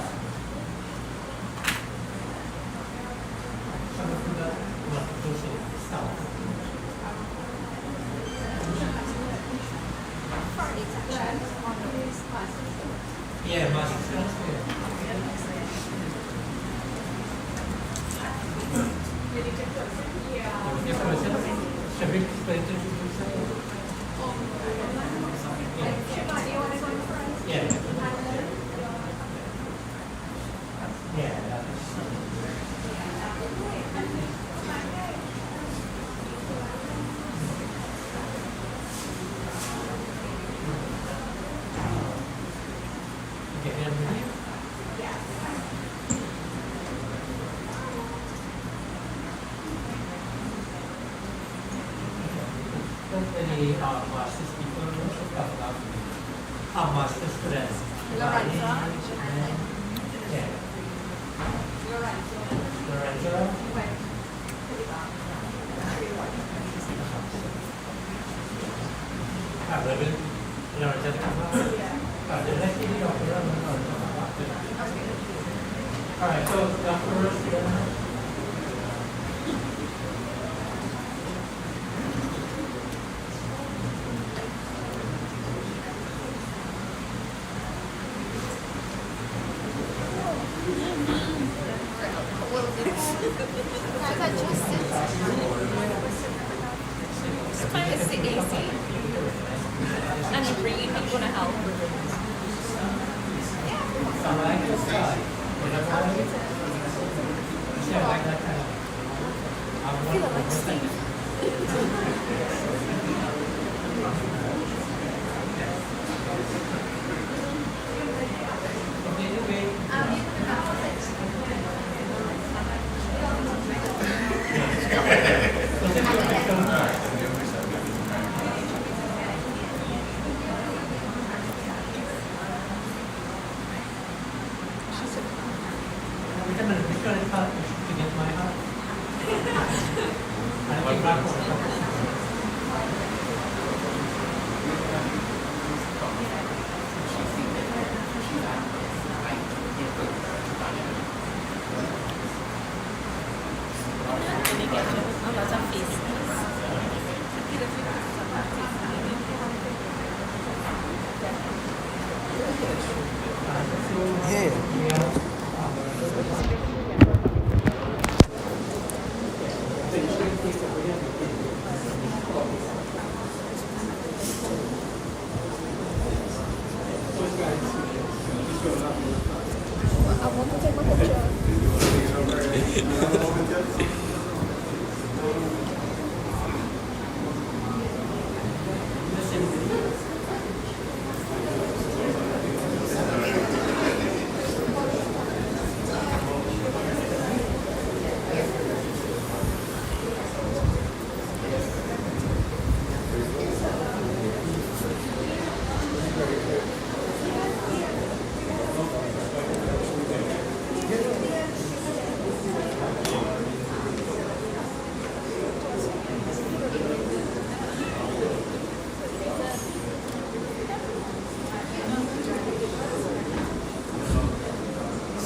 Some of you that want to say staff. Yeah, mass experience. Should we explain to you? Yeah. Yeah. Any master's people master's students. Lorenzo. Yeah. Lorenzo. Lorenzo. Lorenzo. All right, so Dr. Rose,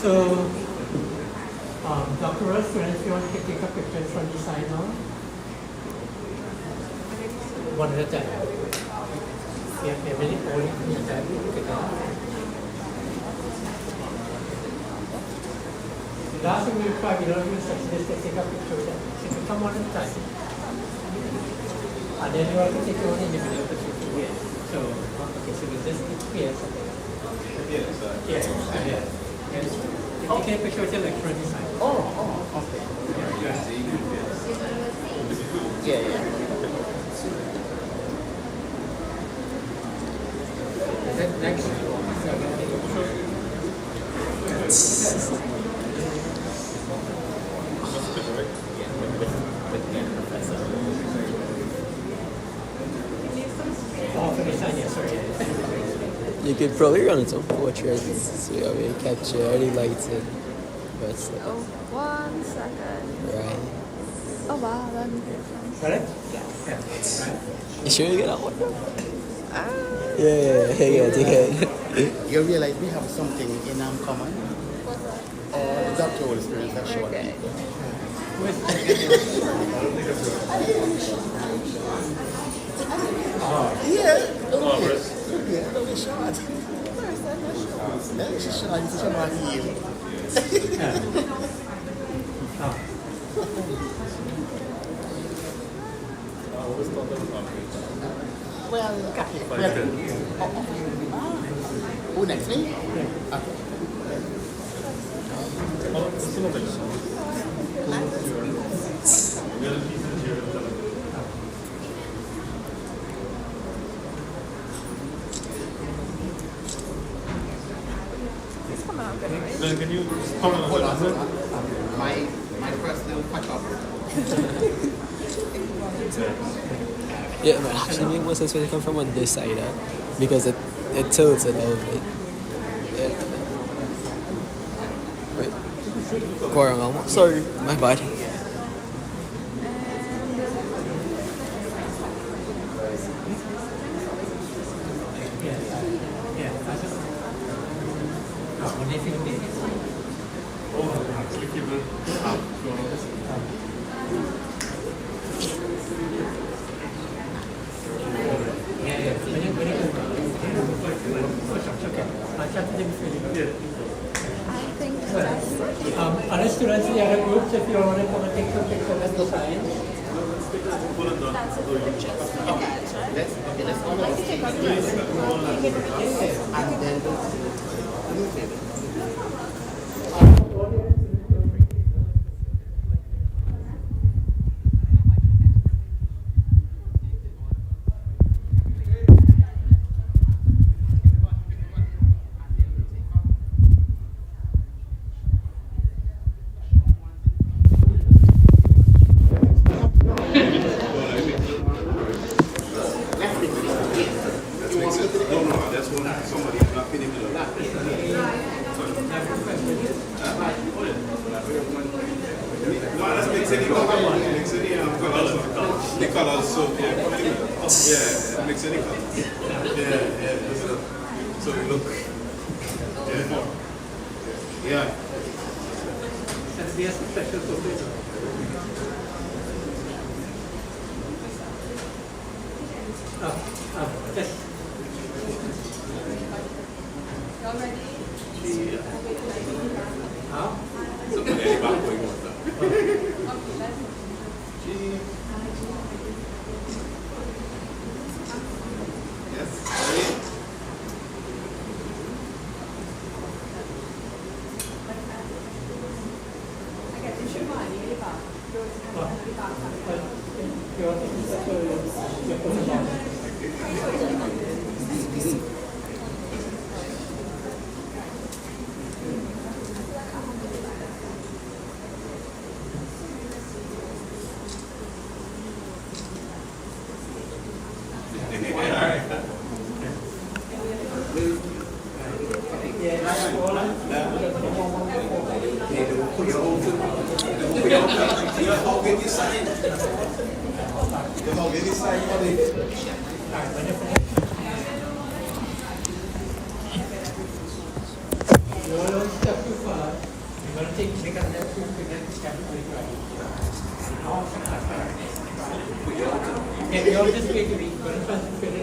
So, Dr. Ross, if you want to take a picture from the side now. One at a time. Yeah, really holding from the side. The last thing we require, you such to take a picture of them. So you come one at a time. And then you have to take your own individual picture here. So, okay, so with this, it's here. Yeah. Yes. You take a picture with your lecturer design. Okay. Yeah. Next. with Glenn, Professor. Oh, for the sign, yes, sorry. You could probably run some portraits so you will capture any lighting. But Oh, 1 second. right. Oh wow, that'd be Got it? Yeah. Yeah. Right. You sure you get that one? Ah. Yeah, take it. You realize we have something in common? What's that? The doctoral experience that showed Okay. people. Yeah, don't be short. She's short, she's about you. Well, who next me? Okay. It's coming out good, right? Can you hold on? Hold on. My personal fuck-up. Yeah, but actually make more sense when you come from on this side, because it tilts it a little bit. Yeah. Wait. Go around. Sorry, my bad. I think that's Other students in the other groups, if you want to come and take some pictures at the sign. that's it for pictures. Let's all I can take out the rest. and then The colors, so yeah, mix any colors. Yeah. So we look. Yeah. That'd be a special photo. Just. Y'all ready? How? Yeah, we all just wait to read.